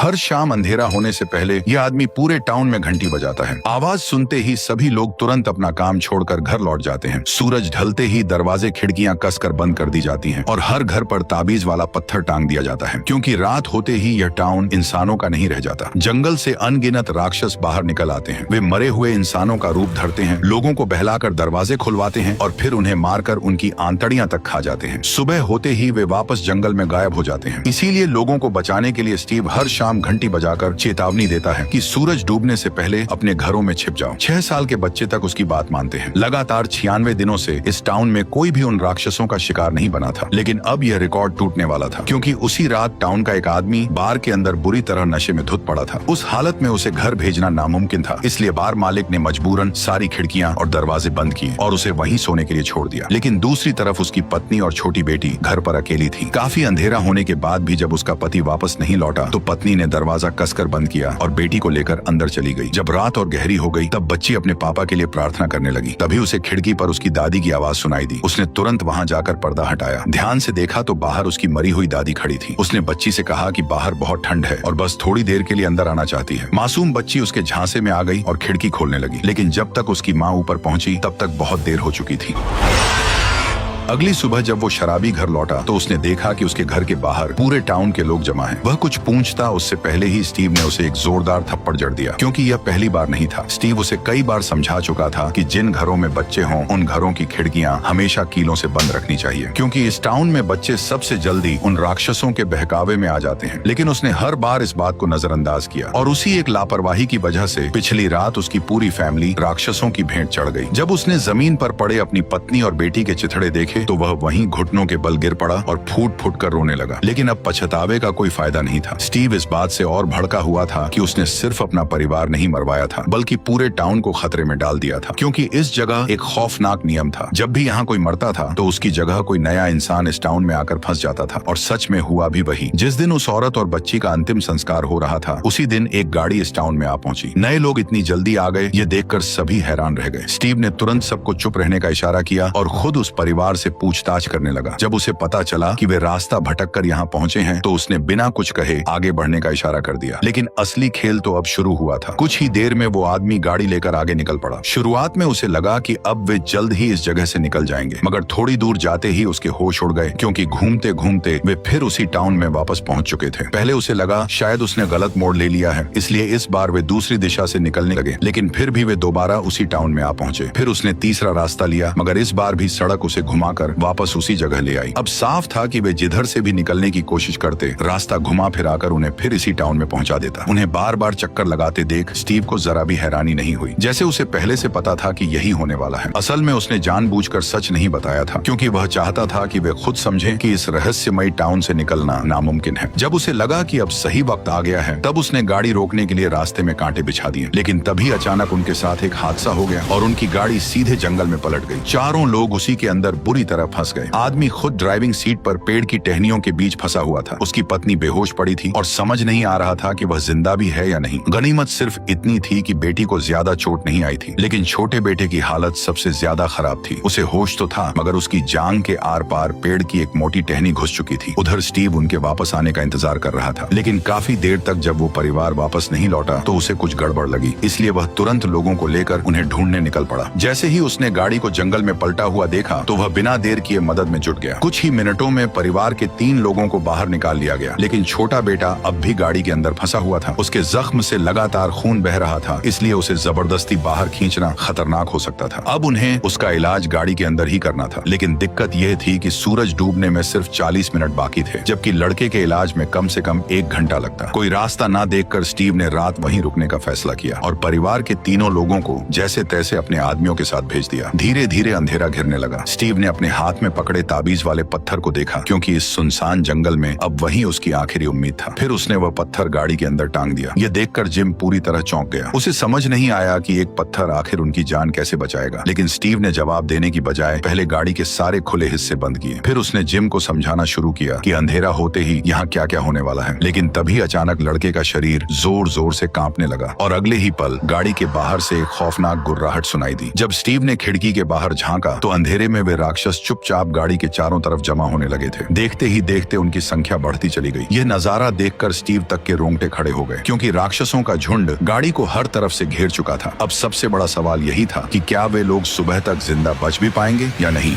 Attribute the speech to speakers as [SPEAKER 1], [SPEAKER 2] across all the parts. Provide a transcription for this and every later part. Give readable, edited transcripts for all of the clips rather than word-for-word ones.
[SPEAKER 1] हर शाम अंधेरा होने से पहले यह आदमी पूरे टाउन में घंटी बजाता है। आवाज सुनते ही सभी लोग तुरंत अपना काम छोड़कर घर लौट जाते हैं। सूरज ढलते ही दरवाजे खिड़कियां कसकर बंद कर दी जाती हैं और हर घर पर ताबीज वाला पत्थर टांग दिया जाता है, क्योंकि रात होते ही यह टाउन इंसानों का नहीं रह जाता। जंगल से अनगिनत राक्षस बाहर निकल आते हैं। वे मरे हुए इंसानों का रूप धरते हैं, लोगों को बहलाकर दरवाजे खुलवाते हैं और फिर उन्हें मारकर उनकी आंतड़ियां तक खा जाते हैं। सुबह होते ही वे वापस जंगल में गायब हो जाते हैं। इसीलिए लोगों को बचाने के लिए स्टीव हर शाम घंटी बजाकर चेतावनी देता है कि सूरज डूबने से पहले अपने घरों में छिप जाओ। 6 साल के बच्चे तक उसकी बात मानते हैं। लगातार 96 दिनों से इस टाउन में कोई भी उन राक्षसों का शिकार नहीं बना था, लेकिन अब यह रिकॉर्ड टूटने वाला था, क्योंकि उसी रात टाउन का एक आदमी बार के अंदर बुरी तरह नशे में धुत पड़ा था। उस हालत में उसे घर भेजना नामुमकिन था, इसलिए बार मालिक ने मजबूरन सारी खिड़कियां और दरवाजे बंद किए और उसे वहीं सोने के लिए छोड़ दिया। लेकिन दूसरी तरफ उसकी पत्नी और छोटी बेटी घर पर अकेली थी। काफी अंधेरा होने के बाद भी जब उसका पति वापस नहीं लौटा तो पत्नी ने दरवाजा कसकर बंद किया और बेटी को लेकर अंदर चली गई। जब रात और गहरी हो गई तब बच्ची अपने पापा के लिए प्रार्थना करने लगी। तभी उसे खिड़की पर उसकी दादी की आवाज सुनाई दी। उसने तुरंत वहां जाकर पर्दा हटाया। ध्यान से देखा तो बाहर उसकी मरी हुई दादी खड़ी थी। उसने बच्ची से कहा कि बाहर बहुत ठंड है और बस थोड़ी देर के लिए अंदर आना चाहती है। मासूम बच्ची उसके झांसे में आ गई और खिड़की खोलने लगी, लेकिन जब तक उसकी माँ ऊपर पहुंची तब तक बहुत देर हो चुकी थी। अगली सुबह जब वो शराबी घर लौटा तो उसने देखा कि उसके घर के बाहर पूरे टाउन के लोग जमा हैं। वह कुछ पूछता उससे पहले ही स्टीव ने उसे एक जोरदार थप्पड़ जड़ दिया, क्योंकि यह पहली बार नहीं था। स्टीव उसे कई बार समझा चुका था कि जिन घरों में बच्चे हों उन घरों की खिड़कियां हमेशा कीलों से बंद रखनी चाहिए, क्योंकि इस टाउन में बच्चे सबसे जल्दी उन राक्षसों के बहकावे में आ जाते हैं। लेकिन उसने हर बार इस बात को नजरअंदाज किया और उसी एक लापरवाही की वजह से पिछली रात उसकी पूरी फैमिली राक्षसों की भेंट चढ़ गई। जब उसने जमीन पर पड़े अपनी पत्नी और बेटी के चिथड़े देखे तो वह वहीं घुटनों के बल गिर पड़ा और फूट फूट कर रोने लगा। लेकिन अब पछतावे का कोई फायदा नहीं था। स्टीव इस बात से और भड़का हुआ था कि उसने सिर्फ अपना परिवार नहीं मरवाया था, बल्कि पूरे टाउन को खतरे में डाल दिया था, क्योंकि इस जगह एक खौफनाक नियम था। जब भी यहाँ कोई मरता था तो उसकी जगह कोई नया इंसान इस टाउन में आकर फंस जाता था। और सच में हुआ भी वही। जिस दिन उस औरत और बच्ची का अंतिम संस्कार हो रहा था उसी दिन एक गाड़ी इस टाउन में आ पहुंची। नए लोग इतनी जल्दी आ गए, ये देखकर सभी हैरान रह गए। स्टीव ने तुरंत सबको चुप रहने का इशारा किया और खुद उस परिवार से पूछताछ करने लगा। जब उसे पता चला कि वे रास्ता भटक कर यहाँ पहुंचे हैं तो उसने बिना कुछ कहे आगे बढ़ने का इशारा कर दिया। लेकिन असली खेल तो अब शुरू हुआ था। कुछ ही देर में वो आदमी गाड़ी लेकर आगे निकल पड़ा। शुरुआत में उसे लगा कि अब वे जल्द ही इस जगह से निकल जाएंगे, मगर थोड़ी दूर जाते ही उसके होश उड़ गए, क्योंकि घूमते घूमते वे फिर उसी टाउन में वापस पहुंच चुके थे। पहले उसे लगा शायद उसने गलत मोड़ ले लिया है, इसलिए इस बार वे दूसरी दिशा से निकलने लगे। लेकिन फिर भी वे दोबारा उसी टाउन में आ पहुंचे। फिर उसने तीसरा रास्ता लिया, मगर इस बार भी सड़क उसे घुमाकर वापस उसी जगह ले आई। अब साफ था कि वे जिधर से भी निकलने की कोशिश करते रास्ता घुमा फिराकर उन्हें फिर इसी टाउन में पहुंचा देता। उन्हें बार बार चक्कर लगाते देख स्टीव को जरा भी हैरानी नहीं हुई, जैसे उसे पहले से पता था कि यही होने वाला है। असल में उसने जानबूझकर सच नहीं बताया था, क्योंकि वह चाहता था कि वे खुद समझें कि इस रहस्यमयी टाउन से निकलना नामुमकिन है। जब उसे लगा कि अब सही वक्त आ गया है तब उसने गाड़ी रोकने के लिए रास्ते में कांटे बिछा दिए। लेकिन तभी अचानक उनके साथ एक हादसा हो गया और उनकी गाड़ी सीधे जंगल में पलट गई। चारों लोग उसी के अंदर बुरी तरह फंस गए। आदमी खुद ड्राइविंग सीट पर पेड़ की टहनियों के बीच फंसा हुआ था। उसकी पत्नी बेहोश पड़ी थी और समझ नहीं आ रहा था कि वह जिंदा भी है या नहीं। गनीमत सिर्फ इतनी थी कि बेटी को ज्यादा चोट नहीं आई थी, लेकिन छोटे बेटे की हालत सबसे ज्यादा खराब थी। उसे होश तो था, मगर उसकी जांघ के आर पार पेड़ की एक मोटी टहनी घुस चुकी थी। उधर स्टीव उनके वापस आने का इंतजार कर रहा था, लेकिन काफी देर तक जब वो परिवार वापस नहीं लौटा तो उसे कुछ गड़बड़ लगी। इसलिए वह तुरंत लोगों को लेकर उन्हें ढूंढने निकल पड़ा। जैसे ही उसने गाड़ी को जंगल में पलटा हुआ देखा तो वह बिना देर किए मदद में जुट गया। कुछ ही मिनटों में परिवार के 3 लोगों को बाहर निकाल लिया गया, लेकिन छोटा बेटा अब भी गाड़ी के अंदर फंसा हुआ था। उसके जख्म से लगातार खून बह रहा था, इसलिए उसे जबरदस्ती बाहर खींचना खतरनाक हो सकता था। अब उन्हें उसका इलाज गाड़ी के अंदर ही करना था, लेकिन दिक्कत यह थी कि सूरज डूबने में सिर्फ 40 मिनट बाकी थे, जबकि लड़के के इलाज में कम से कम 1 घंटा लगता। कोई रास्ता न देखकर स्टीव ने रात वहीं रुकने का फैसला किया और परिवार के 3 लोगों को जैसे तैसे अपने आदमियों के साथ भेज दिया। धीरे धीरे अंधेरा घिरने लगा। स्टीव ने अपने हाथ में पकड़े ताबीज वाले पत्थर को देखा, क्योंकि इस सुनसान जंगल में अब वही उसकी आखिरी उम्मीद था। फिर उसने वह पत्थर गाड़ी के अंदर टांग दिया। यह देखकर जिम पूरी तरह चौंक गया। उसे समझ नहीं आया कि एक पत्थर आखिर उनकी जान कैसे बचाएगा, लेकिन स्टीव ने जवाब देने की बजाय पहले गाड़ी के सारे खुले हिस्से बंद किए। फिर उसने जिम को समझाना शुरू किया कि अंधेरा होते ही यहाँ क्या क्या होने वाला है। लेकिन तभी अचानक लड़के का शरीर जोर जोर से कांपने लगा और अगले ही पल गाड़ी के बाहर से एक खौफनाक गुर्राहट सुनाई दी। जब स्टीव ने खिड़की के बाहर झांका तो अंधेरे में वे राक्षस राक्षस चुपचाप गाड़ी के चारों तरफ जमा होने लगे थे। देखते ही देखते उनकी संख्या बढ़ती चली गई। यह नजारा देखकर स्टीव तक के रोंगटे खड़े हो गए, क्योंकि राक्षसों का झुंड गाड़ी को हर तरफ से घेर चुका था। अब सबसे बड़ा सवाल यही था कि क्या वे लोग सुबह तक जिंदा बच भी पाएंगे या नहीं।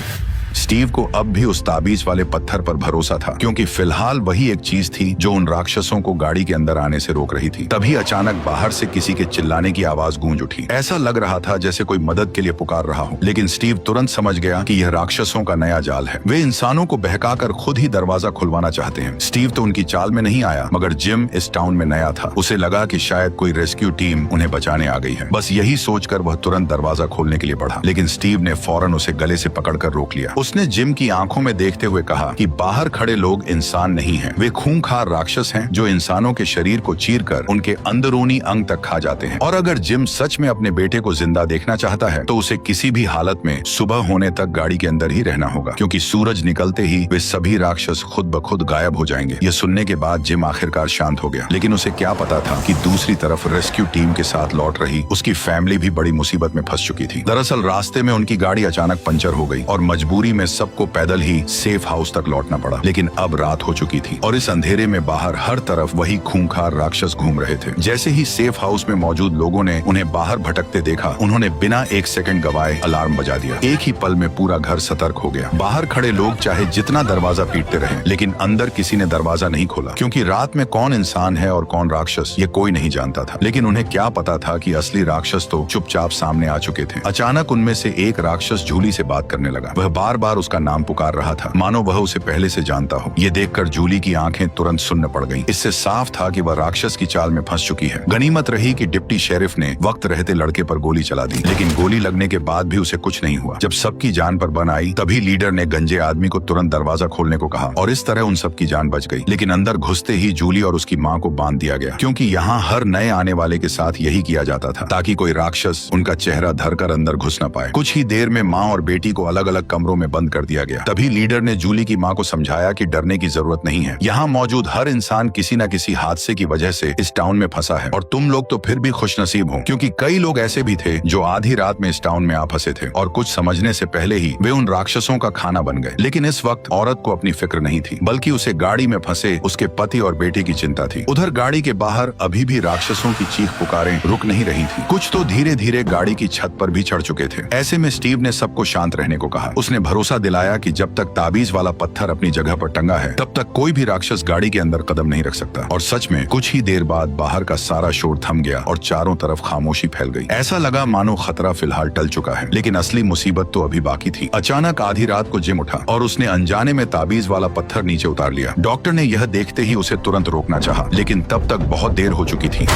[SPEAKER 1] स्टीव को अब भी उस ताबीज वाले पत्थर पर भरोसा था, क्योंकि फिलहाल वही एक चीज थी जो उन राक्षसों को गाड़ी के अंदर आने से रोक रही थी। तभी अचानक बाहर से किसी के चिल्लाने की आवाज गूंज उठी। ऐसा लग रहा था जैसे कोई मदद के लिए पुकार रहा हो, लेकिन स्टीव तुरंत समझ गया कि यह राक्षसों का नया जाल है। वे इंसानों को बहकाकर खुद ही दरवाजा खुलवाना चाहते हैं। स्टीव तो उनकी चाल में नहीं आया, मगर जिम इस टाउन में नया था। उसे लगा कि शायद कोई रेस्क्यू टीम उन्हें बचाने आ गई है। बस यही सोचकर वह तुरंत दरवाजा खोलने के लिए बढ़ा, लेकिन स्टीव ने फौरन उसे गले से पकड़कर रोक लिया। उसने जिम की आंखों में देखते हुए कहा कि बाहर खड़े लोग इंसान नहीं हैं, वे खूंखार राक्षस हैं जो इंसानों के शरीर को चीरकर उनके अंदरूनी अंग तक खा जाते हैं। और अगर जिम सच में अपने बेटे को जिंदा देखना चाहता है तो उसे किसी भी हालत में सुबह होने तक गाड़ी के अंदर ही रहना होगा, क्योंकि सूरज निकलते ही वे सभी राक्षस खुद ब खुद गायब हो जाएंगे। यह सुनने के बाद जिम आखिरकार शांत हो गया, लेकिन उसे क्या पता था कि दूसरी तरफ रेस्क्यू टीम के साथ लौट रही उसकी फैमिली भी बड़ी मुसीबत में फंस चुकी थी। दरअसल रास्ते में उनकी गाड़ी अचानक पंचर हो गई और मजबूरी में सबको पैदल ही सेफ हाउस तक लौटना पड़ा। लेकिन अब रात हो चुकी थी और इस अंधेरे में बाहर हर तरफ वही खूंखार राक्षस घूम रहे थे। जैसे ही सेफ हाउस में मौजूद लोगों ने उन्हें बाहर भटकते देखा, उन्होंने बिना एक सेकंड गवाए अलार्म बजा दिया। एक ही पल में पूरा घर सतर्क हो गया। बाहर खड़े लोग चाहे जितना दरवाजा पीटते रहे, लेकिन अंदर किसी ने दरवाजा नहीं खोला, क्योंकि रात में कौन इंसान है और कौन राक्षस ये कोई नहीं जानता था। लेकिन उन्हें क्या पता था कि असली राक्षस तो चुपचाप सामने आ चुके थे। अचानक उनमें से एक राक्षस जूली से बात करने लगा। वह बार बार उसका नाम पुकार रहा था, मानो वह उसे पहले से जानता हो। ये देखकर जूली की आंखें तुरंत सुन्न पड़ गईं। इससे साफ था कि वह राक्षस की चाल में फंस चुकी है। गनीमत रही कि डिप्टी शेरिफ ने वक्त रहते लड़के पर गोली चला दी, लेकिन गोली लगने के बाद भी उसे कुछ नहीं हुआ। जब सबकी जान पर बन आई, तभी लीडर ने गंजे आदमी को तुरंत दरवाजा खोलने को कहा और इस तरह उन सबकी जान बच गई। लेकिन अंदर घुसते ही जूली और उसकी माँ को बांध दिया गया, क्योंकि यहाँ हर नए आने वाले के साथ यही किया जाता था, ताकि कोई राक्षस उनका चेहरा धरकर अंदर घुस न पाए। कुछ ही देर में माँ और बेटी को अलग अलग कमरों में बंद कर दिया गया। तभी लीडर ने जूली की माँ को समझाया कि डरने की जरूरत नहीं है। यहाँ मौजूद हर इंसान किसी न किसी हादसे की वजह से इस टाउन में फंसा है, और तुम लोग तो फिर भी खुशनसीब हो, क्योंकि कई लोग ऐसे भी थे जो आधी रात में इस टाउन में आ फंसे थे और कुछ समझने से पहले ही वे उन राक्षसों का खाना बन गए। लेकिन इस वक्त औरत को अपनी फिक्र नहीं थी, बल्कि उसे गाड़ी में फंसे उसके पति और बेटे की चिंता थी। उधर गाड़ी के बाहर अभी भी राक्षसों की चीख पुकारें रुक नहीं रही थी। कुछ तो धीरे धीरे गाड़ी की छत पर भी चढ़ चुके थे। ऐसे में स्टीव ने सबको शांत रहने को कहा। उसने भरोसा दिलाया कि जब तक ताबीज वाला पत्थर अपनी जगह पर टंगा है, तब तक कोई भी राक्षस गाड़ी के अंदर कदम नहीं रख सकता। और सच में कुछ ही देर बाद बाहर का सारा शोर थम गया और चारों तरफ खामोशी फैल गई। ऐसा लगा मानो खतरा फिलहाल टल चुका है, लेकिन असली मुसीबत तो अभी बाकी थी। अचानक आधी रात को जिम उठा और उसने अनजाने में ताबीज वाला पत्थर नीचे उतार लिया। डॉक्टर ने यह देखते ही उसे तुरंत रोकना चाहा, लेकिन तब तक बहुत देर हो चुकी थी।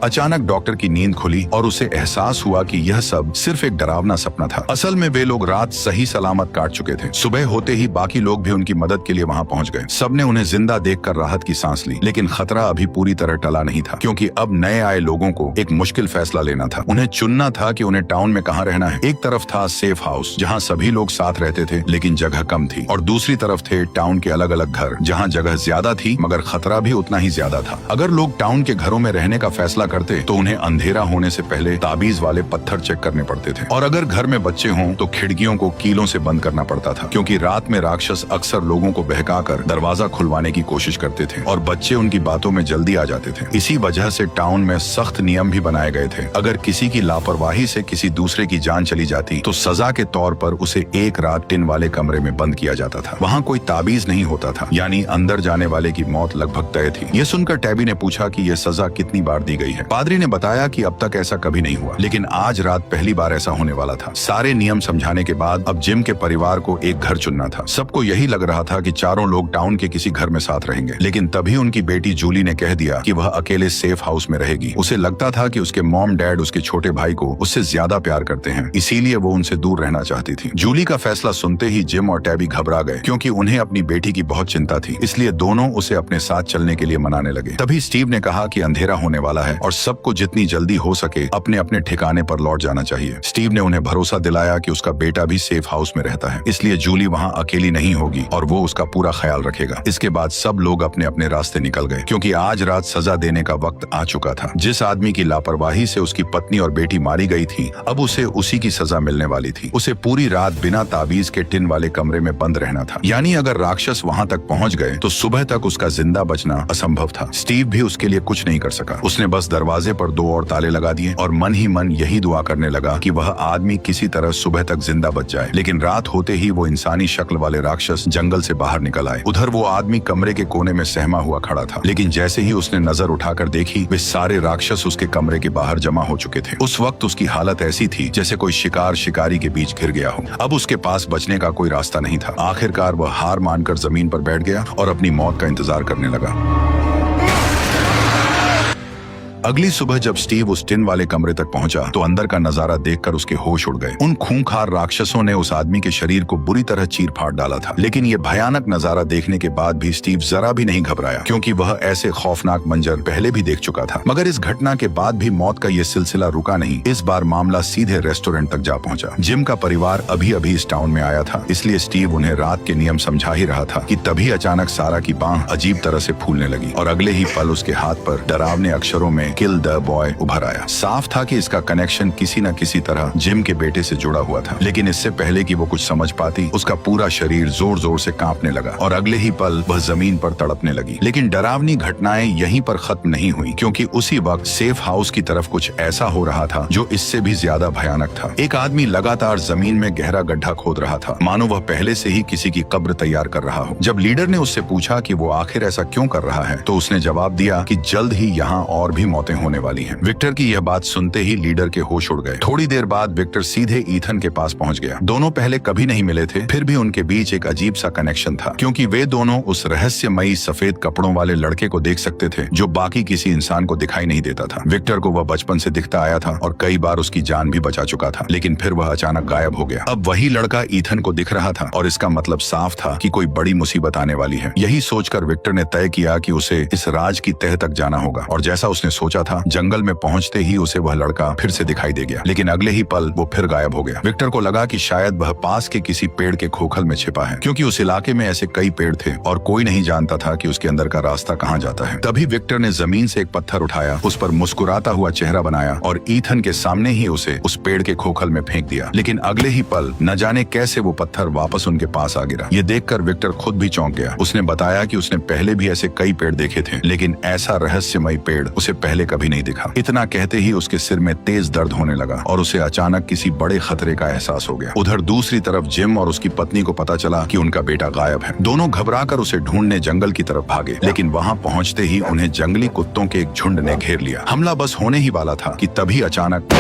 [SPEAKER 1] अचानक डॉक्टर की नींद खुली और उसे एहसास हुआ कि यह सब सिर्फ एक डरावना सपना था। असल में वे लोग रात सही सलामत काट चुके थे। सुबह होते ही बाकी लोग भी उनकी मदद के लिए वहां पहुंच गए। सबने उन्हें जिंदा देखकर राहत की सांस ली, लेकिन खतरा अभी पूरी तरह टला नहीं था, क्योंकि अब नए आए लोगों को एक मुश्किल फैसला लेना था। उन्हें चुनना था कि उन्हें टाउन में कहाँ रहना है। एक तरफ था सेफ हाउस, जहाँ सभी लोग साथ रहते थे लेकिन जगह कम थी, और दूसरी तरफ थे टाउन के अलग अलग घर, जहाँ जगह ज्यादा थी मगर खतरा भी उतना ही ज्यादा था। अगर लोग टाउन के घरों में रहने का फैसला करते तो उन्हें अंधेरा होने से पहले ताबीज वाले पत्थर चेक करने पड़ते थे, और अगर घर में बच्चे हों तो खिड़कियों को कीलों से बंद करना पड़ता था, क्योंकि रात में राक्षस अक्सर लोगों को बहकाकर दरवाजा खुलवाने की कोशिश करते थे और बच्चे उनकी बातों में जल्दी आ जाते थे। इसी वजह से टाउन में सख्त नियम भी बनाए गए थे। अगर किसी की लापरवाही से किसी दूसरे की जान चली जाती तो सजा के तौर पर उसे एक रात टिन वाले कमरे में बंद किया जाता था। वहाँ कोई ताबीज नहीं होता था, यानी अंदर जाने वाले की मौत लगभग तय थी। ये सुनकर टैबी ने पूछा कि यह सजा कितनी बार दी गई है। पादरी ने बताया कि अब तक ऐसा कभी नहीं हुआ, लेकिन आज रात पहली बार ऐसा होने वाला था। सारे नियम समझाने के बाद अब जिम के परिवार को एक घर चुनना था। सबको यही लग रहा था कि चारों लोग टाउन के किसी घर में साथ रहेंगे, लेकिन तभी उनकी बेटी जूली ने कह दिया कि वह अकेले सेफ हाउस में रहेगी। उसे लगता था कि उसके मॉम डैड उसके छोटे भाई को उससे ज्यादा प्यार करते हैं, इसीलिए वो उनसे दूर रहना चाहती थी। जूली का फैसला सुनते ही जिम और टैबी घबरा गए, क्योंकि उन्हें अपनी बेटी की बहुत चिंता थी। इसलिए दोनों उसे अपने साथ चलने के लिए मनाने लगे। तभी स्टीव ने कहा कि अंधेरा होने वाला है और सबको जितनी जल्दी हो सके अपने अपने ठिकाने पर लौट जाना चाहिए। स्टीव ने उन्हें भरोसा दिलाया कि उसका बेटा भी सेफ हाउस में रहता है, इसलिए जूली वहाँ अकेली नहीं होगी और वो उसका पूरा ख्याल रखेगा। इसके बाद सब लोग अपने अपने रास्ते निकल गए, क्योंकि आज रात सजा देने का वक्त आ चुका था। जिस आदमी की लापरवाही से उसकी पत्नी और बेटी मारी गई थी, अब उसे उसी की सजा मिलने वाली थी। उसे पूरी रात बिना ताबीज के टिन वाले कमरे में बंद रहना था। यानी अगर राक्षस वहाँ तक पहुँच गए तो सुबह तक उसका जिंदा बचना असंभव था। स्टीव भी उसके लिए कुछ नहीं कर सका। उसने बस दरवाजे पर 2 और ताले लगा दिए और मन ही मन यही दुआ करने लगा कि वह आदमी किसी तरह सुबह तक जिंदा बच जाए। लेकिन रात होते ही वो इंसानी शक्ल वाले राक्षस जंगल से बाहर निकल आए। उधर वो आदमी कमरे के कोने में सहमा हुआ खड़ा था, लेकिन जैसे ही उसने नजर उठाकर देखी, वे सारे राक्षस उसके कमरे के बाहर जमा हो चुके थे। उस वक्त उसकी हालत ऐसी थी जैसे कोई शिकार शिकारी के बीच घिर गया हो। अब उसके पास बचने का कोई रास्ता नहीं था। आखिरकार वह हार मानकर जमीन पर बैठ गया और अपनी मौत का इंतजार करने लगा। अगली सुबह जब स्टीव उस टिन वाले कमरे तक पहुंचा तो अंदर का नजारा देखकर उसके होश उड़ गए। उन खूंखार राक्षसों ने उस आदमी के शरीर को बुरी तरह चीर फाड़ डाला था। लेकिन ये भयानक नजारा देखने के बाद भी स्टीव जरा भी नहीं घबराया, क्योंकि वह ऐसे खौफनाक मंजर पहले भी देख चुका था। मगर इस घटना के बाद भी मौत का ये सिलसिला रुका नहीं। इस बार मामला सीधे रेस्टोरेंट तक जा पहुंचा। जिम का परिवार अभी अभी इस टाउन में आया था, इसलिए स्टीव उन्हें रात के नियम समझा ही रहा था कि तभी अचानक सारा की बांह अजीब तरह से फूलने लगी और अगले ही पल उसके हाथ पर डरावने अक्षरों में किल द बॉय उभर आया। साफ था कि इसका कनेक्शन किसी न किसी तरह जिम के बेटे से जुड़ा हुआ था। लेकिन इससे पहले कि वो कुछ समझ पाती, उसका पूरा शरीर जोर जोर से कांपने लगा और अगले ही पल वह जमीन पर तड़पने लगी। लेकिन डरावनी घटनाएं यहीं पर खत्म नहीं हुई, क्योंकि उसी वक्त सेफ हाउस की तरफ कुछ ऐसा हो रहा था जो इससे भी ज्यादा भयानक था। एक आदमी लगातार जमीन में गहरा गड्ढा खोद रहा था, मानो वह पहले से ही किसी की कब्र तैयार कर रहा हो। जब लीडर ने उससे पूछा कि वो आखिर ऐसा क्यों कर रहा है, तो उसने जवाब दिया कि जल्द ही यहाँ और भी मौतें होने वाली हैं। विक्टर की यह बात सुनते ही लीडर के होश उड़ गए। थोड़ी देर बाद विक्टर सीधे ईथन के पास पहुंच गया। दोनों पहले कभी नहीं मिले थे, फिर भी उनके बीच एक अजीब सा कनेक्शन था, क्योंकि वे दोनों उस रहस्यमयी सफेद कपड़ों वाले लड़के को देख सकते थे जो बाकी किसी इंसान को दिखाई नहीं देता था। विक्टर को वह बचपन से दिखता आया था और कई बार उसकी जान भी बचा चुका था, लेकिन फिर वह अचानक गायब हो गया। अब वही लड़का ईथन को दिख रहा था और इसका मतलब साफ था कि कोई बड़ी मुसीबत आने वाली है। यही सोचकर विक्टर ने तय किया कि उसे इस राज की तह तक जाना होगा। और जैसा उसने सोचा था, जंगल में पहुंचते ही उसे वह लड़का फिर से दिखाई दे गया, लेकिन अगले ही पल वो फिर गायब हो गया। विक्टर को लगा कि शायद वह पास के किसी पेड़ के खोखल में छिपा है, क्योंकि उस इलाके में ऐसे कई पेड़ थे और कोई नहीं जानता था कि उसके अंदर का रास्ता कहाँ जाता है। तभी विक्टर ने जमीन से एक पत्थर उठाया, उस पर मुस्कुराता हुआ चेहरा बनाया और ईथन के सामने ही उसे उस पेड़ के खोखल में फेंक दिया। लेकिन अगले ही पल न जाने कैसे वो पत्थर वापस उनके पास आ गिरा। ये देखकर विक्टर खुद भी चौंक गया। उसने बताया कि उसने पहले भी ऐसे कई पेड़ देखे थे, लेकिन ऐसा रहस्यमयी पेड़ उसे पहले कभी नहीं दिखा। इतना कहते ही उसके सिर में तेज दर्द होने लगा और उसे अचानक किसी बड़े खतरे का एहसास हो गया। उधर दूसरी तरफ जिम और उसकी पत्नी को पता चला कि उनका बेटा गायब है। दोनों घबराकर उसे ढूंढने जंगल की तरफ भागे, लेकिन वहां पहुंचते ही उन्हें जंगली कुत्तों के एक झुंड ने घेर लिया। हमला बस होने ही वाला था कि तभी अचानक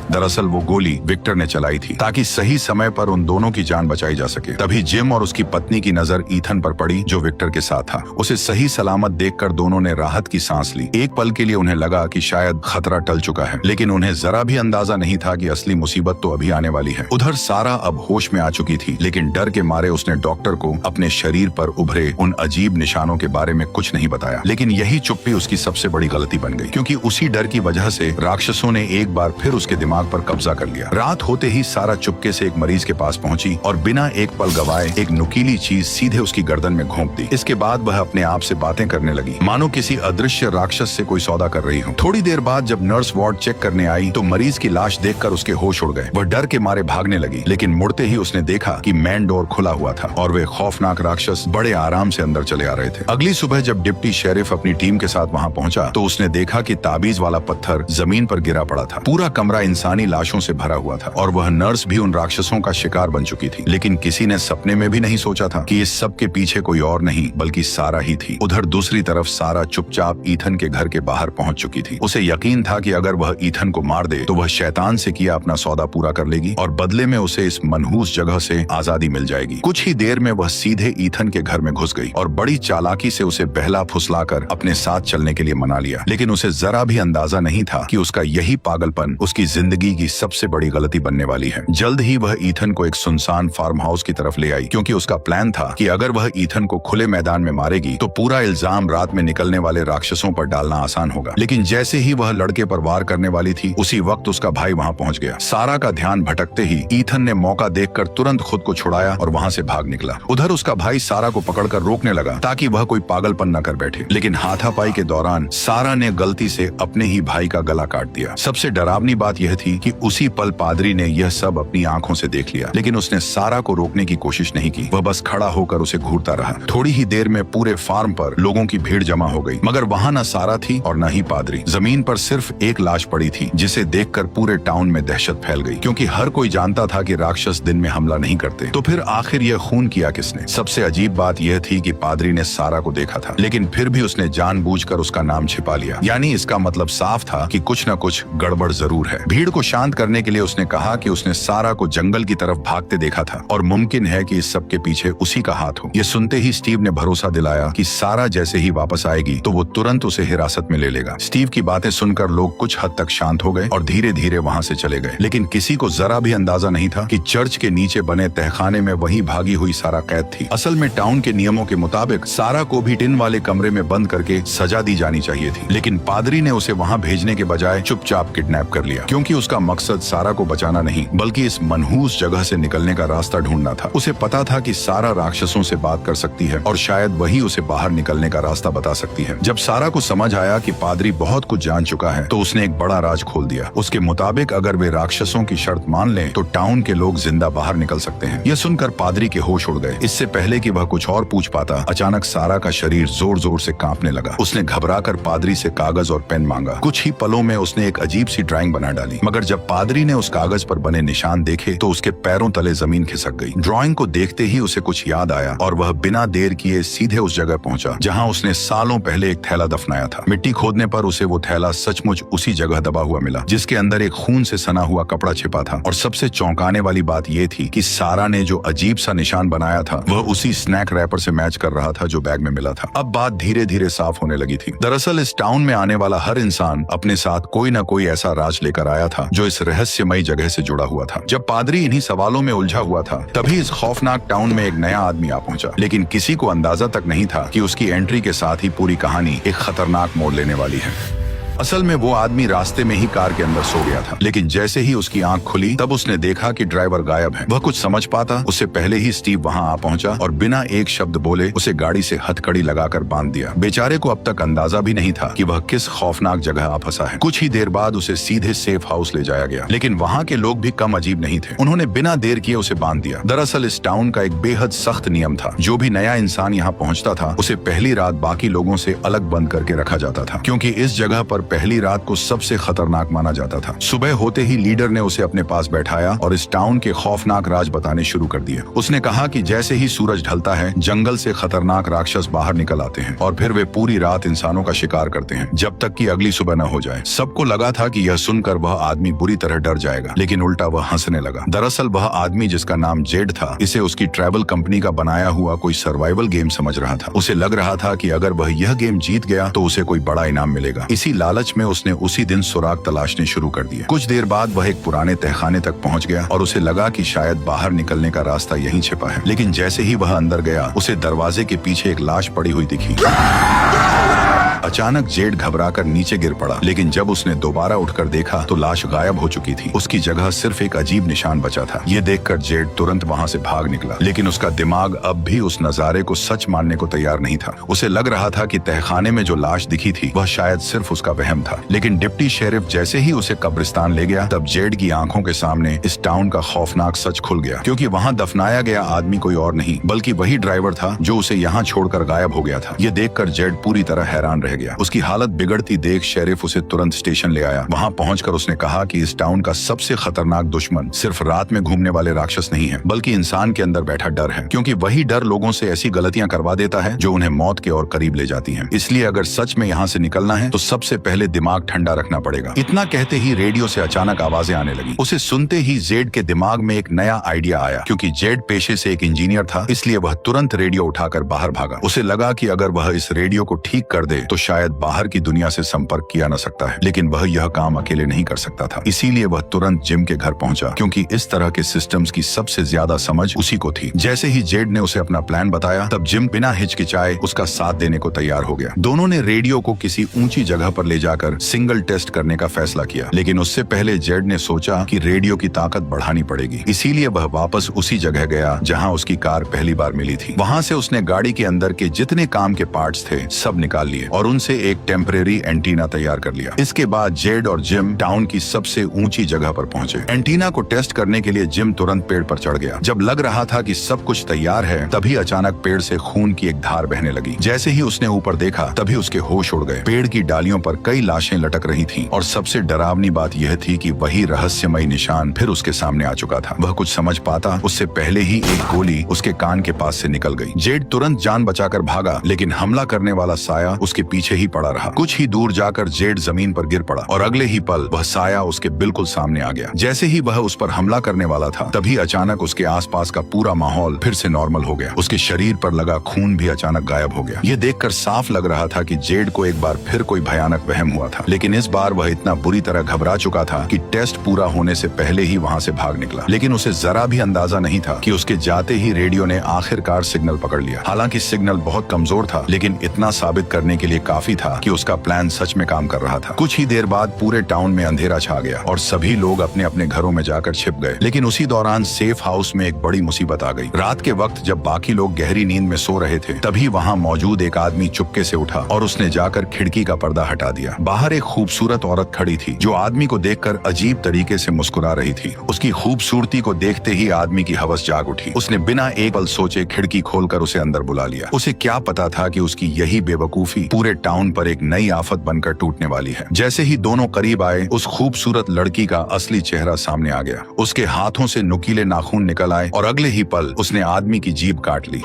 [SPEAKER 1] दरअसल वो गोली विक्टर ने चलाई थी ताकि सही समय पर उन दोनों की जान बचाई जा सके। तभी जिम और उसकी पत्नी की नजर ईथन पर पड़ी जो विक्टर के साथ था। उसे सही सलामत देखकर दोनों ने राहत की सांस ली। एक पल के लिए उन्हें लगा कि शायद खतरा टल चुका है, लेकिन उन्हें जरा भी अंदाजा नहीं था कि असली मुसीबत तो अभी आने वाली है। उधर सारा अब होश में आ चुकी थी, लेकिन डर के मारे उसने डॉक्टर को अपने शरीर पर उभरे उन अजीब निशानों के बारे में कुछ नहीं बताया। लेकिन यही चुप्पी उसकी सबसे बड़ी गलती बन गई, क्योंकि उसी डर की वजह से राक्षसों ने एक बार फिर उसके दिमाग पर कब्जा कर लिया। रात होते ही सारा चुपके से एक मरीज के पास पहुंची और बिना एक पल गवाए एक नुकीली चीज सीधे उसकी गर्दन में घोंप दी। इसके बाद वह अपने आप से बातें करने लगी, मानो किसी अदृश्य राक्षस से कोई सौदा कर रही हो। थोड़ी देर बाद जब नर्स वार्ड चेक करने आई तो मरीज की लाश देखकर उसके होश उड़ गए। वह डर के मारे भागने लगी, लेकिन मुड़ते ही उसने देखा कि मेन डोर खुला हुआ था और वे खौफनाक राक्षस बड़े आराम से अंदर चले आ रहे थे। अगली सुबह जब डिप्टी शेरिफ अपनी टीम के साथ वहां पहुंचा तो उसने देखा कि ताबीज वाला पत्थर जमीन पर गिरा पड़ा था। पूरा कमरा इंसानी लाशों से भरा हुआ था और वह नर्स भी उन राक्षसों का शिकार बन चुकी थी। लेकिन किसी ने सपने में भी नहीं सोचा था कि इस सब के पीछे कोई और नहीं बल्कि सारा ही थी। उधर दूसरी तरफ सारा चुपचाप ईथन के घर के बाहर पहुंच चुकी थी। उसे यकीन था कि अगर वह ईथन को मार दे तो वह शैतान से किया अपना सौदा पूरा कर लेगी और बदले में उसे इस मनहूस जगह से आजादी मिल जाएगी। कुछ ही देर में वह सीधे ईथन के घर में घुस गई और बड़ी चालाकी से उसे बहला फुसलाकर अपने साथ चलने के लिए मना लिया। लेकिन उसे जरा भी अंदाजा नहीं था कि उसका यही पागलपन उसकी जिंदगी जिंदगी की सबसे बड़ी गलती बनने वाली है। जल्द ही वह ईथन को एक सुनसान फार्म हाउस की तरफ ले आई, क्योंकि उसका प्लान था कि अगर वह ईथन को खुले मैदान में मारेगी तो पूरा इल्जाम रात में निकलने वाले राक्षसों पर डालना आसान होगा। लेकिन जैसे ही वह लड़के पर वार करने वाली थी, उसी वक्त उसका भाई वहां पहुंच गया। सारा का ध्यान भटकते ही ईथन ने मौका देखकर तुरंत खुद को छुड़ाया और वहां से भाग निकला। उधर उसका भाई सारा को पकड़कर रोकने लगा ताकि वह कोई पागलपन न कर बैठे, लेकिन हाथापाई के दौरान सारा ने गलती से अपने ही भाई का गला काट दिया। सबसे डरावनी बात यह थी कि उसी पल पादरी ने यह सब अपनी आंखों से देख लिया, लेकिन उसने सारा को रोकने की कोशिश नहीं की। वह बस खड़ा होकर उसे घूरता रहा। थोड़ी ही देर में पूरे फार्म पर लोगों की भीड़ जमा हो गई, मगर वहां न सारा थी और न ही पादरी। जमीन पर सिर्फ एक लाश पड़ी थी, जिसे देखकर पूरे टाउन में दहशत फैल गई, क्योंकि हर कोई जानता था कि राक्षस दिन में हमला नहीं करते। तो फिर आखिर यह खून किया किसने? सबसे अजीब बात यह थी कि पादरी ने सारा को देखा था, लेकिन फिर भी उसने जानबूझकर उसका नाम छिपा लिया। यानी इसका मतलब साफ था कि कुछ न कुछ गड़बड़ जरूर है। भीड़ को शांत करने के लिए उसने कहा कि उसने सारा को जंगल की तरफ भागते देखा था और मुमकिन है कि इस सब के पीछे उसी का हाथ हो। यह सुनते ही स्टीव ने भरोसा दिलाया कि सारा जैसे ही वापस आएगी तो वो तुरंत उसे हिरासत में ले लेगा। स्टीव की बातें सुनकर लोग कुछ हद तक शांत हो गए और धीरे धीरे वहां से चले गए, लेकिन किसी को जरा भी अंदाजा नहीं था कि चर्च के नीचे बने तहखाने में वही भागी हुई सारा कैद थी। असल में टाउन के नियमों के मुताबिक सारा को भी टिन वाले कमरे में बंद करके सजा दी जानी चाहिए थी, लेकिन पादरी ने उसे वहां भेजने के बजाय चुपचाप किडनैप कर लिया, क्योंकि उसका मकसद सारा को बचाना नहीं बल्कि इस मनहूस जगह से निकलने का रास्ता ढूंढना था। उसे पता था कि सारा राक्षसों से बात कर सकती है और शायद वही उसे बाहर निकलने का रास्ता बता सकती है। जब सारा को समझ आया कि पादरी बहुत कुछ जान चुका है, तो उसने एक बड़ा राज खोल दिया। उसके मुताबिक अगर वे राक्षसों की शर्त मान लें तो टाउन के लोग जिंदा बाहर निकल सकते हैं। यह सुनकर पादरी के होश उड़ गए। इससे पहले कि वह कुछ और पूछ पाता, अचानक सारा का शरीर जोर जोर से कांपने लगा। उसने घबराकर पादरी से कागज और पेन मांगा। कुछ ही पलों में उसने एक अजीब सी ड्राइंग बना डाली, मगर जब पादरी ने उस कागज पर बने निशान देखे तो उसके पैरों तले जमीन खिसक गई। ड्राइंग को देखते ही उसे कुछ याद आया और वह बिना देर किए सीधे उस जगह पहुंचा जहां उसने सालों पहले एक थैला दफनाया था। मिट्टी खोदने पर उसे वो थैला सचमुच उसी जगह दबा हुआ मिला, जिसके अंदर एक खून से सना हुआ कपड़ा छिपा था। और सबसे चौंकाने वाली बात यह थी कि सारा ने जो अजीब सा निशान बनाया था वह उसी स्नैक रैपर से मैच कर रहा था जो बैग में मिला था। अब बात धीरे धीरे साफ होने लगी थी। दरअसल इस टाउन में आने वाला हर इंसान अपने साथ कोई न कोई ऐसा राज लेकर आया था जो इस रहस्यमयी जगह से जुड़ा हुआ था। जब पादरी इन्हीं सवालों में उलझा हुआ था, तभी इस खौफनाक टाउन में एक नया आदमी आ पहुंचा, लेकिन किसी को अंदाजा तक नहीं था कि उसकी एंट्री के साथ ही पूरी कहानी एक खतरनाक मोड़ लेने वाली है। असल में वो आदमी रास्ते में ही कार के अंदर सो गया था, लेकिन जैसे ही उसकी आंख खुली तब उसने देखा कि ड्राइवर गायब है। वह कुछ समझ पाता उससे पहले ही स्टीव वहां आ पहुंचा और बिना एक शब्द बोले उसे गाड़ी से हथकड़ी लगाकर बांध दिया। बेचारे को अब तक अंदाजा भी नहीं था कि वह किस खौफनाक जगह आ फंसा है। कुछ ही देर बाद उसे सीधे सेफ हाउस ले जाया गया, लेकिन वहां के लोग भी कम अजीब नहीं थे। उन्होंने बिना देर किए उसे बांध दिया। दरअसल इस टाउन का एक बेहद सख्त नियम था, जो भी नया इंसान यहाँ पहुंचता था उसे पहली रात बाकी लोगों से अलग बंद करके रखा जाता था, क्योंकि इस जगह पर पहली रात को सबसे खतरनाक माना जाता था। सुबह होते ही लीडर ने उसे अपने पास बैठाया और इस टाउन के खौफनाक राज बताने शुरू कर दिए। उसने कहा कि जैसे ही सूरज ढलता है, जंगल से खतरनाक राक्षस बाहर निकल आते हैं और फिर वे पूरी रात इंसानों का शिकार करते हैं, जब तक कि अगली सुबह न हो जाए। सबको लगा था कि यह सुनकर वह आदमी बुरी तरह डर जाएगा, लेकिन उल्टा वह हंसने लगा। दरअसल वह आदमी, जिसका नाम जेड था, इसे उसकी ट्रैवल कंपनी का बनाया हुआ कोई सर्वाइवल गेम समझ रहा था। उसे लग रहा था कि अगर वह यह गेम जीत गया तो उसे कोई बड़ा इनाम मिलेगा। इसी लालच में उसने उसी दिन सुराग तलाशने शुरू कर दिए। कुछ देर बाद वह एक पुराने तहखाने तक पहुंच गया और उसे लगा कि शायद बाहर निकलने का रास्ता यहीं छिपा है, लेकिन जैसे ही वह अंदर गया उसे दरवाजे के पीछे एक लाश पड़ी हुई दिखी। अचानक जेड घबराकर नीचे गिर पड़ा, लेकिन जब उसने दोबारा उठकर देखा तो लाश गायब हो चुकी थी। उसकी जगह सिर्फ एक अजीब निशान बचा था। ये देखकर जेड तुरंत वहां से भाग निकला, लेकिन उसका दिमाग अब भी उस नजारे को सच मानने को तैयार नहीं था। उसे लग रहा था कि तहखाने में जो लाश दिखी थी वह शायद सिर्फ उसका वहम था। लेकिन डिप्टी शेरिफ जैसे ही उसे कब्रिस्तान ले गया, तब जेड की आंखों के सामने इस टाउन का खौफनाक सच खुल गया, क्योंकि वहां दफनाया गया आदमी कोई और नहीं बल्कि वही ड्राइवर था जो उसे यहाँ छोड़कर गायब हो गया था। ये देखकर जेड पूरी तरह हैरान रह गया। उसकी हालत बिगड़ती देख शेरिफ उसे तुरंत स्टेशन ले आया। वहां पहुंचकर उसने कहा कि इस टाउन का सबसे खतरनाक दुश्मन सिर्फ रात में घूमने वाले राक्षस नहीं है, बल्कि इंसान के अंदर बैठा डर है, क्योंकि वही डर लोगों से ऐसी गलतियां करवा देता है जो उन्हें मौत के और करीब ले जाती हैं। इसलिए अगर सच में यहाँ से निकलना है तो सबसे पहले दिमाग ठंडा रखना पड़ेगा। इतना कहते ही रेडियो से अचानक आवाजें आने लगी। उसे सुनते ही जेड के दिमाग में एक नया आइडिया आया। क्योंकि जेड पेशे से एक इंजीनियर था, इसलिए वह तुरंत रेडियो उठाकर बाहर भागा। उसे लगा कि अगर वह इस रेडियो को ठीक कर दे तो शायद बाहर की दुनिया से संपर्क किया न सकता है, लेकिन वह यह काम अकेले नहीं कर सकता था। इसीलिए वह तुरंत जिम के घर पहुंचा, क्योंकि इस तरह के सिस्टम्स की सबसे ज्यादा समझ उसी को थी। जैसे ही जेड ने उसे अपना प्लान बताया, तब जिम बिना हिचकिचाए उसका साथ देने को तैयार हो गया। दोनों ने रेडियो को किसी ऊंची जगह पर ले जाकर सिंगल टेस्ट करने का फैसला किया, लेकिन उससे पहले जेड ने सोचा कि रेडियो की ताकत बढ़ानी पड़ेगी। इसीलिए वह वापस उसी जगह गया जहां उसकी कार पहली बार मिली थी। वहां से उसने गाड़ी के अंदर के जितने काम के पार्ट्स थे सब निकाल लिए और उनसे एक टेम्परेरी एंटीना तैयार कर लिया। इसके बाद जेड और जिम टाउन की सबसे ऊंची जगह पर पहुंचे। एंटीना को टेस्ट करने के लिए जिम तुरंत पेड़ पर चढ़ गया। जब लग रहा था कि सब कुछ तैयार है, तभी अचानक पेड़ से खून की एक धार बहने लगी। जैसे ही उसने ऊपर देखा, तभी उसके होश उड़ गए। पेड़ की डालियों पर कई लाशें लटक रही थीं और सबसे डरावनी बात यह थी कि वही रहस्यमय निशान फिर उसके सामने आ चुका था। वह कुछ समझ पाता उससे पहले ही एक गोली उसके कान के पास से निकल गई। जेड तुरंत जान बचाकर भागा, लेकिन हमला करने वाला साया उसके पीछे ही पड़ा रहा। कुछ ही दूर जाकर जेड जमीन पर गिर पड़ा और अगले ही पल वह साया उसके बिल्कुल सामने आ गया। जैसे ही वह उस पर हमला करने वाला था, तभी अचानक उसके आसपास का पूरा माहौल फिर से नॉर्मल हो गया। उसके शरीर पर लगा खून भी अचानक गायब हो गया। ये देखकर साफ लग रहा था कि जेड को एक बार फिर कोई भयानक वहम हुआ था, लेकिन इस बार वह इतना बुरी तरह घबरा चुका था कि टेस्ट पूरा होने से पहले ही वहां से भाग निकला। लेकिन उसे जरा भी अंदाजा नहीं था कि उसके जाते ही रेडियो ने आखिरकार सिग्नल पकड़ लिया। हालांकि सिग्नल बहुत कमजोर था, लेकिन इतना साबित करने के लिए काफी था कि उसका प्लान सच में काम कर रहा था। कुछ ही देर बाद पूरे टाउन में अंधेरा छा गया और सभी लोग अपने अपने घरों में जाकर छिप गए। लेकिन उसी दौरान सेफ हाउस में एक बड़ी मुसीबत आ गई। रात के वक्त जब बाकी लोग गहरी नींद में सो रहे थे, तभी वहां मौजूद एक आदमी चुपके से उठा और उसने जाकर खिड़की का पर्दा हटा दिया। बाहर एक खूबसूरत औरत खड़ी थी, जो आदमी को देखकर अजीब तरीके से मुस्कुरा रही थी। उसकी खूबसूरती को देखते ही आदमी की हवस जाग उठी। उसने बिना एक पल सोचे खिड़की खोलकर उसे अंदर बुला लिया। उसे क्या पता था कि उसकी यही बेवकूफी पूरे टाउन पर एक नई आफत बनकर टूटने वाली है। जैसे ही दोनों करीब आए, उस खूबसूरत लड़की का असली चेहरा सामने आ गया। उसके हाथों से नुकीले नाखून निकल आए और अगले ही पल उसने आदमी की जीभ काट ली।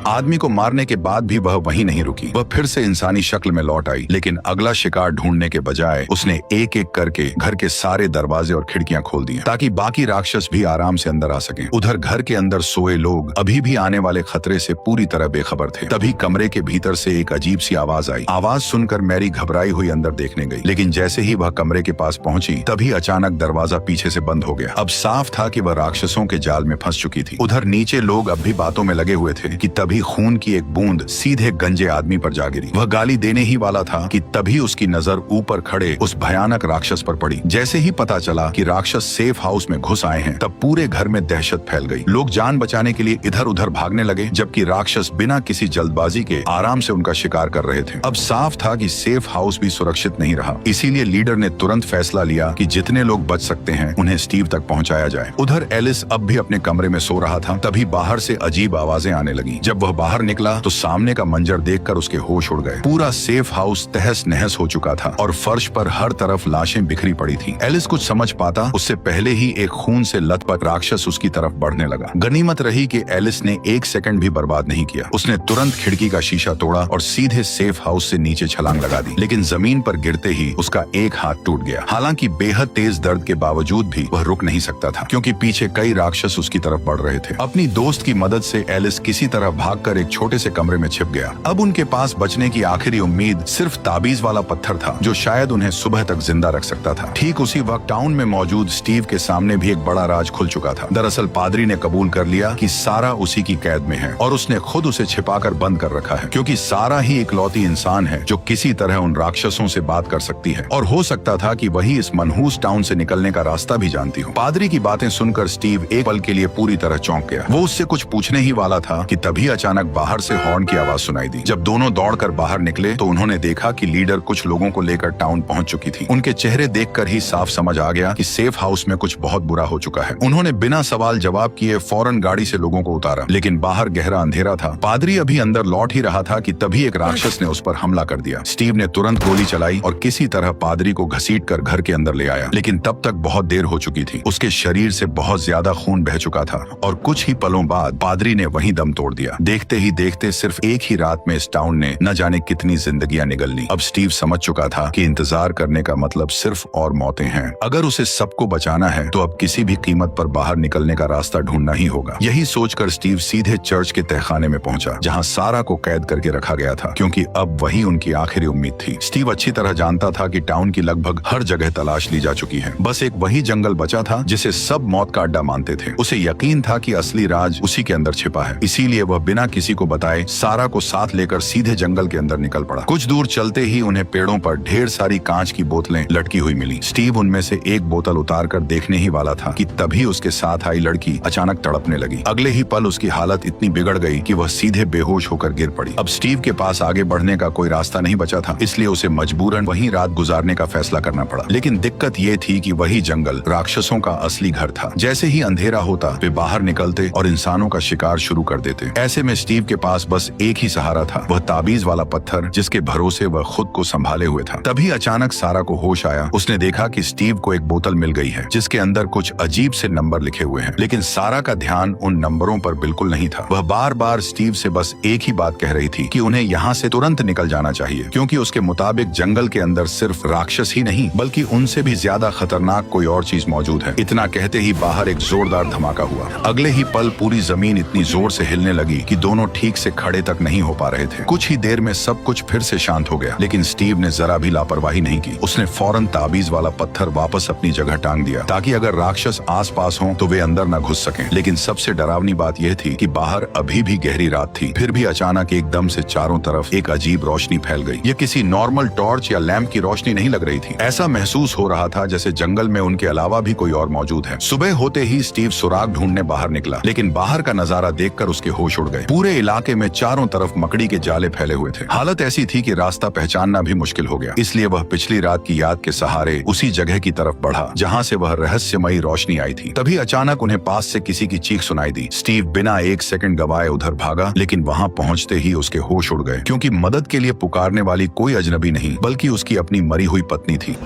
[SPEAKER 1] आदमी को मारने के बाद भी वह वहीं नहीं रुकी। वह फिर से इंसानी शक्ल में लौट आई, लेकिन अगला शिकार ढूंढने के बजाय उसने एक एक करके घर के सारे दरवाजे और खिड़कियां खोल दिए, ताकि बाकी राक्षस भी आराम से अंदर आ सकें। उधर घर के अंदर सोए लोग अभी भी आने वाले खतरे से पूरी तरह बेखबर थे। तभी कमरे के भीतर से एक अजीब सी आवाज आई। आवाज सुनकर मैरी घबराई हुई अंदर देखने गई, लेकिन जैसे ही वह कमरे के पास पहुंची, तभी अचानक दरवाजा पीछे से बंद हो गया। अब साफ था कि वह राक्षसों के जाल में फंस चुकी थी। उधर नीचे लोग अब भी बातों में लगे हुए थे कि तभी खून की एक बूंद सीधे गंजे आदमी पर जा गिरी। वह गाली देने ही वाला था कि तभी उसकी नजर ऊपर खड़े उस भयानक राक्षस पर पड़ी। जैसे ही पता चला कि राक्षस सेफ हाउस में घुस आए हैं, तब पूरे घर में दहशत फैल गई। लोग जान बचाने के लिए इधर उधर भागने लगे, जबकि राक्षस बिना किसी जल्दबाजी के आराम से उनका शिकार कर रहे थे। अब साफ था कि सेफ हाउस भी सुरक्षित नहीं रहा। इसीलिए लीडर ने तुरंत फैसला लिया कि जितने लोग बच सकते हैं उन्हें स्टीव तक पहुंचाया जाए। उधर एलिस अब भी अपने कमरे में सो रहा था। तभी बाहर से अजीब आवाजें आने लगी। जब वह बाहर निकला तो सामने का मंजर देखकर उसके होश उड़ गए। पूरा सेफ हाउस तहस नहस हो चुका था और फर्श पर हर तरफ लाशें बिखरी पड़ी थी। एलिस कुछ समझ पाता उससे पहले ही एक खून से लथपथ राक्षस उसकी तरफ बढ़ने लगा। गनीमत रही कि एलिस ने एक सेकंड भी बर्बाद नहीं किया। उसने तुरंत खिड़की का शीशा तोड़ा और सीधे सेफ हाउस से नीचे छलांग लगा दी, लेकिन जमीन पर गिरते ही उसका एक हाथ टूट गया। हालांकि बेहद तेज दर्द के बावजूद भी वह रुक नहीं सकता था, क्योंकि पीछे कई राक्षस उसकी तरफ बढ़ रहे थे। अपनी दोस्त की मदद से एलिस किसी तरह भागकर एक छोटे से कमरे में छिप गया। अब उनके पास बचने की आखिरी उम्मीद सिर्फ ताबीज वाला पत्थर था, जो शायद उन्हें सुबह तक जिंदा रख सकता था। ठीक उसी वक्त टाउन में मौजूद स्टीव के सामने भी एक बड़ा राज खुल चुका था। दरअसल पादरी ने कबूल कर लिया कि सारा उसी की कैद में है और उसने खुद उसे छिपाकर बंद कर रखा है, क्योंकि सारा ही इकलौती इंसान है जो किसी तरह उन राक्षसों से बात कर सकती है। और हो सकता था कि वही इस मनहूस टाउन से निकलने का रास्ता भी जानती हो। पादरी की बातें सुनकर स्टीव एक पल के लिए पूरी तरह चौंक गया। वो उससे कुछ पूछने ही वाला था कि तभी अचानक बाहर से हॉर्न की आवाज सुनाई दी। जब दोनों दौड़कर बाहर निकले तो उन्होंने देखा कि लीडर कुछ लोगों को लेकर टाउन पहुंच चुकी थी। उनके चेहरे देखकर ही साफ समझ आ गया कि सेफ हाउस में कुछ बहुत बुरा हो चुका है। उन्होंने बिना सवाल जवाब किए फौरन गाड़ी से लोगों को उतारा, लेकिन बाहर गहरा अंधेरा था। पादरी अभी अंदर लौट ही रहा था कि तभी एक राक्षस ने उस पर हमला कर दिया। स्टीव ने तुरंत गोली चलाई और किसी तरह पादरी को घसीटकर घर के अंदर ले आया, लेकिन तब तक बहुत देर हो चुकी थी। उसके शरीर से बहुत ज्यादा खून बह चुका था और कुछ ही पलों बाद पादरी ने वहीं दम तोड़ दिया। देखते ही देखते सिर्फ एक ही रात में इस टाउन ने न जाने कितनी जिंदगियां निगल ली। अब स्टीव समझ चुका था कि इंतजार करने का मतलब सिर्फ और मौतें हैं। अगर उसे सबको बचाना है तो अब किसी भी कीमत पर बाहर निकलने का रास्ता ढूंढना ही होगा। यही सोचकर स्टीव सीधे चर्च के तहखाने में पहुंचा, जहां सारा को कैद करके रखा गया था, क्योंकि अब वही उनकी आखिरी उम्मीद थी। स्टीव अच्छी तरह जानता था कि टाउन की लगभग हर जगह तलाश ली जा चुकी है। बस एक वही जंगल बचा था जिसे सब मौत का अड्डा मानते थे। उसे यकीन था कि असली राज उसी के अंदर छिपा है, इसीलिए वह बिना किसी को बताए सारा को साथ लेकर सीधे जंगल के अंदर निकल पड़ा। कुछ दूर चलते ही उन्हें पेड़ों पर ढेर सारी कांच की बोतलें लटकी हुई मिली। स्टीव उनमें से एक बोतल उतार कर देखने ही वाला था कि तभी उसके साथ आई लड़की अचानक तड़पने लगी। अगले ही पल उसकी हालत इतनी बिगड़ गई कि वह सीधे बेहोश होकर गिर पड़ी। अब स्टीव के पास आगे बढ़ने का कोई रास्ता नहीं बचा था, इसलिए उसे मजबूरन वहीं रात गुजारने का फैसला करना पड़ा। लेकिन दिक्कत ये थी कि वही जंगल राक्षसों का असली घर था। जैसे ही अंधेरा होता वे बाहर निकलते और इंसानों का शिकार शुरू कर देते। ऐसे में स्टीव के पास बस एक ही सहारा था, वह ताबीज वाला पत्थर जिसके भरोसे वह खुद को संभाले हुए था। तभी अचानक सारा को होश आया। उसने देखा कि स्टीव को एक बोतल मिल गई है जिसके अंदर कुछ अजीब से नंबर लिखे हुए हैं, लेकिन सारा का ध्यान उन नंबरों पर बिल्कुल नहीं था। वह बार बार स्टीव से बस एक ही बात कह रही थी कि उन्हें यहाँ से तुरंत निकल जाना चाहिए, क्योंकि उसके मुताबिक जंगल के अंदर सिर्फ राक्षस ही नहीं बल्कि उनसे भी ज्यादा खतरनाक कोई और चीज मौजूद है। इतना कहते ही बाहर एक जोरदार धमाका हुआ। अगले ही पल पूरी जमीन इतनी जोर से हिलने लगी कि दोनों ठीक से खड़े तक नहीं हो पा रहे थे। कुछ ही देर में सब कुछ फिर से शांत हो गया, लेकिन स्टीव ने जरा भी लापरवाही नहीं की। उसने फौरन ताबीज वाला पत्थर वापस अपनी जगह टांग दिया ताकि अगर राक्षस आस पास हों तो वे अंदर न घुस सकें। लेकिन सबसे डरावनी बात यह थी कि बाहर अभी भी गहरी रात थी। फिर भी अचानक एकदम से चारों तरफ एक अजीब रोशनी फैल गई। ये किसी नॉर्मल टॉर्च या लैंप की रोशनी नहीं लग रही थी। ऐसा महसूस हो रहा था जैसे जंगल में उनके अलावा भी कोई और मौजूद है। सुबह होते ही स्टीव सुराग ढूंढने बाहर निकला, लेकिन बाहर का नजारा देखकर उसके होश उड़ गए। पूरे इलाके में चारों तरफ मकड़ी के जाले फैले हुए थे। हालत ऐसी थी कि रास्ता पहचानना भी मुश्किल हो गया। इसलिए वह पिछली रात की याद के सहारे उसी जगह की तरफ बढ़ा जहाँ से वह रहस्यमयी रोशनी आई थी। तभी अचानक उन्हें पास से किसी की चीख सुनाई दी। स्टीव बिना एक सेकंड गवाए उधर भागा, लेकिन वहाँ पहुँचते ही उसके होश उड़ गए, क्योंकि मदद के लिए पुकारने वाली कोई अजनबी नहीं बल्कि उसकी अपनी मरी हुई पत्नी थी।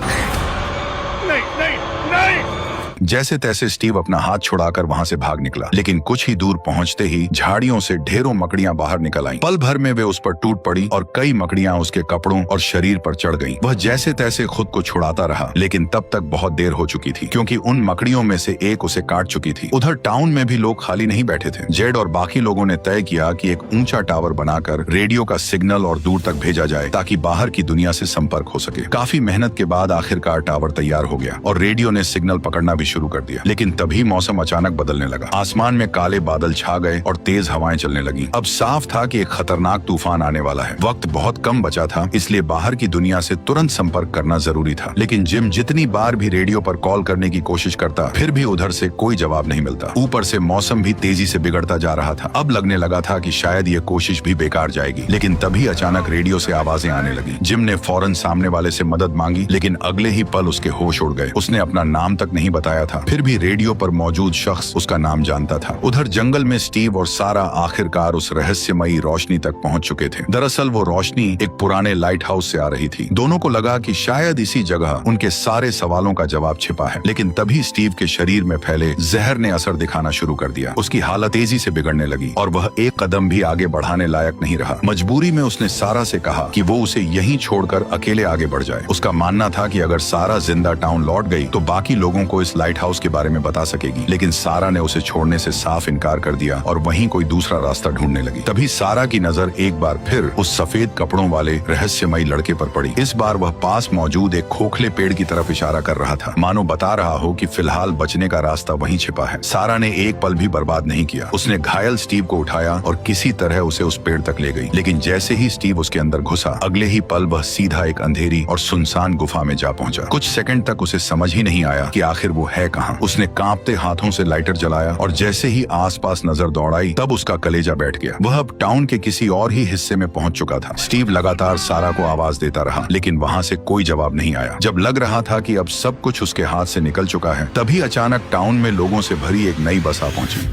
[SPEAKER 1] जैसे तैसे स्टीव अपना हाथ छुड़ाकर वहां से भाग निकला, लेकिन कुछ ही दूर पहुंचते ही झाड़ियों से ढेरों मकड़ियां बाहर निकल आईं। पल भर में वे उस पर टूट पड़ी और कई मकड़ियां उसके कपड़ों और शरीर पर चढ़ गईं। वह जैसे तैसे खुद को छुड़ाता रहा, लेकिन तब तक बहुत देर हो चुकी थी, क्योंकि उन मकड़ियों में से एक उसे काट चुकी थी। उधर टाउन में भी लोग खाली नहीं बैठे थे। जेड और बाकी लोगों ने तय किया कि एक ऊंचा टावर बनाकर रेडियो का सिग्नल और दूर तक भेजा जाए ताकि बाहर की दुनिया से संपर्क हो सके। काफी मेहनत के बाद आखिरकार टावर तैयार हो गया और रेडियो ने सिग्नल पकड़ना भी शुरू कर दिया। लेकिन तभी मौसम अचानक बदलने लगा। आसमान में काले बादल छा गए और तेज हवाएं चलने लगी। अब साफ था कि एक खतरनाक तूफान आने वाला है। वक्त बहुत कम बचा था, इसलिए बाहर की दुनिया से तुरंत संपर्क करना जरूरी था। लेकिन जिम जितनी बार भी रेडियो पर कॉल करने की कोशिश करता, फिर भी उधर से कोई जवाब नहीं मिलता। ऊपर से मौसम भी तेजी से बिगड़ता जा रहा था। अब लगने लगा था कि शायद ये कोशिश भी बेकार जाएगी। लेकिन तभी अचानक रेडियो से आवाजें आने लगी। जिम ने फौरन सामने वाले से मदद मांगी, लेकिन अगले ही पल उसके होश उड़ गए। उसने अपना नाम तक नहीं बताया था, फिर भी रेडियो पर मौजूद शख्स उसका नाम जानता था। उधर जंगल में स्टीव और सारा आखिरकार उस रहस्यमयी रोशनी तक पहुंच चुके थे। दरअसल वो रोशनी एक पुराने लाइट हाउस से आ रही थी। दोनों को लगा कि शायद इसी जगह उनके सारे सवालों का जवाब छिपा है। लेकिन तभी स्टीव के शरीर में फैले जहर ने असर दिखाना शुरू कर दिया। उसकी हालत तेजी से बिगड़ने लगी और वह एक कदम भी आगे बढ़ाने लायक नहीं रहा। मजबूरी में उसने सारा से कहा कि वो उसे यहीं छोड़कर अकेले आगे बढ़ जाए। उसका मानना था कि अगर सारा जिंदा टाउन लौट गई तो बाकी लोगों को इस लाइट हाउस के बारे में बता सकेगी। लेकिन सारा ने उसे छोड़ने से साफ इनकार कर दिया और वहीं कोई दूसरा रास्ता ढूंढने लगी। तभी सारा की नजर एक बार फिर उस सफेद कपड़ों वाले रहस्यमयी लड़के पर पड़ी। इस बार वह पास मौजूद एक खोखले पेड़ की तरफ इशारा कर रहा था, मानो बता रहा हो कि फिलहाल बचने का रास्ता वहीं छिपा है। सारा ने एक पल भी बर्बाद नहीं किया। उसने घायल स्टीव को उठाया और किसी तरह उसे उस पेड़ तक ले गई। लेकिन जैसे ही स्टीव उसके अंदर घुसा, अगले ही पल वह सीधा एक अंधेरी और सुनसान गुफा में जा पहुंचा। कुछ सेकंड तक उसे समझ ही नहीं आया कि आखिर वो है कहाँ। उसने कांपते हाथों से लाइटर जलाया और जैसे ही आसपास नजर दौड़ाई, तब उसका कलेजा बैठ गया। वह अब टाउन के किसी और ही हिस्से में पहुंच चुका था। स्टीव लगातार सारा को आवाज देता रहा, लेकिन वहां से कोई जवाब नहीं आया। जब लग रहा था कि अब सब कुछ उसके हाथ से निकल चुका है, तभी अचानक टाउन में लोगों से भरी एक नई बस आ पहुंची।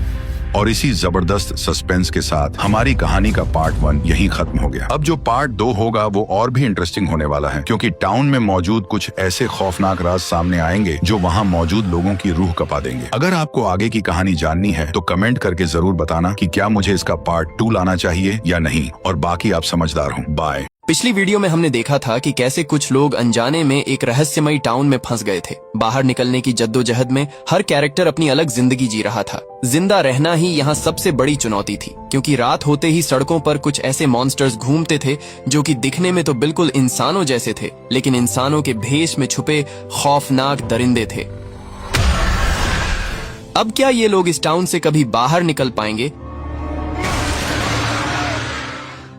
[SPEAKER 1] और इसी जबरदस्त सस्पेंस के साथ हमारी कहानी का पार्ट 1 यहीं खत्म हो गया। अब जो पार्ट 2 होगा वो और भी इंटरेस्टिंग होने वाला है, क्योंकि टाउन में मौजूद कुछ ऐसे खौफनाक राज सामने आएंगे जो वहाँ मौजूद लोगों की रूह कपा देंगे। अगर आपको आगे की कहानी जाननी है तो कमेंट करके जरूर बताना कि क्या मुझे इसका पार्ट 2 लाना चाहिए या नहीं। और बाकी आप समझदार हो। बाय।
[SPEAKER 2] पिछली वीडियो में हमने देखा था कि कैसे कुछ लोग अनजाने में एक रहस्यमयी टाउन में फंस गए थे। बाहर निकलने की जद्दोजहद में हर कैरेक्टर अपनी अलग जिंदगी जी रहा था। जिंदा रहना ही यहाँ सबसे बड़ी चुनौती थी, क्योंकि रात होते ही सड़कों पर कुछ ऐसे मॉन्स्टर्स घूमते थे जो कि दिखने में तो बिल्कुल इंसानों जैसे थे, लेकिन इंसानों के भेष में छुपे खौफनाक दरिंदे थे। अब क्या ये लोग इस टाउन से कभी बाहर निकल पाएंगे?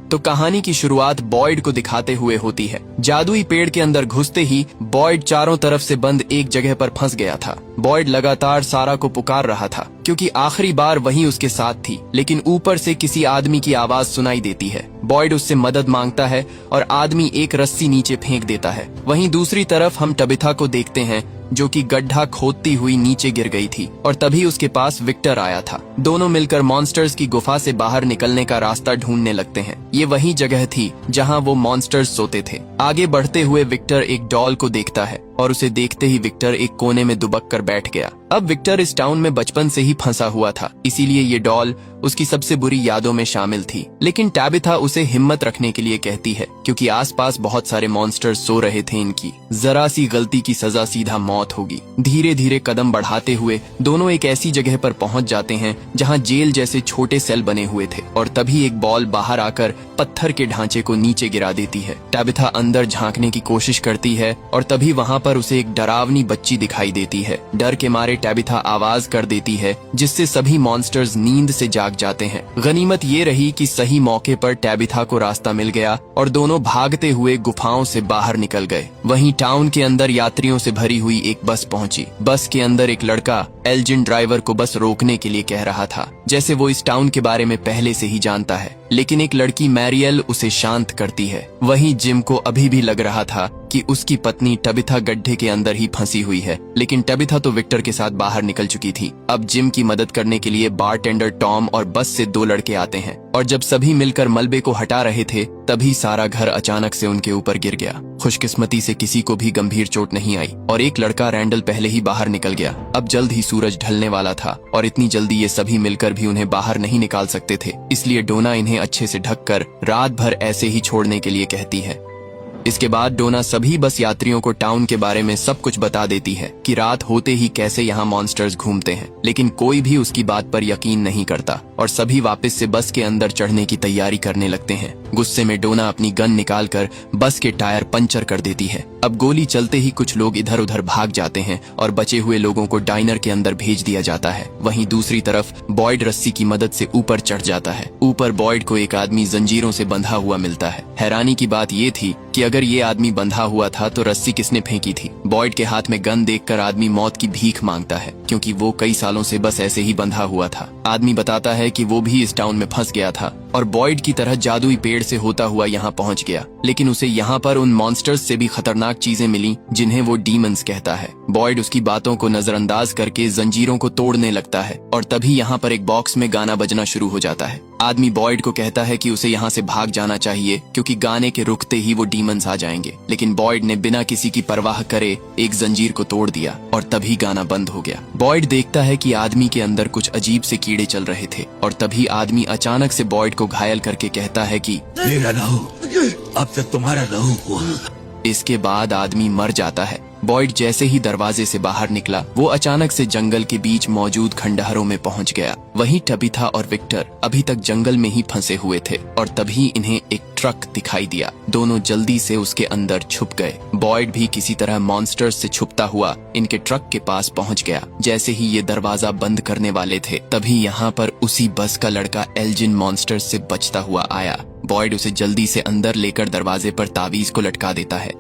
[SPEAKER 2] तो कहानी की शुरुआत बॉयड को दिखाते हुए होती है। जादुई पेड़ के अंदर घुसते ही बॉयड चारों तरफ से बंद एक जगह पर फंस गया था। बॉयड लगातार सारा को पुकार रहा था, क्योंकि आखिरी बार वही उसके साथ थी, लेकिन ऊपर से किसी आदमी की आवाज सुनाई देती है। बॉयड उससे मदद मांगता है और आदमी एक रस्सी नीचे फेंक देता है। वहीं दूसरी तरफ हम टबिथा को देखते हैं, जो कि गड्ढा खोदती हुई नीचे गिर गई थी, और तभी उसके पास विक्टर आया था। दोनों मिलकर मॉन्स्टर्स की गुफा से बाहर निकलने का रास्ता ढूंढने लगते हैं। ये वही जगह थी जहां वो मॉन्स्टर्स सोते थे। आगे बढ़ते हुए विक्टर एक डॉल को देखता है और उसे देखते ही विक्टर एक कोने में दुबक कर बैठ गया। अब विक्टर इस टाउन में बचपन से ही फंसा हुआ था, इसीलिए ये डॉल उसकी सबसे बुरी यादों में शामिल थी। लेकिन टैबिथा उसे हिम्मत रखने के लिए कहती है, क्योंकि आसपास बहुत सारे मॉन्स्टर्स सो रहे थे। इनकी जरा सी गलती की सजा सीधा मौत होगी। धीरे धीरे कदम बढ़ाते हुए दोनों एक ऐसी जगह पर पहुंच जाते हैं जहां जेल जैसे छोटे सेल बने हुए थे, और तभी एक बॉल बाहर आकर पत्थर के ढांचे को नीचे गिरा देती है। टैबिथा अंदर झांकने की कोशिश करती है और तभी वहां पर उसे एक डरावनी बच्ची दिखाई देती है। डर के मारे टैबिथा आवाज कर देती है, जिससे सभी मॉन्स्टर्स नींद से जाग जाते हैं। गनीमत ये रही कि सही मौके पर टैबिथा को रास्ता मिल गया और दोनों भागते हुए गुफाओं से बाहर निकल गए। वहीं टाउन के अंदर यात्रियों से भरी हुई एक बस पहुंची। बस के अंदर एक लड़का एल्जिन ड्राइवर को बस रोकने के लिए कह रहा था, जैसे वो इस टाउन के बारे में पहले से ही जानता है। लेकिन एक लड़की मैरियल उसे शांत करती है। वहीं जिम को अभी भी लग रहा था कि उसकी पत्नी टबिथा गड्ढे के अंदर ही फंसी हुई है, लेकिन टबिथा तो विक्टर के साथ बाहर निकल चुकी थी। अब जिम की मदद करने के लिए बारटेंडर टॉम और बस से 2 लड़के आते हैं, और जब सभी मिलकर मलबे को हटा रहे थे तभी सारा घर अचानक से उनके ऊपर गिर गया। खुशकिस्मती से किसी को भी गंभीर चोट नहीं आई और एक लड़का रैंडल पहले ही बाहर निकल गया। अब जल्द ही सूरज ढलने वाला था और इतनी जल्दी ये सभी मिलकर भी उन्हें बाहर नहीं निकाल सकते थे, इसलिए डोना इन्हें अच्छे से ढककर रात भर ऐसे ही छोड़ने के लिए कहती है। इसके बाद डोना सभी बस यात्रियों को टाउन के बारे में सब कुछ बता देती है कि रात होते ही कैसे यहाँ मॉन्स्टर्स घूमते हैं, लेकिन कोई भी उसकी बात पर यकीन नहीं करता और सभी वापस से बस के अंदर चढ़ने की तैयारी करने लगते हैं। गुस्से में डोना अपनी गन निकालकर बस के टायर पंचर कर देती है। अब गोली चलते ही कुछ लोग इधर उधर भाग जाते हैं और बचे हुए लोगों को डाइनर के अंदर भेज दिया जाता है। वहीं दूसरी तरफ बॉयड रस्सी की मदद से ऊपर चढ़ जाता है। ऊपर बॉयड को एक आदमी जंजीरों से बंधा हुआ मिलता है। हैरानी की बात ये थी कि अगर ये आदमी बंधा हुआ था तो रस्सी किसने फेंकी थी। बॉयड के हाथ में गन देखकर आदमी मौत की भीख मांगता है, क्योंकि वो कई सालों से बस ऐसे ही बंधा हुआ था। आदमी बताता है कि वो भी इस टाउन में फंस गया था और बॉयड की तरह जादुई पेड़ से होता हुआ यहाँ पहुँच गया, लेकिन उसे यहाँ पर उन मॉन्स्टर्स से भी खतरनाक चीजें मिली जिन्हें वो डीमंस कहता है। बॉयड उसकी बातों को नजरअंदाज करके जंजीरों को तोड़ने लगता है और तभी यहाँ पर एक बॉक्स में गाना बजना शुरू हो जाता है। आदमी बॉयड को कहता है कि उसे यहाँ से भाग जाना चाहिए, क्योंकि गाने के रुकते ही वो डीमंस आ जाएंगे, लेकिन बॉयड ने बिना किसी की परवाह करे एक जंजीर को तोड़ दिया और तभी गाना बंद हो गया। बॉयड देखता है कि आदमी के अंदर कुछ अजीब से कीड़े चल रहे थे और तभी आदमी अचानक से बॉयड को घायल करके कहता है कि
[SPEAKER 3] मेरा लहू अब तक तुम्हारा लहू हुआ।
[SPEAKER 2] इसके बाद आदमी मर जाता है। बॉयड जैसे ही दरवाजे से बाहर निकला वो अचानक से जंगल के बीच मौजूद खंडहरों में पहुंच गया। वहीं टबिथा और विक्टर अभी तक जंगल में ही फंसे हुए थे और तभी इन्हें एक ट्रक दिखाई दिया। दोनों जल्दी से उसके अंदर छुप गए। बॉयड भी किसी तरह मॉन्स्टर्स से छुपता हुआ इनके ट्रक के पास पहुंच गया। जैसे ही ये दरवाजा बंद करने वाले थे तभी यहाँ पर उसी बस का लड़का एल्जिन मॉन्स्टर्स से बचता हुआ आया। बॉयड उसे जल्दी से अंदर लेकर दरवाजे पर तावीज को लटका देता है।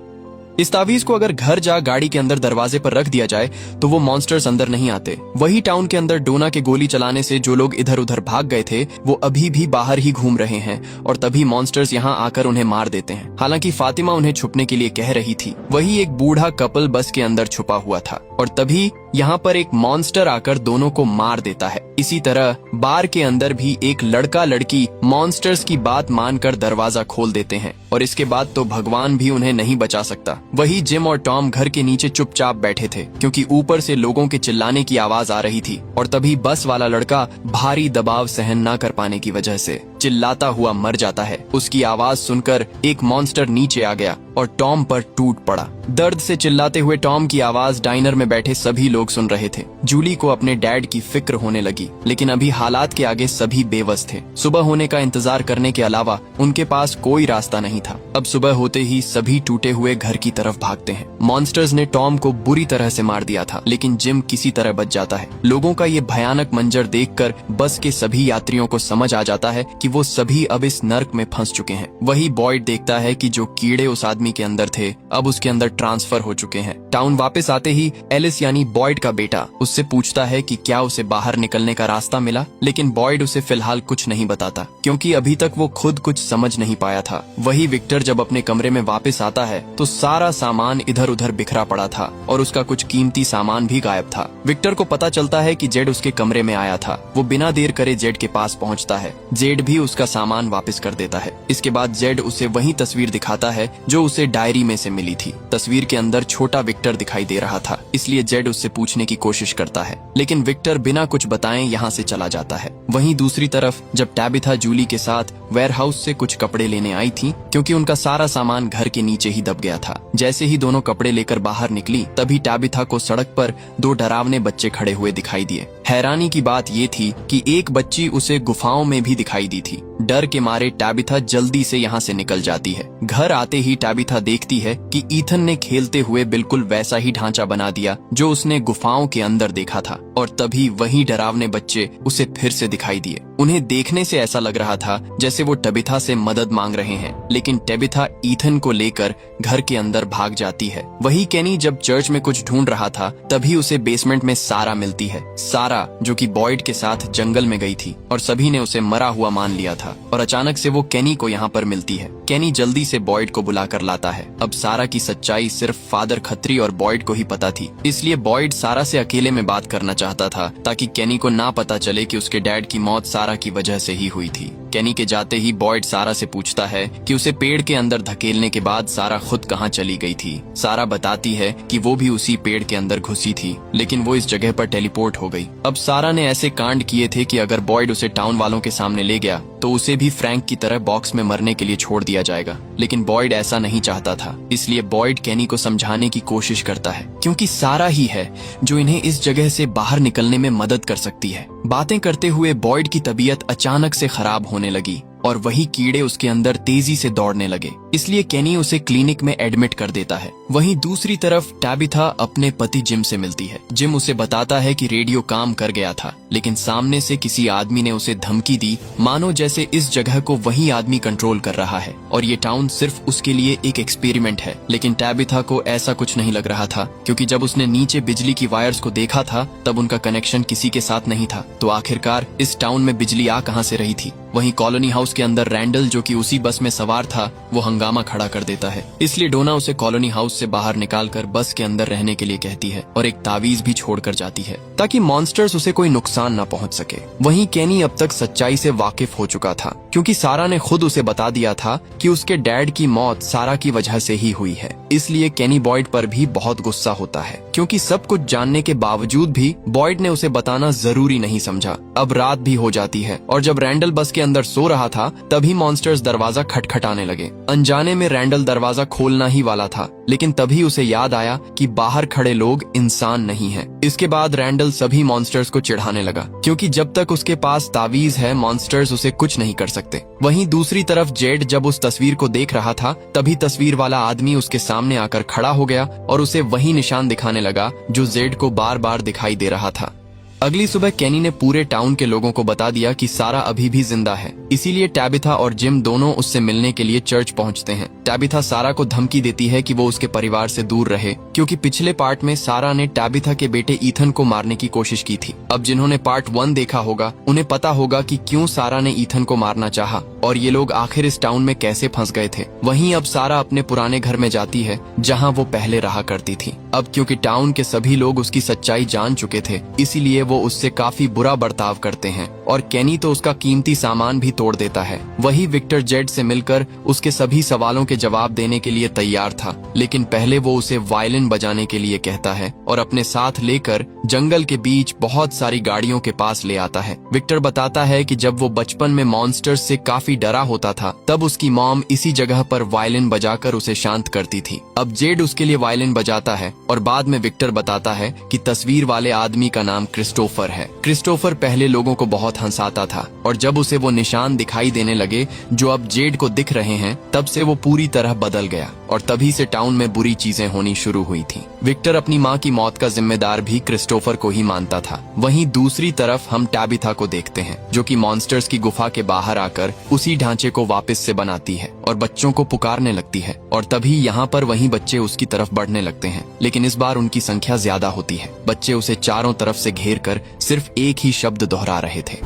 [SPEAKER 2] इस तावीज को अगर घर जा गाड़ी के अंदर दरवाजे पर रख दिया जाए तो वो मॉन्स्टर्स अंदर नहीं आते। वही टाउन के अंदर डोना के गोली चलाने से जो लोग इधर उधर भाग गए थे वो अभी भी बाहर ही घूम रहे हैं और तभी मॉन्स्टर्स यहाँ आकर उन्हें मार देते हैं। हालांकि फातिमा उन्हें छुपने के लिए कह रही थी। वही एक बूढ़ा कपल बस के अंदर छुपा हुआ था और तभी यहाँ पर एक मॉन्स्टर आकर दोनों को मार देता है। इसी तरह बार के अंदर भी एक लड़का लड़की मॉन्स्टर्स की बात मानकर दरवाजा खोल देते हैं और इसके बाद तो भगवान भी उन्हें नहीं बचा सकता। वही जिम और टॉम घर के नीचे चुपचाप बैठे थे क्योंकि ऊपर से लोगों के चिल्लाने की आवाज आ रही थी और तभी बस वाला लड़का भारी दबाव सहन न कर पाने की वजह से चिल्लाता हुआ मर जाता है। उसकी आवाज सुनकर एक मॉन्स्टर नीचे आ गया और टॉम पर टूट पड़ा। दर्द से चिल्लाते हुए टॉम की आवाज डाइनर में बैठे सभी लोग सुन रहे थे। जूली को अपने डैड की फिक्र होने लगी, लेकिन अभी हालात के आगे सभी बेबस थे। सुबह होने का इंतजार करने के अलावा उनके पास कोई रास्ता नहीं था। अब सुबह होते ही सभी टूटे हुए घर की तरफ भागते हैं। मॉन्स्टर्स ने टॉम को बुरी तरह से मार दिया था, लेकिन जिम किसी तरह बच जाता है। लोगों का ये भयानक मंजर देखकर बस के सभी यात्रियों को समझ आ जाता है कि वो सभी अब इस नर्क में फंस चुके हैं। वही बॉयड देखता है कि जो कीड़े उस आदमी के अंदर थे अब उसके अंदर ट्रांसफर हो चुके हैं। टाउन वापस आते ही एलिस यानी बॉयड का बेटा उससे पूछता है कि क्या उसे बाहर निकलने का रास्ता मिला, लेकिन बॉयड उसे फिलहाल कुछ नहीं बताता क्योंकि अभी तक वो खुद कुछ समझ नहीं पाया था। वही विक्टर जब अपने कमरे में वापस आता है तो सारा सामान इधर उधर बिखरा पड़ा था और उसका कुछ कीमती सामान भी गायब था। विक्टर को पता चलता है कि जेड उसके कमरे में आया था। वो बिना देर करे जेड के पास पहुंचता है। जेड भी उसका सामान वापस कर देता है। इसके बाद जेड उसे वही तस्वीर दिखाता है जो उसे डायरी में से मिली थी। तस्वीर के अंदर छोटा विक्टर दिखाई दे रहा था, इसलिए जेड उससे पूछने की कोशिश करता है, लेकिन विक्टर बिना कुछ बताए यहाँ से चला जाता है। वहीं दूसरी तरफ जब टैबिथा जूली के साथ वेयरहाउस से कुछ कपड़े लेने आई थी क्योंकि उनका सारा सामान घर के नीचे ही दब गया था। जैसे ही दोनों कपड़े लेकर बाहर निकली तभी टैबिथा को सड़क पर दो डरावने बच्चे खड़े हुए दिखाई दिए। हैरानी की बात ये थी कि एक बच्ची उसे गुफाओं में भी दिखाई दी थी। डर के मारे टैबिथा जल्दी से यहाँ से निकल जाती है। घर आते ही टैबिथा देखती है कि ईथन ने खेलते हुए बिल्कुल वैसा ही ढांचा बना दिया जो उसने गुफाओं के अंदर देखा था और तभी वही डरावने बच्चे उसे फिर से दिखाई दिए। उन्हें देखने से ऐसा लग रहा था जैसे वो टैबिथा से मदद मांग रहे हैं, लेकिन टैबिथा ईथन को लेकर घर के अंदर भाग जाती है। वही केनी जब चर्च में कुछ ढूंढ रहा था तभी उसे बेसमेंट में सारा मिलती है। सारा जो कि बॉयड के साथ जंगल में गई थी और सभी ने उसे मरा हुआ मान लिया था और अचानक से वो केनी को यहाँ पर मिलती है। केनी जल्दी से बॉयड को बुलाकर लाता है। अब सारा की सच्चाई सिर्फ फादर खत्री और बॉयड को ही पता थी, इसलिए बॉयड सारा से अकेले में बात करना चाहता था ताकि केनी को ना पता चले कि उसके डैड की मौत सारा की वजह से ही हुई थी। केनी के जाते ही बॉयड सारा से पूछता है कि उसे पेड़ के अंदर धकेलने के बाद सारा खुद कहाँ चली गई थी। सारा बताती है कि वो भी उसी पेड़ के अंदर घुसी थी, लेकिन वो इस जगह पर टेलीपोर्ट हो गई। अब सारा ने ऐसे कांड किए थे कि अगर बॉयड उसे टाउन वालों के सामने ले गया तो उसे भी फ्रैंक की तरह बॉक्स में मरने के लिए छोड़ दिया जाएगा, लेकिन बॉयड ऐसा नहीं चाहता था। इसलिए बॉयड केनी को समझाने की कोशिश करता है क्योंकि सारा ही है जो इन्हें इस जगह से बाहर निकलने में मदद कर सकती है। बातें करते हुए बॉयड की तबीयत अचानक से खराब होने लगी और वही कीड़े उसके अंदर तेजी से दौड़ने लगे, इसलिए केनी उसे क्लिनिक में एडमिट कर देता है। वहीं दूसरी तरफ टैबिथा अपने पति जिम से मिलती है। जिम उसे बताता है कि रेडियो काम कर गया था, लेकिन सामने से किसी आदमी ने उसे धमकी दी मानो जैसे इस जगह को वही आदमी कंट्रोल कर रहा है और ये टाउन सिर्फ उसके लिए एक एक्सपेरिमेंट है। लेकिन टैबिथा को ऐसा कुछ नहीं लग रहा था क्योंकि जब उसने नीचे बिजली की वायर्स को देखा था तब उनका कनेक्शन किसी के साथ नहीं था, तो आखिरकार इस टाउन में बिजली आ कहां से रही थी। वहीं कॉलोनी हाउस के अंदर रैंडल जो कि उसी बस में सवार था वो हंगामा खड़ा कर देता है, इसलिए डोना उसे कॉलोनी हाउस से बाहर निकालकर बस के अंदर रहने के लिए कहती है और एक तावीज भी छोड़कर जाती है ताकि मॉन्स्टर्स उसे कोई नुकसान न पहुंच सके। वहीं केनी अब तक सच्चाई से वाकिफ हो चुका था क्योंकि सारा ने खुद उसे बता दिया था कि उसके डैड की मौत सारा की वजह से ही हुई है। इसलिए केनी बॉयड पर भी बहुत गुस्सा होता है क्योंकि सब कुछ जानने के बावजूद भी बॉयड ने उसे बताना जरूरी नहीं समझा। अब रात भी हो जाती है और जब रैंडल बस के अंदर सो रहा था तभी मॉन्स्टर्स दरवाजा खटखटाने लगे। अनजाने में रैंडल दरवाजा खोलना ही वाला था, लेकिन तभी उसे याद आया कि बाहर खड़े लोग इंसान नहीं हैं। इसके बाद रैंडल सभी मॉन्स्टर्स को चिढ़ाने लगा क्योंकि जब तक उसके पास तावीज है मॉन्स्टर्स उसे कुछ नहीं कर सकते। वहीं दूसरी तरफ जेड जब उस तस्वीर को देख रहा था तभी तस्वीर वाला आदमी उसके सामने आकर खड़ा हो गया और उसे वही निशान दिखाने लगा जो जेड को बार बार दिखाई दे रहा था। अगली सुबह केनी ने पूरे टाउन के लोगों को बता दिया कि सारा अभी भी जिंदा है, इसीलिए टैबिथा और जिम दोनों उससे मिलने के लिए चर्च पहुंचते हैं। टैबिथा सारा को धमकी देती है कि वो उसके परिवार से दूर रहे क्योंकि पिछले पार्ट में सारा ने टैबिथा के बेटे ईथन को मारने की कोशिश की थी। अब जिन्होंने पार्ट 1 देखा होगा उन्हें पता होगा कि क्यों सारा ने ईथन को मारना चाहा और ये लोग आखिर इस टाउन में कैसे फंस गए थे। वहीं अब सारा अपने पुराने घर में जाती है जहाँ वो पहले रहा करती थी। अब क्योंकि टाउन के सभी लोग उसकी सच्चाई जान चुके थे, इसीलिए वो उससे काफी बुरा बर्ताव करते हैं और केनी तो उसका कीमती सामान भी तोड़ देता है। वही विक्टर जेड से मिलकर उसके सभी सवालों के जवाब देने के लिए तैयार था, लेकिन पहले वो उसे वायलिन बजाने के लिए कहता है और अपने साथ लेकर जंगल के बीच बहुत सारी गाड़ियों के पास ले आता है। विक्टर बताता है कि जब वो बचपन में मॉन्स्टर्स से काफी डरा होता था, तब उसकी मॉम इसी जगह पर वायलिन बजाकर उसे शांत करती थी। अब जेड उसके लिए वायलिन बजाता है और बाद में विक्टर बताता है कि तस्वीर वाले आदमी का नाम क्रिस्टोफर है। क्रिस्टोफर पहले लोगों को बहुत हंसाता था और जब उसे वो निशान दिखाई देने लगे जो अब जेड को दिख रहे हैं, तब से वो पूरी तरह बदल गया और तभी से टाउन में बुरी चीजें होनी शुरू हुई थी। विक्टर अपनी माँ की मौत का जिम्मेदार भी क्रिस्टोफर को ही मानता था। वहीं दूसरी तरफ हम टैबिथा को देखते हैं, जो कि मॉन्स्टर्स की गुफा के बाहर आकर उसी ढांचे को वापस से बनाती है और बच्चों को पुकारने लगती है। और तभी यहाँ पर वही बच्चे उसकी तरफ बढ़ने लगते हैं, लेकिन इस बार उनकी संख्या ज्यादा होती है। बच्चे उसे चारों तरफ से घेर कर सिर्फ एक ही शब्द दोहरा रहे थे,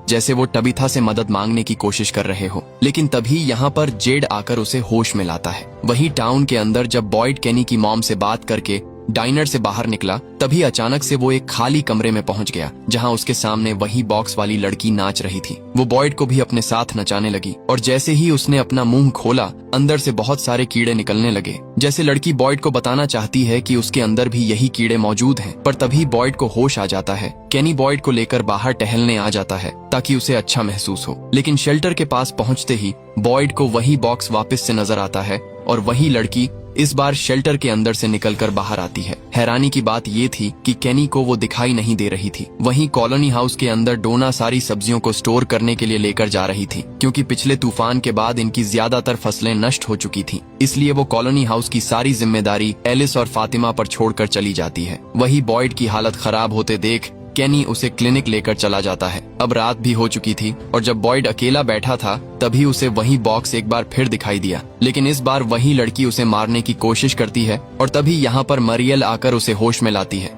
[SPEAKER 2] जैसे वो टबिथा से मदद मांगने की कोशिश कर रहे हो। लेकिन तभी यहाँ पर जेड आकर उसे होश में लाता है। वही टाउन के अंदर जब बॉयड केनी की मॉम से बात करके डाइनर से बाहर निकला, तभी अचानक से वो एक खाली कमरे में पहुंच गया जहां उसके सामने वही बॉक्स वाली लड़की नाच रही थी। वो बॉयड को भी अपने साथ नचाने लगी और जैसे ही उसने अपना मुंह खोला, अंदर से बहुत सारे कीड़े निकलने लगे। जैसे लड़की बॉयड को बताना चाहती है कि उसके अंदर भी यही कीड़े मौजूद हैं, पर तभी बॉयड को होश आ जाता है। केनी बॉयड को लेकर बाहर टहलने आ जाता है ताकि उसे अच्छा महसूस हो, लेकिन शेल्टर के पास पहुंचते ही बॉयड को वही बॉक्स वापस से नजर आता है और वही लड़की इस बार शेल्टर के अंदर से निकलकर बाहर आती है। हैरानी की बात ये थी कि केनी को वो दिखाई नहीं दे रही थी। वहीं कॉलोनी हाउस के अंदर डोना सारी सब्जियों को स्टोर करने के लिए लेकर जा रही थी, क्योंकि पिछले तूफान के बाद इनकी ज्यादातर फसलें नष्ट हो चुकी थी। इसलिए वो कॉलोनी हाउस की सारी जिम्मेदारी एलिस और फातिमा पर छोड़कर चली जाती है। वही बॉयड की हालत खराब होते देख केनी उसे क्लिनिक लेकर चला जाता है। अब रात भी हो चुकी थी और जब बॉयड अकेला बैठा था, तभी उसे वही बॉक्स एक बार फिर दिखाई दिया, लेकिन इस बार वही लड़की उसे मारने की कोशिश करती है और तभी यहाँ पर मरियल आकर उसे होश में लाती है।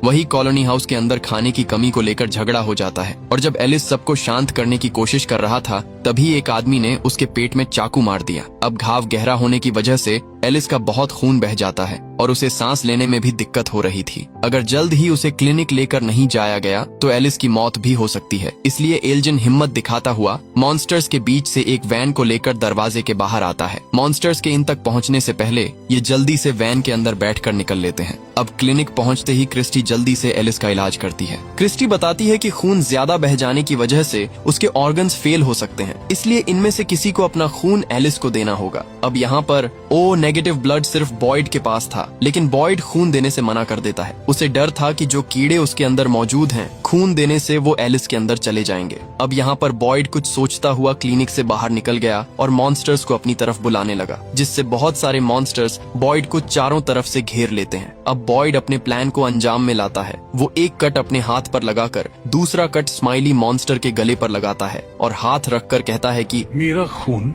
[SPEAKER 2] वही कॉलोनी हाउस के अंदर खाने की कमी को लेकर झगड़ा हो जाता है और जब एलिस सबको शांत करने की कोशिश कर रहा था, तभी एक आदमी ने उसके पेट में चाकू मार दिया। अब घाव गहरा होने की वजह से एलिस का बहुत खून बह जाता है और उसे सांस लेने में भी दिक्कत हो रही थी। अगर जल्द ही उसे क्लिनिक लेकर नहीं जाया गया तो एलिस की मौत भी हो सकती है। इसलिए एल्जिन हिम्मत दिखाता हुआ मॉन्स्टर्स के बीच से एक वैन को लेकर दरवाजे के बाहर आता है। मॉन्स्टर्स के इन तक पहुंचने से पहले ये जल्दी से वैन के अंदर बैठकर निकल लेते हैं। अब क्लिनिक पहुंचते ही क्रिस्टी जल्दी से एलिस का इलाज करती है। क्रिस्टी बताती है कि खून ज्यादा बह जाने की वजह से उसके ऑर्गन्स फेल हो सकते हैं, इसलिए इनमें से किसी को अपना खून एलिस को देना होगा। अब यहाँ पर ओ नेगेटिव ब्लड सिर्फ बॉयड के पास था, लेकिन बॉयड खून देने से मना कर देता है। उसे डर था कि जो कीड़े उसके अंदर मौजूद हैं, खून देने से वो एलिस के अंदर चले जाएंगे। अब यहाँ पर बॉयड कुछ सोचता हुआ क्लिनिक से बाहर निकल गया और मॉन्स्टर्स को अपनी तरफ बुलाने लगा, जिससे बहुत सारे मॉन्स्टर्स बॉयड को चारों तरफ से घेर लेते हैं। अब बॉयड अपने प्लान को अंजाम में लाता है। वो एक कट अपने हाथ पर लगाकर दूसरा कट स्माइली मॉन्स्टर के गले पर लगाता है और हाथ रखकर कहता है कि
[SPEAKER 3] मेरा खून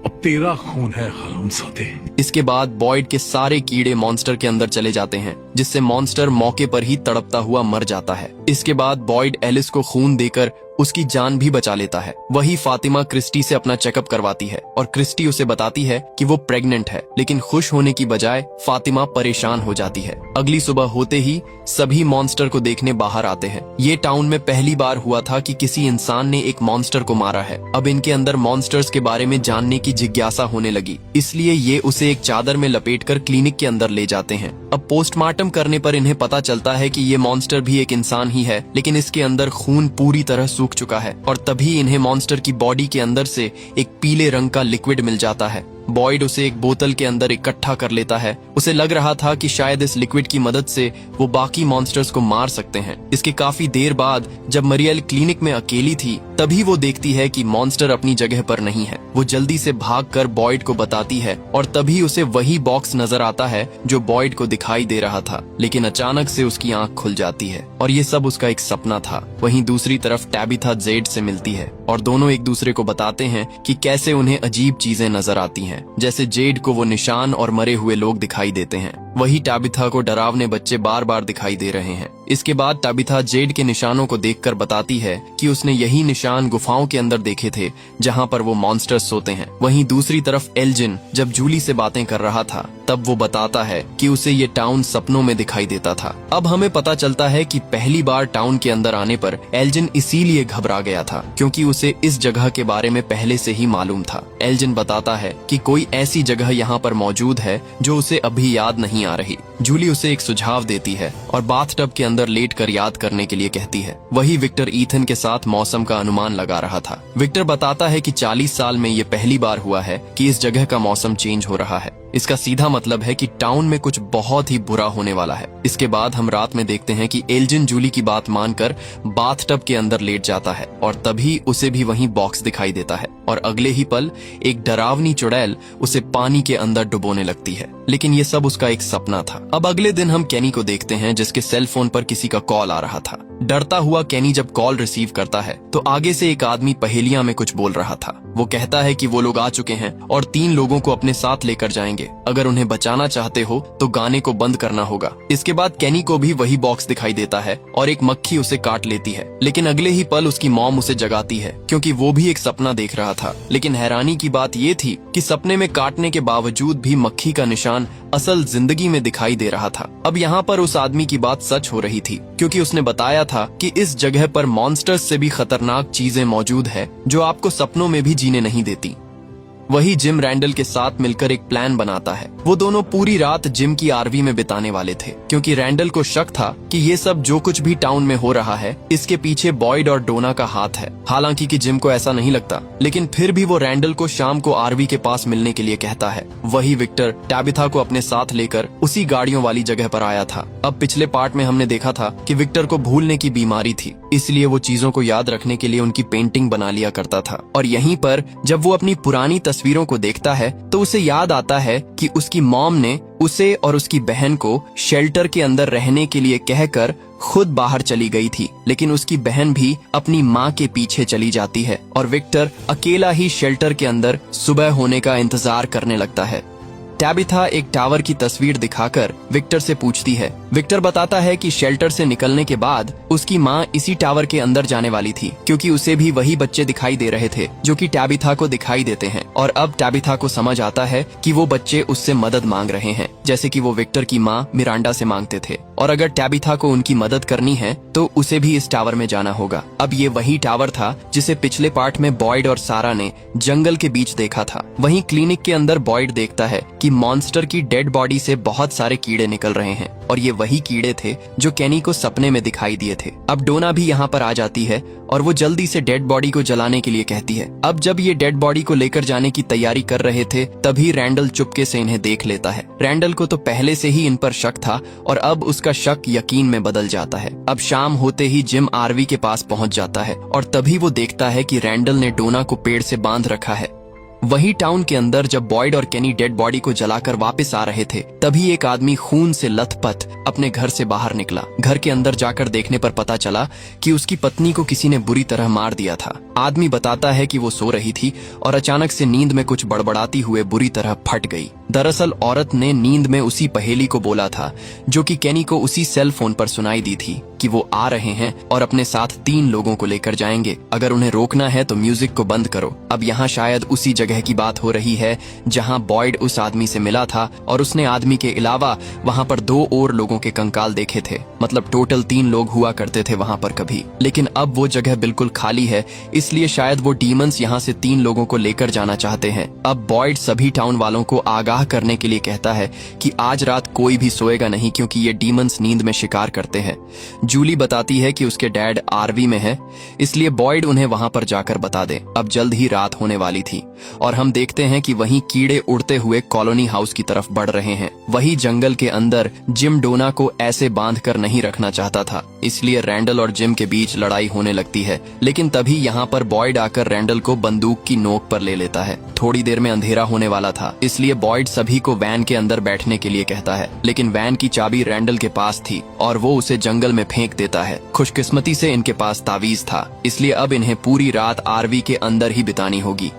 [SPEAKER 3] अब तेरा खून है हरामजादे।
[SPEAKER 2] इसके बाद बॉयड के सारे कीड़े मॉन्स्टर के अंदर चले जाते हैं, जिससे मॉन्स्टर मौके पर ही तड़पता हुआ मर जाता है। इसके बाद बॉयड एलिस को खून देकर उसकी जान भी बचा लेता है। वही फातिमा क्रिस्टी से अपना चेकअप करवाती है और क्रिस्टी उसे बताती है कि वो प्रेग्नेंट है, लेकिन खुश होने की बजाय फातिमा परेशान हो जाती है। अगली सुबह होते ही सभी मॉन्स्टर को देखने बाहर आते हैं। ये टाउन में पहली बार हुआ था कि किसी इंसान ने एक मॉन्स्टर को मारा है। अब इनके अंदर मॉन्स्टर्स के बारे में जानने की जिज्ञासा होने लगी, इसलिए ये उसे एक चादर में लपेटकर क्लिनिक के अंदर ले जाते हैं। अब पोस्टमार्टम करने पर इन्हें पता चलता है कि ये मॉन्स्टर भी एक इंसान ही है, लेकिन इसके अंदर खून पूरी तरह सूख चुका है और तभी इन्हें मॉन्स्टर की बॉडी के अंदर से एक पीले रंग का लिक्विड मिल जाता है। बॉयड उसे एक बोतल के अंदर इकट्ठा कर लेता है। उसे लग रहा था कि शायद इस लिक्विड की मदद से वो बाकी मॉन्स्टर्स को मार सकते हैं। इसके काफी देर बाद जब मरियल क्लिनिक में अकेली थी, तभी वो देखती है कि मॉन्स्टर अपनी जगह पर नहीं है। वो जल्दी से भागकर बॉयड को बताती है और तभी उसे वही बॉक्स नजर आता है जो बॉयड को दिखाई दे रहा था, लेकिन अचानक से उसकी आंख खुल जाती है और ये सब उसका एक सपना था। वहीं दूसरी तरफ टैबिथा जेड से मिलती है और दोनों एक दूसरे को बताते हैं कि कैसे उन्हें अजीब चीजें नजर आती हैं, जैसे जेड को वो निशान और मरे हुए लोग दिखाई देते हैं। वही टाबिथा को डरावने बच्चे बार बार दिखाई दे रहे हैं। इसके बाद टाबिथा जेड के निशानों को देखकर बताती है कि उसने यही निशान गुफाओं के अंदर देखे थे जहां पर वो मॉन्स्टर्स सोते हैं। वहीं दूसरी तरफ एल्जिन जब जूली से बातें कर रहा था तब वो बताता है कि उसे ये टाउन सपनों में दिखाई देता था। अब हमें पता चलता है कि पहली बार टाउन के अंदर आने पर एल्जिन इसीलिए घबरा गया था क्योंकि उसे इस जगह के बारे में पहले से ही मालूम था। एल्जिन बताता है कि कोई ऐसी जगह यहाँ पर मौजूद है जो उसे अभी याद नहीं आ रही। जूली उसे एक सुझाव देती है और बाथटब के अंदर लेटकर याद करने के लिए कहती है। वही विक्टर ईथन के साथ मौसम का अनुमान लगा रहा था। विक्टर बताता है कि 40 साल में ये पहली बार हुआ है कि इस जगह का मौसम चेंज हो रहा है। इसका सीधा मतलब है कि टाउन में कुछ बहुत ही बुरा होने वाला है। इसके बाद हम रात में देखते हैं कि एल्जिन जूली की बात मानकर बाथटब के अंदर लेट जाता है और तभी उसे भी वहीं बॉक्स दिखाई देता है और अगले ही पल एक डरावनी चुड़ैल उसे पानी के अंदर डुबोने लगती है। लेकिन ये सब उसका एक सपना था। अब अगले दिन हम केनी को देखते हैं जिसके सेल फोन पर किसी का कॉल आ रहा था। डरता हुआ केनी जब कॉल रिसीव करता है तो आगे से एक आदमी पहेलियां में कुछ बोल रहा था। वो कहता है कि वो लोग आ चुके हैं और 3 लोगों को अपने साथ लेकर जाएंगे। अगर उन्हें बचाना चाहते हो तो गाने को बंद करना होगा। इसके बाद केनी को भी वही बॉक्स दिखाई देता है और एक मक्खी उसे काट लेती है। लेकिन अगले ही पल उसकी मॉम उसे जगाती है क्योंकि वो भी एक सपना देख रहा था। लेकिन हैरानी की बात ये थी कि सपने में काटने के बावजूद भी मक्खी का निशान असल जिंदगी में दिखाई दे रहा था। अब यहाँ पर उस आदमी की बात सच हो रही थी क्योंकि उसने बताया था कि इस जगह पर मॉन्स्टर्स से भी खतरनाक चीजें मौजूद है जो आपको सपनों में भी जीने नहीं देती। वही जिम रैंडल के साथ मिलकर एक प्लान बनाता है। वो दोनों पूरी रात जिम की आरवी में बिताने वाले थे क्योंकि रैंडल को शक था कि ये सब जो कुछ भी टाउन में हो रहा है इसके पीछे बॉयड और डोना का हाथ है। हालांकि कि जिम को ऐसा नहीं लगता, लेकिन फिर भी वो रैंडल को शाम को आरवी के पास मिलने के लिए कहता है। वही विक्टर टाबिथा को अपने साथ लेकर उसी गाड़ियों वाली जगह पर आया था। अब पिछले पार्ट में हमने देखा था कि विक्टर को भूलने की बीमारी थी, इसलिए वो चीजों को याद रखने के लिए उनकी पेंटिंग बना लिया करता था। और यहीं पर जब वो अपनी पुरानी तस्वीरों को देखता है तो उसे याद आता है कि उसकी मॉम ने उसे और उसकी बहन को शेल्टर के अंदर रहने के लिए कहकर खुद बाहर चली गई थी। लेकिन उसकी बहन भी अपनी माँ के पीछे चली जाती है और विक्टर अकेला ही शेल्टर के अंदर सुबह होने का इंतजार करने लगता है। टाबिथा एक टावर की तस्वीर दिखाकर विक्टर से पूछती है। विक्टर बताता है कि शेल्टर से निकलने के बाद उसकी माँ इसी टावर के अंदर जाने वाली थी क्योंकि उसे भी वही बच्चे दिखाई दे रहे थे जो कि टाबिथा को दिखाई देते हैं। और अब टाबिथा को समझ आता है कि वो बच्चे उससे मदद मांग रहे हैं जैसे कि वो विक्टर की माँ मिरांडा से मांगते थे। और अगर टाबिथा को उनकी मदद करनी है तो उसे भी इस टावर में जाना होगा। अब ये वही टावर था जिसे पिछले पार्ट में बॉयड और सारा ने जंगल के बीच देखा था। वहीं क्लिनिक के अंदर बॉयड देखता है कि मॉन्स्टर की डेड बॉडी से बहुत सारे कीड़े निकल रहे हैं और ये वही कीड़े थे जो केनी को सपने में दिखाई दिए थे। अब डोना भी यहाँ पर आ जाती है और वो जल्दी से डेड बॉडी को जलाने के लिए कहती है। अब जब ये डेड बॉडी को लेकर जाने की तैयारी कर रहे थे तभी रैंडल चुपके से इन्हें देख लेता है। रैंडल को तो पहले से ही इन पर शक था और अब उसका शक यकीन में बदल जाता है। अब शाम होते ही जिम आरवी के पास पहुंच जाता है और तभी वो देखता है कि रैंडल ने डोना को पेड़ से बांध रखा है। वही टाउन के अंदर जब बॉयड और केनी डेड बॉडी को जलाकर वापस आ रहे थे तभी एक आदमी खून से लथपथ अपने घर से बाहर निकला। घर के अंदर जाकर देखने पर पता चला कि उसकी पत्नी को किसी ने बुरी तरह मार दिया था। आदमी बताता है कि वो सो रही थी और अचानक से नींद में कुछ बड़बड़ाती हुए बुरी तरह फट गई। दरअसल औरत ने नींद में उसी पहेली को बोला था जो कि केनी को उसी सेल फोन पर सुनाई दी थी कि वो आ रहे हैं और अपने साथ 3 लोगों को लेकर जाएंगे। अगर उन्हें रोकना है तो म्यूजिक को बंद करो। अब यहाँ शायद उसी जगह की बात हो रही है जहाँ बॉयड उस आदमी से मिला था और उसने आदमी के अलावा वहाँ पर 2 और लोगों के कंकाल देखे थे। मतलब टोटल 3 लोग हुआ करते थे वहाँ पर कभी। लेकिन अब वो जगह बिल्कुल खाली है, इसलिए शायद वो डीमंस यहाँ से 3 लोगों को लेकर जाना चाहते हैं। अब बॉयड सभी टाउन वालों को आगाह करने के लिए कहता है कि आज रात कोई भी सोएगा नहीं क्योंकि ये डीमंस नींद में शिकार करते हैं। जूली बताती है कि उसके डैड आरवी में है, इसलिए बॉयड उन्हें वहां पर जाकर बता दे। अब जल्द ही रात होने वाली थी और हम देखते हैं कि वहीं कीड़े उड़ते हुए कॉलोनी हाउस की तरफ बढ़ रहे हैं। वही जंगल के अंदर जिम डोना को ऐसे बांधकर नहीं रखना चाहता था, इसलिए रैंडल और जिम के बीच लड़ाई होने लगती है। लेकिन तभी यहाँ पर बॉयड आकर रैंडल को बंदूक की नोक पर ले लेता है। थोड़ी देर में अंधेरा होने वाला था, इसलिए बॉयड सभी को वैन के अंदर बैठने के लिए कहता है। लेकिन वैन की चाबी रैंडल के पास थी और वो उसे जंगल में फेंक देता है। खुशकिस्मती से इनके पास तावीज था, इसलिए अब इन्हें पूरी रात आरवी के अंदर ही बितानी होगी।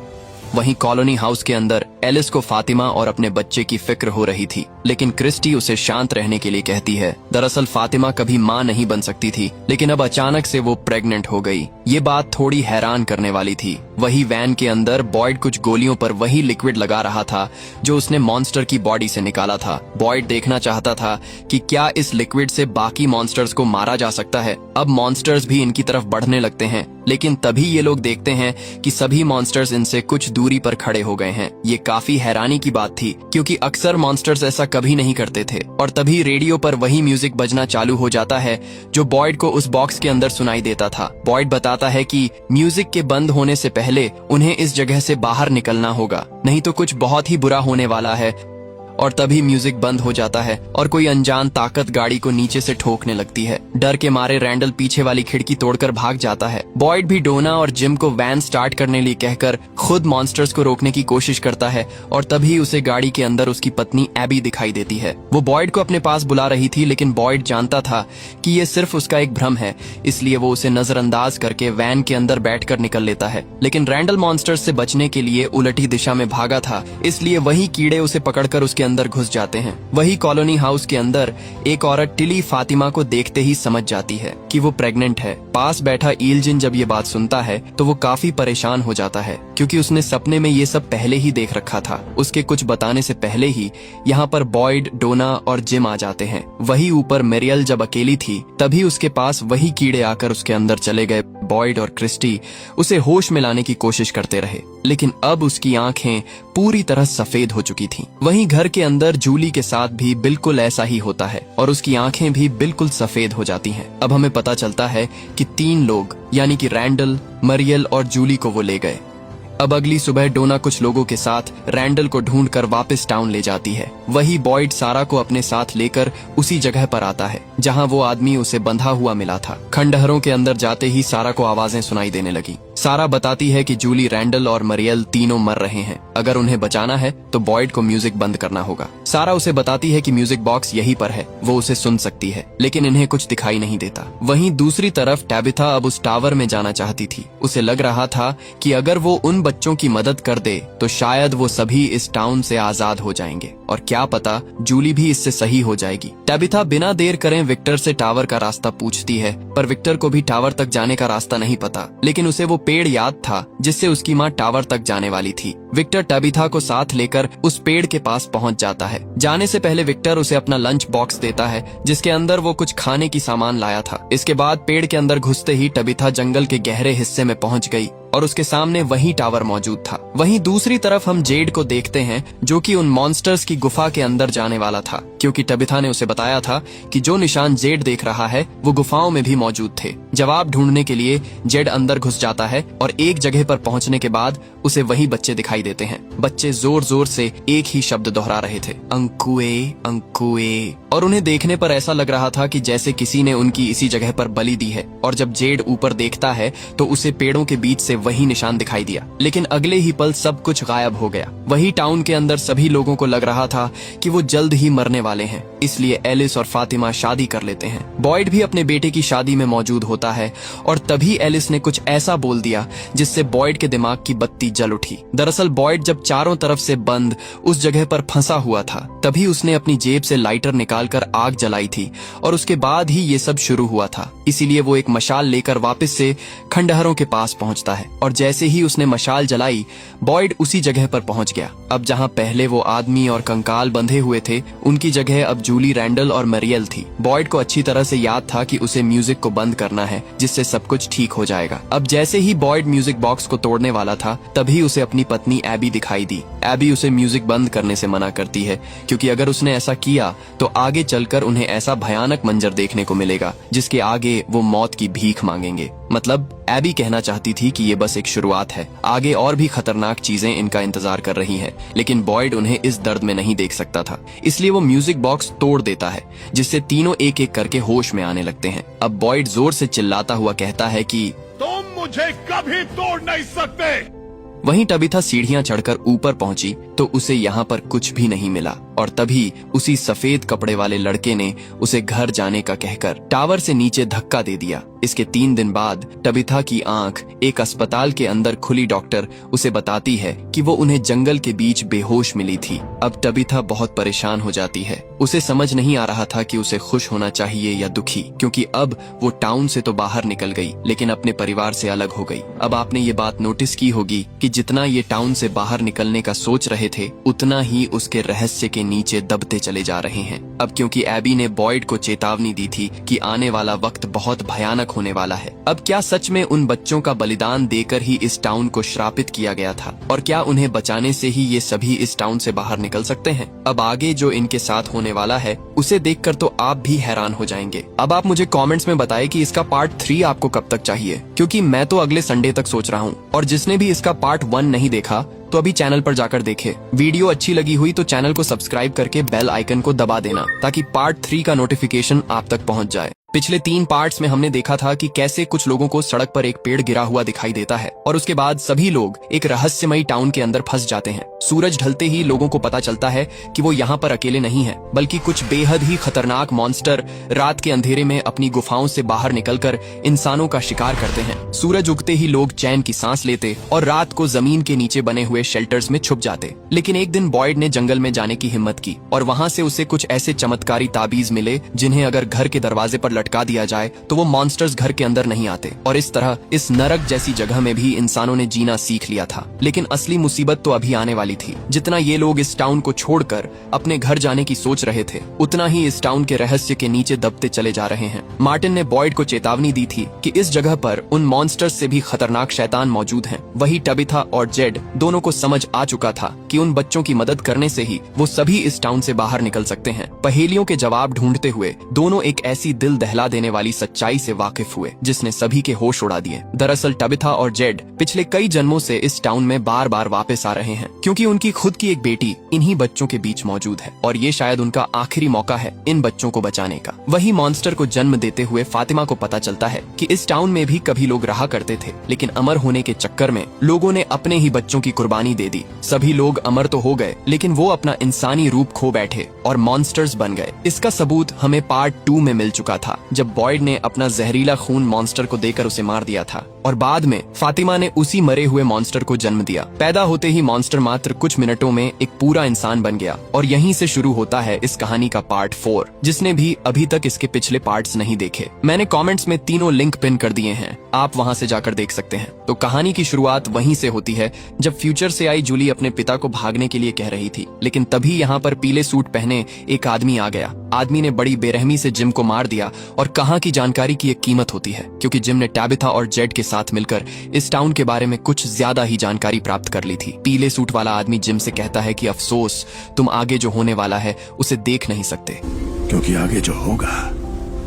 [SPEAKER 2] वहीं कॉलोनी हाउस के अंदर एलिस को फातिमा और अपने बच्चे की फिक्र हो रही थी, लेकिन क्रिस्टी उसे शांत रहने के लिए कहती है। दरअसल फातिमा कभी माँ नहीं बन सकती थी, लेकिन अब अचानक से वो प्रेग्नेंट हो गई। ये बात थोड़ी हैरान करने वाली थी। वही वैन के अंदर बॉयड कुछ गोलियों पर वही लिक्विड लगा रहा था जो उसने मॉन्स्टर की बॉडी से निकाला था। बॉयड देखना चाहता था कि क्या इस लिक्विड से बाकी मॉन्स्टर्स को मारा जा सकता है। अब मॉन्स्टर्स भी इनकी तरफ बढ़ने लगते हैं, लेकिन तभी ये लोग देखते हैं कि सभी मॉन्स्टर्स इनसे कुछ दूरी पर खड़े हो गए हैं। ये काफी हैरानी की बात थी, क्योंकि अक्सर मॉन्स्टर्स ऐसा कभी नहीं करते थे। और तभी रेडियो पर वही म्यूजिक बजना चालू हो जाता है जो बॉयड को उस बॉक्स के अंदर सुनाई देता था। बॉयड बताता है कि म्यूजिक के बंद होने से पहले उन्हें इस जगह से बाहर निकलना होगा, नहीं तो कुछ बहुत ही बुरा होने वाला है। और तभी म्यूजिक बंद हो जाता है और कोई अनजान ताकत गाड़ी को नीचे से ठोकने लगती है। डर के मारे रैंडल पीछे वाली खिड़की तोड़कर भाग जाता है। बॉयड भी डोना और जिम को वैन स्टार्ट करने लिए कहकर खुद मॉन्स्टर्स को रोकने की कोशिश करता है, और तभी उसे गाड़ी के अंदर उसकी पत्नी एबी दिखाई देती है। वो बॉयड को अपने पास बुला रही थी, लेकिन बॉयड जानता था कि ये सिर्फ उसका एक भ्रम है, इसलिए वो उसे नजरअंदाज करके वैन के अंदर बैठकर निकल लेता है। लेकिन रैंडल मॉन्स्टर्स से बचने के लिए उलटी दिशा में भागा था, इसलिए वही कीड़े उसे पकड़कर उसके अंदर घुस जाते हैं। वही कॉलोनी हाउस के अंदर एक औरत टिली फातिमा को देखते ही समझ जाती है कि वो प्रेग्नेंट है। पास बैठा ईलजिन जब ये बात सुनता है तो वो काफी परेशान हो जाता है, क्योंकि उसने सपने में ये सब पहले ही देख रखा था। उसके कुछ बताने से पहले ही यहाँ पर बॉयड, डोना और जिम आ जाते हैं। वही ऊपर मेरियल जब अकेली थी तभी उसके पास वही कीड़े आकर उसके अंदर चले गए। बॉयड और क्रिस्टी उसे होश में लाने की कोशिश करते रहे, लेकिन अब उसकी आंखें पूरी तरह सफेद हो चुकी थीं। वहीं घर के अंदर जूली के साथ भी बिल्कुल ऐसा ही होता है और उसकी आंखें भी बिल्कुल सफेद हो जाती हैं। अब हमें पता चलता है कि 3 लोग यानी कि रैंडल, मरियल और जूली को वो ले गए। अब अगली सुबह डोना कुछ लोगों के साथ रैंडल को ढूंढकर वापस टाउन ले जाती है। वही बॉयड सारा को अपने साथ लेकर उसी जगह पर आता है जहां वो आदमी उसे बंधा हुआ मिला था। खंडहरों के अंदर जाते ही सारा को आवाजें सुनाई देने लगी। सारा बताती है कि जूली, रैंडल और मरियल तीनों मर रहे हैं। अगर उन्हें बचाना है तो बॉयड को म्यूजिक बंद करना होगा। सारा उसे बताती है कि म्यूजिक बॉक्स यहीं पर है, वो उसे सुन सकती है, लेकिन इन्हें कुछ दिखाई नहीं देता। वहीं दूसरी तरफ टैबिथा अब उस टावर में जाना चाहती थी। उसे लग रहा था कि अगर वो उन बच्चों की मदद कर दे तो शायद वो सभी इस टाउन से आजाद हो जाएंगे, और क्या पता जूली भी इससे सही हो जाएगी। टैबिथा बिना देर करें विक्टर से टावर का रास्ता पूछती है, पर विक्टर को भी टावर तक जाने का रास्ता नहीं पता, लेकिन उसे वो पेड़ याद था जिससे उसकी माँ टावर तक जाने वाली थी। विक्टर टैबिथा को साथ लेकर उस पेड़ के पास पहुंच जाता है। जाने से पहले विक्टर उसे अपना लंच बॉक्स देता है जिसके अंदर वो कुछ खाने की सामान लाया था। इसके बाद पेड़ के अंदर घुसते ही टैबिथा जंगल के गहरे हिस्से में पहुंच गई और उसके सामने वही टावर मौजूद था। वहीं दूसरी तरफ हम जेड को देखते हैं जो कि उन मॉन्स्टर्स की गुफा के अंदर जाने वाला था, क्योंकि टैबिथा ने उसे बताया था कि जो निशान जेड देख रहा है वो गुफाओं में भी मौजूद थे। जवाब ढूंढने के लिए जेड अंदर घुस जाता है और एक जगह पर पहुंचने के बाद उसे वही बच्चे दिखाई देते हैं। बच्चे जोर जोर से एक ही शब्द दोहरा रहे थे, अंकुए अंकुए, और उन्हें देखने पर ऐसा लग रहा था कि जैसे किसी ने उनकी इसी जगह पर बलि दी है। और जब जेड ऊपर देखता है तो उसे पेड़ों के बीच से वही निशान दिखाई दिया, लेकिन अगले ही पल सब कुछ गायब हो गया। वही टाउन के अंदर सभी लोगों को लग रहा था कि वो जल्द ही मरने वाले हैं, इसलिए एलिस और फातिमा शादी कर लेते हैं। बॉयड भी अपने बेटे की शादी में मौजूद होता है और तभी एलिस ने कुछ ऐसा बोल दिया जिससे बॉयड के दिमाग की बत्ती जल उठी। दरअसल बॉयड जब चारों तरफ से बंद उस जगह पर फंसा हुआ था तभी उसने अपनी जेब से लाइटर निकालकर आग जलाई थी और उसके बाद ही ये सब शुरू हुआ था। इसीलिए वो एक मशाल लेकर वापस से खंडहरों के पास पहुंचता है और जैसे ही उसने मशाल जलाई बॉयड उसी जगह पर पहुंच गया। अब जहां पहले वो आदमी और कंकाल बंधे हुए थे उनकी जगह अब जूली, रैंडल और मरियल थी। बॉयड को अच्छी तरह से याद था कि उसे म्यूजिक को बंद करना है जिससे सब कुछ ठीक हो जाएगा। अब जैसे ही बॉयड म्यूजिक बॉक्स को तोड़ने वाला था तभी उसे अपनी पत्नी एबी दिखाई दी। एबी उसे म्यूजिक बंद करने से मना करती है क्योंकि अगर उसने ऐसा किया तो आगे चलकर उन्हें ऐसा भयानक मंजर देखने को मिलेगा जिसके आगे वो मौत की भीख मांगेंगे। मतलब एबी कहना चाहती थी कि ये बस एक शुरुआत है, आगे और भी खतरनाक चीजें इनका इंतजार कर रही हैं। लेकिन बॉयड उन्हें इस दर्द में नहीं देख सकता था, इसलिए वो म्यूजिक बॉक्स तोड़ देता है जिससे तीनों एक एक करके होश में आने लगते हैं। अब बॉयड जोर से चिल्लाता हुआ कहता है कि
[SPEAKER 3] तुम मुझे कभी तोड़ नहीं सकते।
[SPEAKER 2] वहीं टैबिथा सीढ़ियां चढ़कर ऊपर पहुंची तो उसे यहाँ पर कुछ भी नहीं मिला और तभी उसी सफेद कपड़े वाले लड़के ने उसे घर जाने का कहकर टावर से नीचे धक्का दे दिया। इसके 3 दिन बाद टबिथा की आंख एक अस्पताल के अंदर खुली। डॉक्टर उसे बताती है कि वो उन्हें जंगल के बीच बेहोश मिली थी। अब टबिथा बहुत परेशान हो जाती है। उसे समझ नहीं आ रहा था कि उसे खुश होना चाहिए या दुखी, क्योंकि अब वो टाउन से तो बाहर निकल गई लेकिन अपने परिवार से अलग हो गई। अब आपने ये बात नोटिस की होगी कि जितना ये टाउन से बाहर निकलने का सोच रहे थे उतना ही उसके रहस्य के नीचे दबते चले जा रहे हैं। अब क्योंकि एबी ने बॉयड को चेतावनी दी थी कि आने वाला वक्त बहुत भयानक होने वाला है। अब क्या सच में उन बच्चों का बलिदान देकर ही इस टाउन को श्रापित किया गया था और क्या उन्हें बचाने से ही ये सभी इस टाउन से बाहर निकल सकते हैं? अब आगे जो इनके साथ होने वाला है उसे देखकर तो आप भी हैरान हो जाएंगे। अब आप मुझे कमेंट्स में बताएं कि इसका पार्ट 3 आपको कब तक चाहिए, क्योंकि मैं तो अगले संडे तक सोच रहा हूँ। और जिसने भी इसका पार्ट 1 नहीं देखा तो अभी चैनल पर जाकर देखे। वीडियो अच्छी लगी हुई तो चैनल को सब्सक्राइब करके बेल आइकन को दबा देना ताकि पार्ट 3 का नोटिफिकेशन आप तक पहुंच जाए। पिछले 3 पार्ट्स में हमने देखा था कि कैसे कुछ लोगों को सड़क पर एक पेड़ गिरा हुआ दिखाई देता है और उसके बाद सभी लोग एक रहस्यमयी टाउन के अंदर फंस जाते हैं। सूरज ढलते ही लोगों को पता चलता है कि वो यहाँ पर अकेले नहीं है, बल्कि कुछ बेहद ही खतरनाक मॉन्स्टर रात के अंधेरे में अपनी गुफाओं से बाहर निकलकर इंसानों का शिकार करते हैं। सूरज उगते ही लोग चैन की सांस लेते और रात को जमीन के नीचे बने हुए शेल्टर्स में छुप जाते। लेकिन एक दिन बॉयड ने जंगल में जाने की हिम्मत की और वहाँ से उसे कुछ ऐसे चमत्कारी ताबीज मिले जिन्हें अगर घर के दरवाजे पर लटका दिया जाए तो वो मॉन्स्टर्स घर के अंदर नहीं आते। और इस तरह इस नरक जैसी जगह में भी इंसानों ने जीना सीख लिया था। लेकिन असली मुसीबत तो अभी आने वाली थी। जितना ये लोग इस टाउन को छोड़कर अपने घर जाने की सोच रहे थे उतना ही इस टाउन के रहस्य के नीचे दबते चले जा रहे हैं। मार्टिन ने बॉयड को चेतावनी दी थी कि इस जगह पर उन मॉन्स्टर्स से भी खतरनाक शैतान मौजूद हैं। वही टबिथा और जेड दोनों को समझ आ चुका था कि उन बच्चों की मदद करने से ही वो सभी इस टाउन से बाहर निकल सकते हैं। पहेलियों के जवाब ढूंढते हुए दोनों एक ऐसी दिल दहला देने वाली सच्चाई से वाकिफ हुए जिसने सभी के होश उड़ा दिए। दरअसल टबिथा और जेड पिछले कई जन्मों से इस टाउन में बार बार वापस आ रहे हैं, क्योंकि उनकी खुद की एक बेटी इन्हीं बच्चों के बीच मौजूद है और ये शायद उनका आखिरी मौका है इन बच्चों को बचाने का। वही मॉन्स्टर को जन्म देते हुए फातिमा को पता चलता है कि इस टाउन में भी कभी लोग रहा करते थे, लेकिन अमर होने के चक्कर में लोगों ने अपने ही बच्चों की कुर्बानी दे दी। सभी लोग अमर तो हो गए लेकिन वो अपना इंसानी रूप खो बैठे और मॉन्स्टर्स बन गए। इसका सबूत हमें पार्ट 2 में मिल चुका था, जब बॉयड ने अपना जहरीला खून मॉन्स्टर को देकर उसे मार दिया था और बाद में फातिमा ने उसी मरे हुए मॉन्स्टर को जन्म दिया। पैदा होते ही मॉन्स्टर मात्र कुछ मिनटों में एक पूरा इंसान बन गया और यहीं से शुरू होता है इस कहानी का पार्ट 4, जिसने भी अभी तक इसके पिछले पार्ट्स नहीं देखे। मैंने कमेंट्स में तीनों लिंक पिन कर दिए हैं, आप वहां से जाकर देख सकते हैं। तो कहानी की शुरुआत वहीं से होती है जब फ्यूचर से आई जूली अपने पिता को भागने के लिए कह रही थी, लेकिन तभी यहाँ पर पीले सूट पहने एक आदमी आ गया। आदमी ने बड़ी बेरहमी से जिम को मार दिया और कहा कि जानकारी की एक कीमत होती है, क्योंकि जिम ने टैबिथा और जेड के साथ मिलकर इस टाउन के बारे में कुछ ज्यादा ही जानकारी प्राप्त कर ली थी। पीले सूट वाला आदमी जिम से कहता है कि अफसोस, तुम आगे जो होने वाला है उसे देख नहीं सकते,
[SPEAKER 4] क्योंकि आगे जो होगा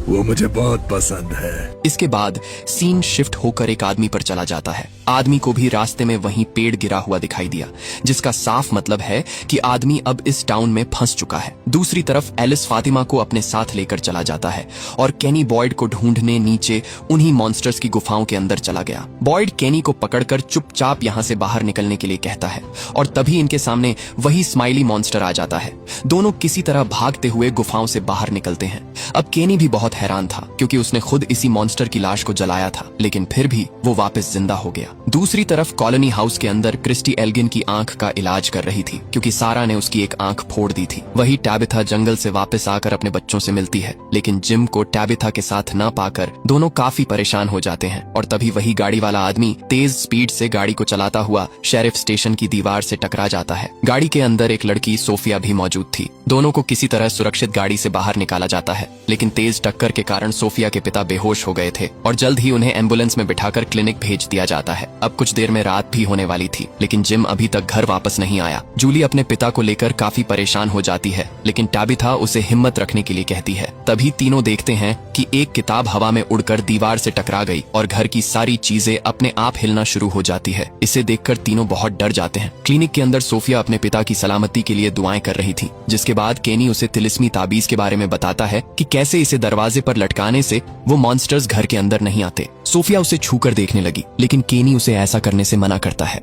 [SPEAKER 4] वो मुझे बहुत पसंद है।
[SPEAKER 2] इसके बाद सीन शिफ्ट होकर एक आदमी पर चला जाता है। आदमी को भी रास्ते में वहीं पेड़ गिरा हुआ दिखाई दिया, जिसका साफ मतलब है कि आदमी अब इस टाउन में फंस चुका है। दूसरी तरफ एलिस फातिमा को अपने साथ लेकर चला जाता है और केनी बॉयड को ढूंढने नीचे उन्हीं मॉन्स्टर्स की गुफाओं के अंदर चला गया। बॉयड केनी को पकड़कर चुपचाप यहाँ से बाहर निकलने के लिए कहता है और तभी इनके सामने वही स्माइली मॉन्स्टर आ जाता है। दोनों किसी तरह भागते हुए गुफाओं से बाहर निकलते हैं। अब केनी भी बहुत हैरान था, क्योंकि उसने खुद इसी मॉन्स्टर की लाश को जलाया था, लेकिन फिर भी वो वापस जिंदा हो गया। दूसरी तरफ कॉलोनी हाउस के अंदर क्रिस्टी एल्गिन की आंख का इलाज कर रही थी, क्योंकि सारा ने उसकी एक आंख फोड़ दी थी। वही टैबिथा जंगल से वापस आकर अपने बच्चों से मिलती है, लेकिन जिम को टैबिथा के साथ न पाकर दोनों काफी परेशान हो जाते हैं। और तभी वही गाड़ी वाला आदमी तेज स्पीड से गाड़ी को चलाता हुआ शेरिफ स्टेशन की दीवार से टकरा जाता है। गाड़ी के अंदर एक लड़की सोफिया भी मौजूद थी। दोनों को किसी तरह सुरक्षित गाड़ी से बाहर निकाला जाता है, लेकिन तेज टक्कर के कारण सोफिया के पिता बेहोश हो गए थे और जल्द ही उन्हें एम्बुलेंस में बिठाकर क्लिनिक भेज दिया जाता है। अब कुछ देर में रात भी होने वाली थी, लेकिन जिम अभी तक घर वापस नहीं आया। जूली अपने पिता को लेकर काफी परेशान हो जाती है, लेकिन टैबिथा उसे हिम्मत रखने के लिए कहती है। तभी तीनों देखते हैं कि एक किताब हवा में उड़कर दीवार से टकरा गई और घर की सारी चीजें अपने आप हिलना शुरू हो जाती है। इसे देखकर तीनों बहुत डर जाते हैं। क्लिनिक के अंदर सोफिया अपने पिता की सलामती के लिए दुआएं कर रही थी, जिसके बाद केनी उसे तिलिस्मी ताबीज के बारे में बताता है कि कैसे इसे दरवाजे पर लटकाने से वो मॉन्स्टर्स घर के अंदर नहीं आते। सोफिया उसे छूकर देखने लगी, लेकिन केनी उसे ऐसा करने से मना करता है।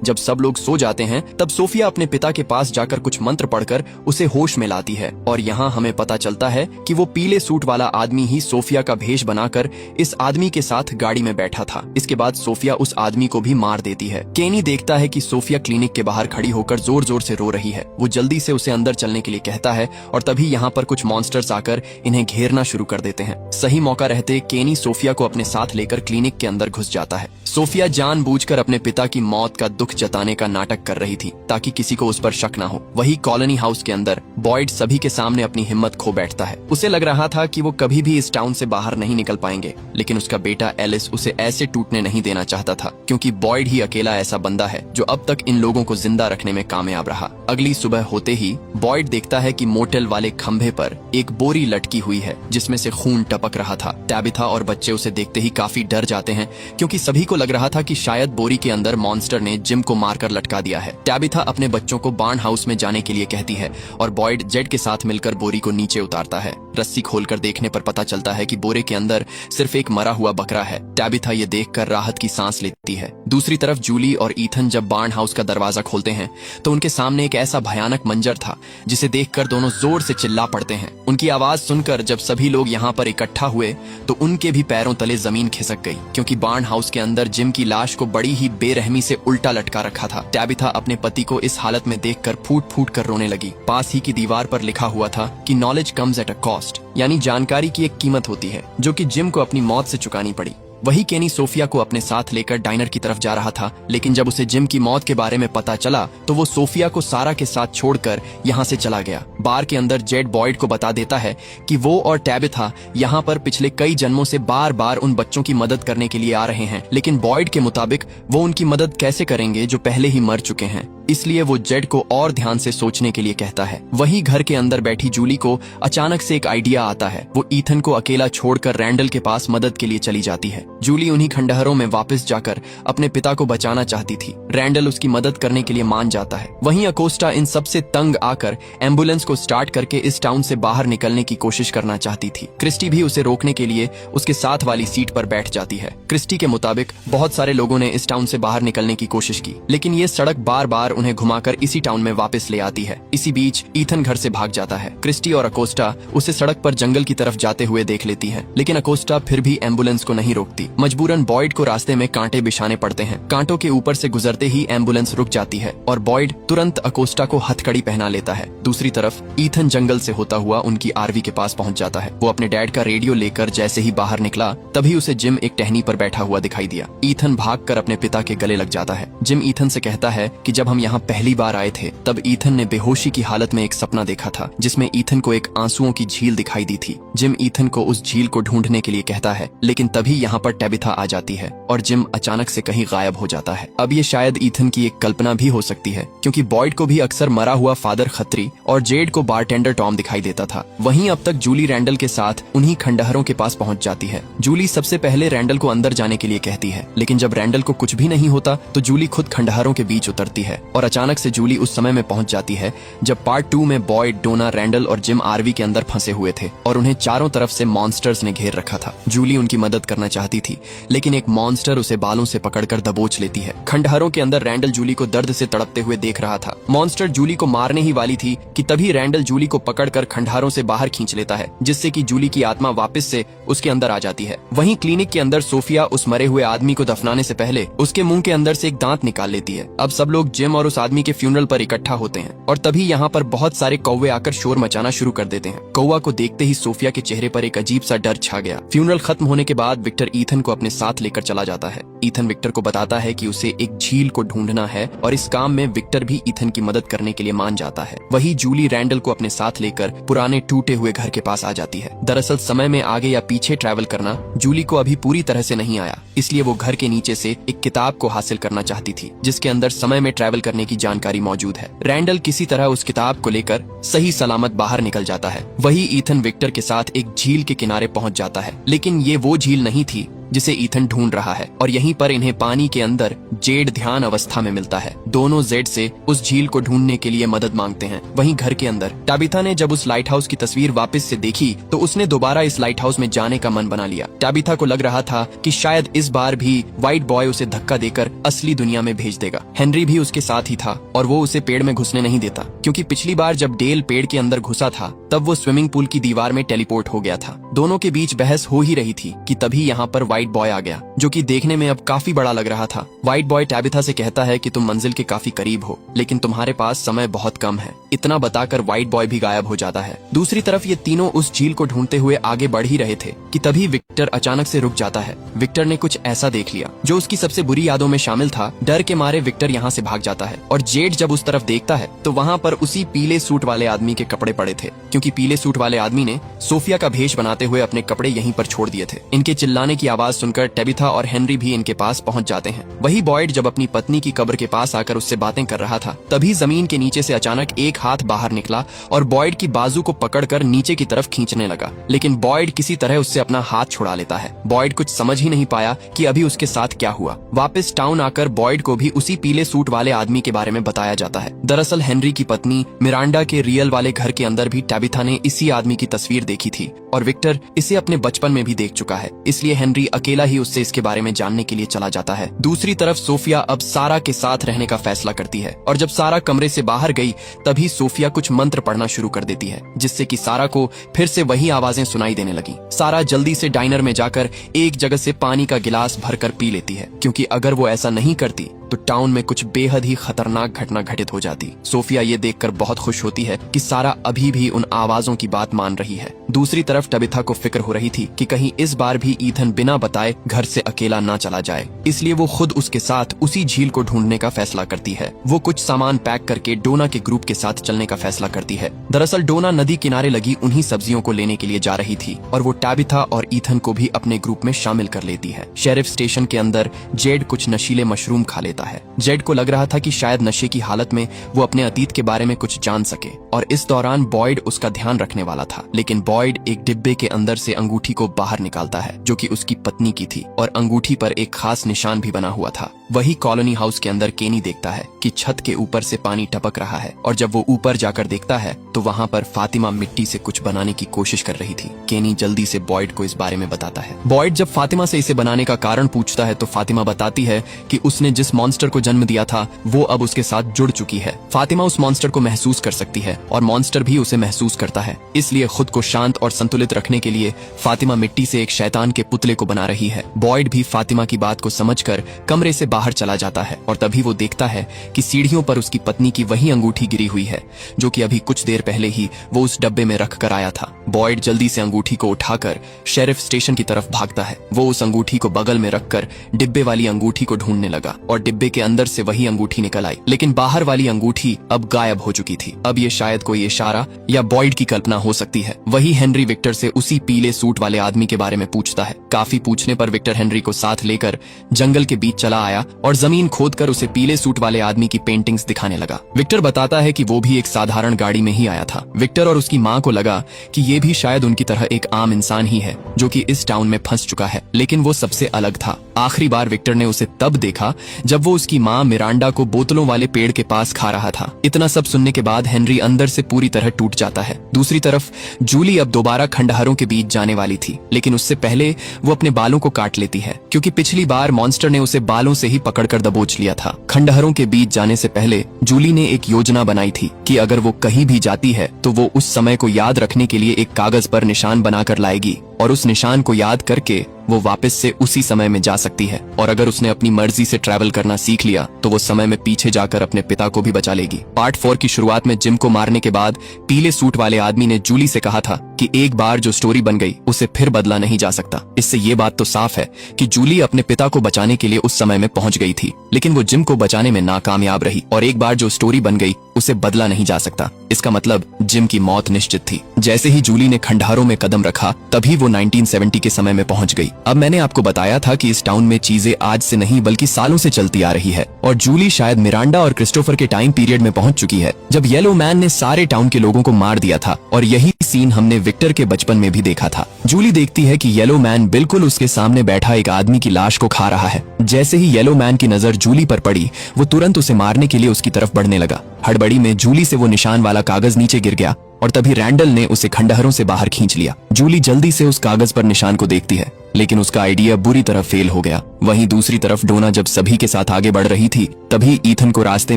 [SPEAKER 2] जब सब लोग सो जाते हैं तब सोफिया अपने पिता के पास जाकर कुछ मंत्र पढ़कर उसे होश में लाती है और यहाँ हमें पता चलता है कि वो पीले सूट वाला आदमी ही सोफिया का भेष बनाकर इस आदमी के साथ गाड़ी में बैठा था। इसके बाद सोफिया उस आदमी को भी मार देती है। केनी देखता है कि सोफिया क्लिनिक के बाहर खड़ी होकर जोर जोर से रो रही है। वो जल्दी से उसे अंदर चलने के लिए कहता है और तभी यहाँ पर कुछ मॉन्स्टर्स आकर इन्हें घेरना शुरू कर देते हैं। सही मौका रहते केनी सोफिया को अपने साथ लेकर क्लिनिक के अंदर घुस जाता है। सोफिया जानबूझकर अपने पिता की मौत का दुख जताने का नाटक कर रही थी ताकि किसी को उस पर शक ना हो। वही कॉलोनी हाउस के अंदर बॉयड सभी के सामने अपनी हिम्मत खो बैठता है। उसे लग रहा था कि वो कभी भी इस टाउन से बाहर नहीं निकल पाएंगे, लेकिन उसका बेटा एलिस उसे ऐसे टूटने नहीं देना चाहता था क्योंकि बॉयड ही अकेला ऐसा बंदा है जो अब तक इन लोगों को जिंदा रखने में कामयाब रहा। अगली सुबह होते ही बॉयड देखता है कि मोटेल वाले खंभे पर एक बोरी लटकी हुई है जिसमें से खून टपक रहा था। टैबिथा और बच्चे उसे देखते ही काफी डर जाते हैं क्योंकि सभी को लग रहा था कि शायद बोरी के अंदर मॉन्स्टर ने जिम को मारकर लटका दिया है। टैबिथा अपने बच्चों को बार्न हाउस में जाने के लिए कहती है और बॉयड जेड के साथ मिलकर बोरी को नीचे उतारता है। रस्सी खोलकर देखने पर पता चलता है कि बोरे के अंदर सिर्फ एक मरा हुआ बकरा है। टैबिथा ये देखकर राहत की सांस लेती है। दूसरी तरफ जूली और ईथन जब बार्न हाउस का दरवाजा खोलते हैं तो उनके सामने एक ऐसा भयानक मंजर था जिसे देखकर दोनों जोर से चिल्ला पड़ते हैं। उनकी आवाज सुनकर जब सभी लोग यहाँ पर इकट्ठा हुए तो उनके भी पैरों तले जमीन खिसक गई क्योंकि बार्न हाउस के अंदर जिम की लाश को बड़ी ही बेरहमी से उल्टा लटका रखा था। टैबिथा अपने पति को इस हालत में देखकर फूट फूट कर रोने लगी। पास ही की दीवार पर लिखा हुआ था कि knowledge comes at a cost, यानी जानकारी की एक कीमत होती है जो कि जिम को अपनी मौत से चुकानी पड़ी। वही केनी सोफिया को अपने साथ लेकर डाइनर की तरफ जा रहा था, लेकिन जब उसे जिम की मौत के बारे में पता चला तो वो सोफिया को सारा के साथ छोड़कर यहाँ से चला गया। बार के अंदर जेड बॉयड को बता देता है कि वो और टैबिथा यहाँ पर पिछले कई जन्मों से बार बार उन बच्चों की मदद करने के लिए आ रहे हैं, लेकिन बॉयड के मुताबिक वो उनकी मदद कैसे करेंगे जो पहले ही मर चुके हैं। इसलिए वो जेड को और ध्यान से सोचने के लिए कहता है। वही घर के अंदर बैठी जूली को अचानक से एक आइडिया आता है। वो ईथन को अकेला छोड़कर रैंडल के पास मदद के लिए चली जाती है। जूली उन्हीं खंडहरों में वापस जाकर अपने पिता को बचाना चाहती थी। रैंडल उसकी मदद करने के लिए मान जाता है। वहीं अकोस्टा इन सबसे तंग आकर एम्बुलेंस को स्टार्ट करके इस टाउन से बाहर निकलने की कोशिश करना चाहती थी। क्रिस्टी भी उसे रोकने के लिए उसके साथ वाली सीट पर बैठ जाती है। क्रिस्टी के मुताबिक बहुत सारे लोगों ने इस टाउन से बाहर निकलने की कोशिश की, लेकिन ये सड़क बार बार उन्हें घुमाकर इसी टाउन में वापस ले आती है। इसी बीच ईथन घर से भाग जाता है। क्रिस्टी और अकोस्टा उसे सड़क पर जंगल की तरफ जाते हुए देख लेती है, लेकिन अकोस्टा फिर भी एम्बुलेंस को नहीं रोकती। मजबूरन बॉयड को रास्ते में कांटे बिछाने पड़ते हैं। कांटों के ऊपर से गुजरते ही एम्बुलेंस रुक जाती है और बॉयड तुरंत अकोस्टा को हथकड़ी पहना लेता है। दूसरी तरफ ईथन जंगल से होता हुआ उनकी आरवी के पास पहुंच जाता है। वो अपने डैड का रेडियो लेकर जैसे ही बाहर निकला तभी उसे जिम एक टहनी पर बैठा हुआ दिखाई दिया। ईथन भागकर अपने पिता के गले लग जाता है। जिम ईथन से कहता है कि जब हम यहाँ पहली बार आए थे तब ईथन ने बेहोशी की हालत में एक सपना देखा था जिसमें ईथन को एक आंसुओं की झील दिखाई दी थी। जिम ईथन को उस झील को ढूंढने के लिए कहता है, लेकिन तभी यहाँ पर टैबिथा आ जाती है और जिम अचानक से कहीं गायब हो जाता है। अब ये शायद ईथन की एक कल्पना भी हो सकती है क्योंकि बॉयड को भी अक्सर मरा हुआ फादर खत्री और जेड को बारटेंडर टॉम दिखाई देता था। वहीं अब तक जूली रैंडल के साथ उन्हीं खंडहरों के पास पहुंच जाती है। जूली सबसे पहले रैंडल को अंदर जाने के लिए कहती है, लेकिन जब रैंडल को कुछ भी नहीं होता तो जूली खुद खंडहरों के बीच उतरती है और अचानक से जूली उस समय में पहुंच जाती है जब पार्ट 2 में बॉयड, डोना, रैंडल और जिम आरवी के अंदर फंसे हुए थे और उन्हें चारों तरफ से मॉन्स्टर्स ने घेर रखा था। जूली उनकी मदद करना चाहती थी, लेकिन एक मॉन्स्टर उसे बालों से पकड़कर दबोच लेती है। खंडहरों के अंदर रैंडल जूली को दर्द से तड़पते हुए देख रहा था। मॉन्स्टर जूली को मारने ही वाली थी कि तभी रैंडल जूली को पकड़कर खंडहरों से बाहर खींच लेता है, जिससे कि जूली की आत्मा वापस से उसके अंदर आ जाती है। वहीं क्लिनिक के अंदर सोफिया उस मरे हुए आदमी को दफनाने से पहले उसके मुंह के अंदर से एक दांत निकाल लेती है। अब सब लोग जिम और उस आदमी के फ्यूनरल पर इकट्ठा होते हैं और तभी यहाँ पर बहुत सारे कौवे आकर शोर मचाना शुरू कर देते हैं। कौवा को देखते ही सोफिया के चेहरे पर एक अजीब सा डर छा गया। फ्यूनरल खत्म होने के बाद विक्टर ईथन को अपने साथ लेकर चला जाता है। ईथन विक्टर को बताता है कि उसे एक झील को ढूंढना है और इस काम में विक्टर भी ईथन की मदद करने के लिए मान जाता है। वही जूली रैंडल को अपने साथ लेकर पुराने टूटे हुए घर के पास आ जाती है। दरअसल समय में आगे या पीछे ट्रैवल करना जूली को अभी पूरी तरह से नहीं आया, इसलिए वो घर के नीचे से एक किताब को हासिल करना चाहती थी जिसके अंदर समय में ट्रैवल करने की जानकारी मौजूद है। रैंडल किसी तरह उस किताब को लेकर सही सलामत बाहर निकल जाता है। वही ईथन विक्टर के साथ एक झील के किनारे पहुंच जाता है, लेकिन ये वो झील नहीं थी जिसे ईथन ढूंढ रहा है और यहीं पर इन्हें पानी के अंदर जेड ध्यान अवस्था में मिलता है। दोनों जेड से उस झील को ढूंढने के लिए मदद मांगते हैं। वहीं घर के अंदर टाबिथा ने जब उस लाइट हाउस की तस्वीर वापस से देखी तो उसने दोबारा इस लाइट हाउस में जाने का मन बना लिया। टाबिथा को लग रहा था कि शायद इस बार भी व्हाइट बॉय उसे धक्का देकर असली दुनिया में भेज देगा। हेनरी भी उसके साथ ही था और वो उसे पेड़ में घुसने नहीं देता, क्योंकि पिछली बार जब डेल पेड़ के अंदर घुसा था तब वो स्विमिंग पूल की दीवार में टेलीपोर्ट हो गया था। दोनों के बीच बहस हो ही रही थी कि तभी यहाँ पर व्हाइट बॉय आ गया, जो कि देखने में अब काफी बड़ा लग रहा था। व्हाइट बॉय टाबिथा से कहता है कि तुम मंजिल के काफी करीब हो, लेकिन तुम्हारे पास समय बहुत कम है। इतना बताकर व्हाइट बॉय भी गायब हो जाता है। दूसरी तरफ ये तीनों उस झील को ढूंढते हुए आगे बढ़ ही रहे थे कि तभी विक्टर अचानक से रुक जाता है। विक्टर ने कुछ ऐसा देख लिया जो उसकी सबसे बुरी यादों में शामिल था। डर के मारे विक्टर यहाँ से भाग जाता है और जेड जब उस तरफ देखता है तो वहाँ पर उसी पीले सूट वाले आदमी के कपड़े पड़े थे, क्योंकि पीले सूट वाले आदमी ने सोफिया का भेष बनाते हुए अपने कपड़े यहीं पर छोड़ दिए थे। इनके चिल्लाने की आवाज सुनकर टाबिथा और हेनरी भी इनके पास पहुंच जाते हैं। वही बॉयड जब अपनी पत्नी की कब्र के पास आकर उससे बातें कर रहा था तभी जमीन के नीचे से अचानक एक हाथ बाहर निकला और बॉयड की बाजू को पकड़कर नीचे की तरफ खींचने लगा, लेकिन बॉयड किसी तरह उससे अपना हाथ छुड़ा लेता है। बॉयड कुछ समझ ही नहीं पाया कि अभी उसके साथ क्या हुआ। वापस टाउन आकर बॉयड को भी उसी पीले सूट वाले आदमी के बारे में बताया जाता है। दरअसल हेनरी की पत्नी मिरांडा के रियल वाले घर के अंदर भी टाबिथा ने इसी आदमी की तस्वीर देखी थी और विक्टर इसे अपने बचपन में भी देख चुका है, इसलिए हेनरी अकेला ही उससे इसके बारे में जानने के लिए चला जाता है। दूसरी तरफ सोफिया अब सारा के साथ रहने का फैसला करती है और जब सारा कमरे से बाहर गई तभी सोफिया कुछ मंत्र पढ़ना शुरू कर देती है, जिससे कि सारा को फिर से वही आवाजें सुनाई देने लगी। सारा जल्दी से डाइनर में जाकर एक जगह से पानी का गिलास भरकर पी लेती है, क्योंकि अगर वो ऐसा नहीं करती तो टाउन में कुछ बेहद ही खतरनाक घटना घटित हो जाती। सोफिया ये देखकर बहुत खुश होती है कि सारा अभी भी उन आवाजों की बात मान रही है। दूसरी तरफ टाबिथा को फिक्र हो रही थी कि कहीं इस बार भी ईथन बिना बताए घर से अकेला ना चला जाए, इसलिए वो खुद उसके साथ उसी झील को ढूंढने का फैसला करती है। वो कुछ सामान पैक करके डोना के ग्रुप के साथ चलने का फैसला करती है। दरअसल डोना नदी किनारे लगी उन्हीं सब्जियों को लेने के लिए जा रही थी और वो टाबिथा और ईथन को भी अपने ग्रुप में शामिल कर लेती है। शेरिफ स्टेशन के अंदर जेड कुछ नशीले मशरूम खा लेता है। जेड को लग रहा था कि शायद नशे की हालत में वो अपने अतीत के बारे में कुछ जान सके और इस दौरान बॉयड उसका ध्यान रखने वाला था, लेकिन बॉयड एक डिब्बे के अंदर से अंगूठी को बाहर निकालता है जो कि उसकी पत्नी की थी और अंगूठी पर एक खास निशान भी बना हुआ था। वही कॉलोनी हाउस के अंदर केनी देखता है कि छत के ऊपर से पानी टपक रहा है और जब वो ऊपर जाकर देखता है तो वहाँ पर फातिमा मिट्टी से कुछ बनाने की कोशिश कर रही थी। केनी जल्दी से बॉयड को इस बारे में बताता है। बॉयड जब फातिमा से इसे बनाने का कारण पूछता है तो फातिमा बताती है कि उसने जिस मॉन्स्टर को जन्म दिया था वो अब उसके साथ जुड़ चुकी है। फातिमा उस मॉन्स्टर को महसूस कर सकती है और मॉन्स्टर भी उसे महसूस करता है, इसलिए खुद को शांत और संतुलित रखने के लिए फातिमा मिट्टी से एक शैतान के पुतले को बना रही है। बॉयड भी फातिमा की बात को समझकर कमरे से बाहर चला जाता है और तभी वो देखता है कि सीढ़ियों पर उसकी पत्नी की वही अंगूठी गिरी हुई है जो कि अभी कुछ देर पहले ही वो उस डब्बे में रख कर आया था। बॉयड जल्दी से अंगूठी को उठाकर शेरिफ स्टेशन की तरफ भागता है। वो उस अंगूठी को बगल में रखकर डिब्बे वाली अंगूठी को ढूंढने लगा और डिब्बे के अंदर से वही अंगूठी निकल आई, लेकिन बाहर वाली अंगूठी अब गायब हो चुकी थी। अब ये शायद कोई इशारा या बॉयड की कल्पना हो सकती है। वही हेनरी विक्टर से उसी पीले सूट वाले आदमी के बारे में पूछता है। काफी पूछने पर विक्टर हेनरी को साथ लेकर जंगल के बीच चला आया और जमीन खोदकर उसे पीले सूट वाले आदमी की पेंटिंग्स दिखाने लगा। विक्टर बताता है कि वो भी एक साधारण गाड़ी में ही आया था। विक्टर और उसकी माँ को लगा कि ये भी शायद उनकी तरह एक आम इंसान ही है जो कि इस टाउन में फंस चुका है, लेकिन वो सबसे अलग था। आखिरी बार विक्टर ने उसे तब देखा जब वो उसकी माँ मिरांडा को बोतलों वाले पेड़ के पास खा रहा था। इतना सब सुनने के बाद हेनरी अंदर से पूरी तरह टूट जाता है। दूसरी तरफ जूली अब दोबारा खंडहरों के बीच जाने वाली थी, लेकिन उससे पहले वो अपने बालों को काट लेती है, क्योंकि पिछली बार मॉन्स्टर ने उसे बालों से ही पकड़कर दबोच लिया था। खंडहरों के बीच जाने से पहले जूली ने एक योजना बनाई थी कि अगर वो कहीं भी जाती है तो वो उस समय को याद रखने के लिए एक कागज पर निशान बनाकर लाएगी और उस निशान को याद करके वो वापस से उसी समय में जा सकती है। और अगर उसने अपनी मर्जी से ट्रैवल करना सीख लिया तो वो समय में पीछे जाकर अपने पिता को भी बचा लेगी। पार्ट 4 की शुरुआत में जिम को मारने के बाद पीले सूट वाले आदमी ने जूली से कहा था कि एक बार जो स्टोरी बन गई उसे फिर बदला नहीं जा सकता। इससे ये बात तो साफ है कि जूली अपने पिता को बचाने के लिए उस समय में पहुंच गई थी, लेकिन वो जिम को बचाने में नाकामयाब रही और एक बार जो स्टोरी बन गई उसे बदला नहीं जा सकता। इसका मतलब जिम की मौत निश्चित थी। जैसे ही जूली ने खंडहरों में कदम रखा तभी वो 1970 के समय में पहुंच गई। अब मैंने आपको बताया था कि इस टाउन में चीजें आज से नहीं बल्कि सालों से चलती आ रही है और जूली शायद मिरांडा और क्रिस्टोफर के टाइम पीरियड में पहुंच चुकी है जब येलो मैन ने सारे टाउन के लोगों को मार दिया था। और यही सीन हमने विक्टर के बचपन में भी देखा था। जूली देखती है कि येलो मैन बिल्कुल उसके सामने बैठा एक आदमी की लाश को खा रहा है। जैसे ही येलो मैन की नजर जूली पर पड़ी वो तुरंत उसे मारने के लिए उसकी तरफ बढ़ने लगा। हड़बड़ी में जूली से वो निशान वाला कागज नीचे गिर गया और तभी रैंडल ने उसे खंडहरों से बाहर खींच लिया। जूली जल्दी से उस कागज पर निशान को देखती है लेकिन उसका आइडिया बुरी तरह फेल हो गया। वहीं दूसरी तरफ डोना जब सभी के साथ आगे बढ़ रही थी तभी ईथन को रास्ते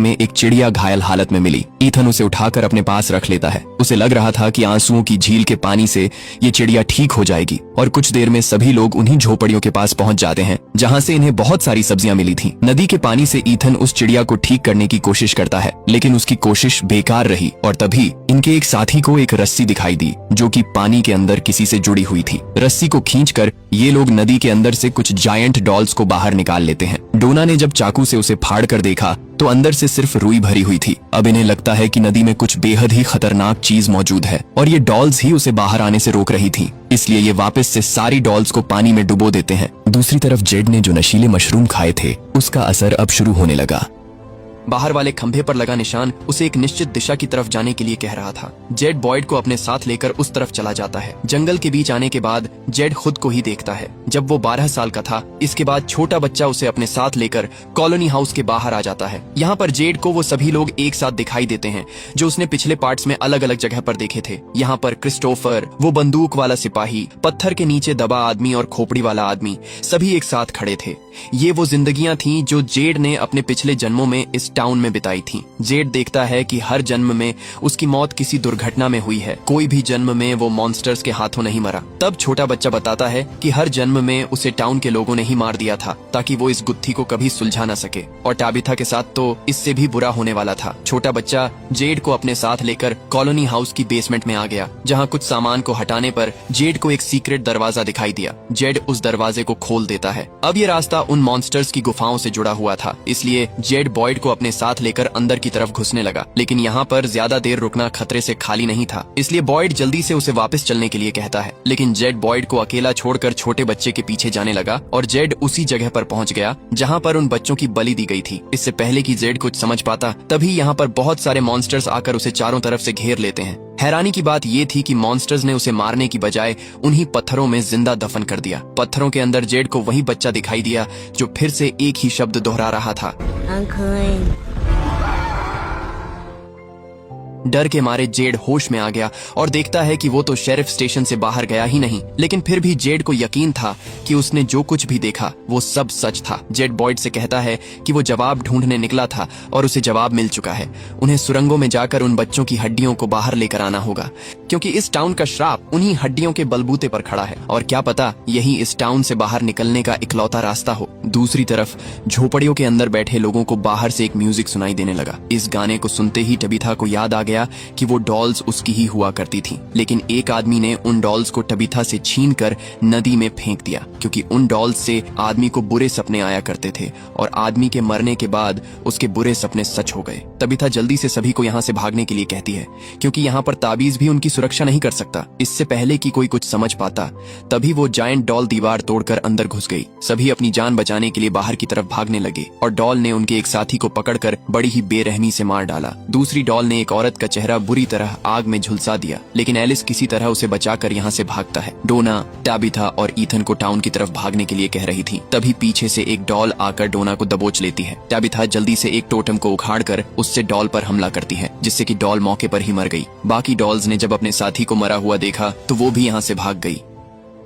[SPEAKER 2] में एक चिड़िया घायल हालत में मिली। ईथन उसे उठाकर अपने पास रख लेता है। उसे लग रहा था कि आंसुओं की झील के पानी से ये चिड़िया ठीक हो जाएगी और कुछ देर में सभी लोग उन्हीं झोपड़ियों के पास पहुंच जाते हैं जहां से इन्हें बहुत सारी सब्जियां मिली थी। नदी के पानी से ईथन उस चिड़िया को ठीक करने की कोशिश करता है लेकिन उसकी कोशिश बेकार रही और तभी इनके एक साथी को एक रस्सी दिखाई दी जो कि पानी के अंदर किसी से जुड़ी हुई थी। रस्सी को खींचकर ये लोग नदी के अंदर से कुछ जायंट डॉल्स को बाहर निकाल लेते हैं। डोना ने जब चाकू से उसे फाड़ कर देखा तो अंदर से सिर्फ रुई भरी हुई थी। अब इन्हें लगता है कि नदी में कुछ बेहद ही खतरनाक चीज मौजूद है और ये डॉल्स ही उसे बाहर आने से रोक रही थी, इसलिए ये वापस से सारी डॉल्स को पानी में डुबो देते हैं। दूसरी तरफ जेड ने जो नशीले मशरूम खाए थे उसका असर अब शुरू होने लगा। बाहर वाले खंभे पर लगा निशान उसे एक निश्चित दिशा की तरफ जाने के लिए कह रहा था। जेड बॉयड को अपने साथ लेकर उस तरफ चला जाता है। जंगल के बीच आने के बाद जेड खुद को ही देखता है जब वो 12 साल का था। इसके बाद छोटा बच्चा उसे अपने साथ लेकर कॉलोनी हाउस के बाहर आ जाता है। यहाँ पर जेड को वो सभी लोग एक साथ दिखाई देते हैं जो उसने पिछले पार्ट्स में अलग अलग जगह पर देखे थे। यहाँ पर क्रिस्टोफर, वो बंदूक वाला सिपाही, पत्थर के नीचे दबा आदमी और खोपड़ी वाला आदमी सभी एक साथ खड़े थे। ये वो जिंदगियां थीं जो जेड ने अपने पिछले जन्मों में इस टाउन में बिताई थी। जेड देखता है कि हर जन्म में उसकी मौत किसी दुर्घटना में हुई है, कोई भी जन्म में वो मॉन्स्टर्स के हाथों नहीं मरा। तब छोटा बच्चा बताता है कि हर जन्म में उसे टाउन के लोगों ने ही मार दिया था ताकि वो इस गुत्थी को कभी सुलझा न सके और टाबिथा के साथ तो इससे भी बुरा होने वाला था। छोटा बच्चा जेड को अपने साथ लेकर कॉलोनी हाउस की बेसमेंट में आ गया जहाँ कुछ सामान को हटाने पर जेड को एक सीक्रेट दरवाजा दिखाई दिया। जेड उस दरवाजे को खोल देता है। अब ये रास्ता उन मॉन्स्टर्स की गुफाओं से जुड़ा हुआ था, इसलिए जेड बॉयड को अपने साथ लेकर अंदर की तरफ घुसने लगा। लेकिन यहाँ पर ज्यादा देर रुकना खतरे से खाली नहीं था, इसलिए बॉयड जल्दी से उसे वापस चलने के लिए कहता है। लेकिन जेड बॉयड को अकेला छोड़कर छोटे बच्चे के पीछे जाने लगा और जेड उसी जगह पर पहुंच गया जहाँ पर उन बच्चों की बलि दी गई थी। इससे पहले कि जेड कुछ समझ पाता तभी यहाँ पर बहुत सारे मॉन्स्टर्स आकर उसे चारों तरफ से घेर लेते हैं। हैरानी की बात ये थी कि मॉन्स्टर्स ने उसे मारने की बजाय उन्हीं पत्थरों में जिंदा दफन कर दिया। पत्थरों के अंदर जेड को वही बच्चा दिखाई दिया जो फिर से एक ही शब्द दोहरा रहा था,
[SPEAKER 5] Uncle.
[SPEAKER 2] डर के मारे जेड होश में आ गया और देखता है कि वो तो शेरिफ स्टेशन से बाहर गया ही नहीं, लेकिन फिर भी जेड को यकीन था कि उसने जो कुछ भी देखा वो सब सच था। जेड बॉयड से कहता है कि वो जवाब ढूंढने निकला था और उसे जवाब मिल चुका है। उन्हें सुरंगों में जाकर उन बच्चों की हड्डियों को बाहर लेकर आना होगा क्योंकि इस टाउन का श्राप उन्हीं हड्डियों के बलबूते पर खड़ा है और क्या पता यही इस टाउन से बाहर निकलने का इकलौता रास्ता हो। दूसरी तरफ झोपड़ियों के अंदर बैठे लोगों को बाहर से एक म्यूजिक सुनाई देने लगा। इस गाने को सुनते ही टबिथा को याद आ गया कि वो डॉल्स उसकी ही हुआ करती थी, लेकिन एक आदमी ने उन डॉल्स को टबिथा से छीनकर नदी में फेंक दिया क्योंकि उन डॉल्स से आदमी को बुरे सपने आया करते थे और आदमी के मरने के बाद उसके बुरे सपने सच हो गए। टबिथा जल्दी से सभी को यहाँ से भागने के लिए कहती है क्योंकि यहाँ पर ताबीज भी उनकी सुरक्षा नहीं कर सकता। इससे पहले कि कोई कुछ समझ पाता तभी वो जायंट डॉल दीवार तोड़कर अंदर घुस गई। सभी अपनी जान बचाने के लिए बाहर की तरफ भागने लगे और डॉल ने उनके एक साथी को पकड़कर बड़ी ही बेरहमी से मार डाला। दूसरी डॉल ने एक औरत का चेहरा बुरी तरह आग में झुलसा दिया, लेकिन एलिस किसी तरह उसे बचाकर यहाँ से भागता है। डोना, टाबिथा और ईथन को टाउन की तरफ भागने के लिए कह रही थी, तभी पीछे से एक डॉल आकर डोना को दबोच लेती है। टाबिथा जल्दी से एक टोटम को उखाड़कर उससे डॉल पर हमला करती है जिससे कि डॉल मौके पर ही मर गई। बाकी डॉल्स ने जब अपने साथी को मरा हुआ देखा तो वो भी यहाँ से भाग गई।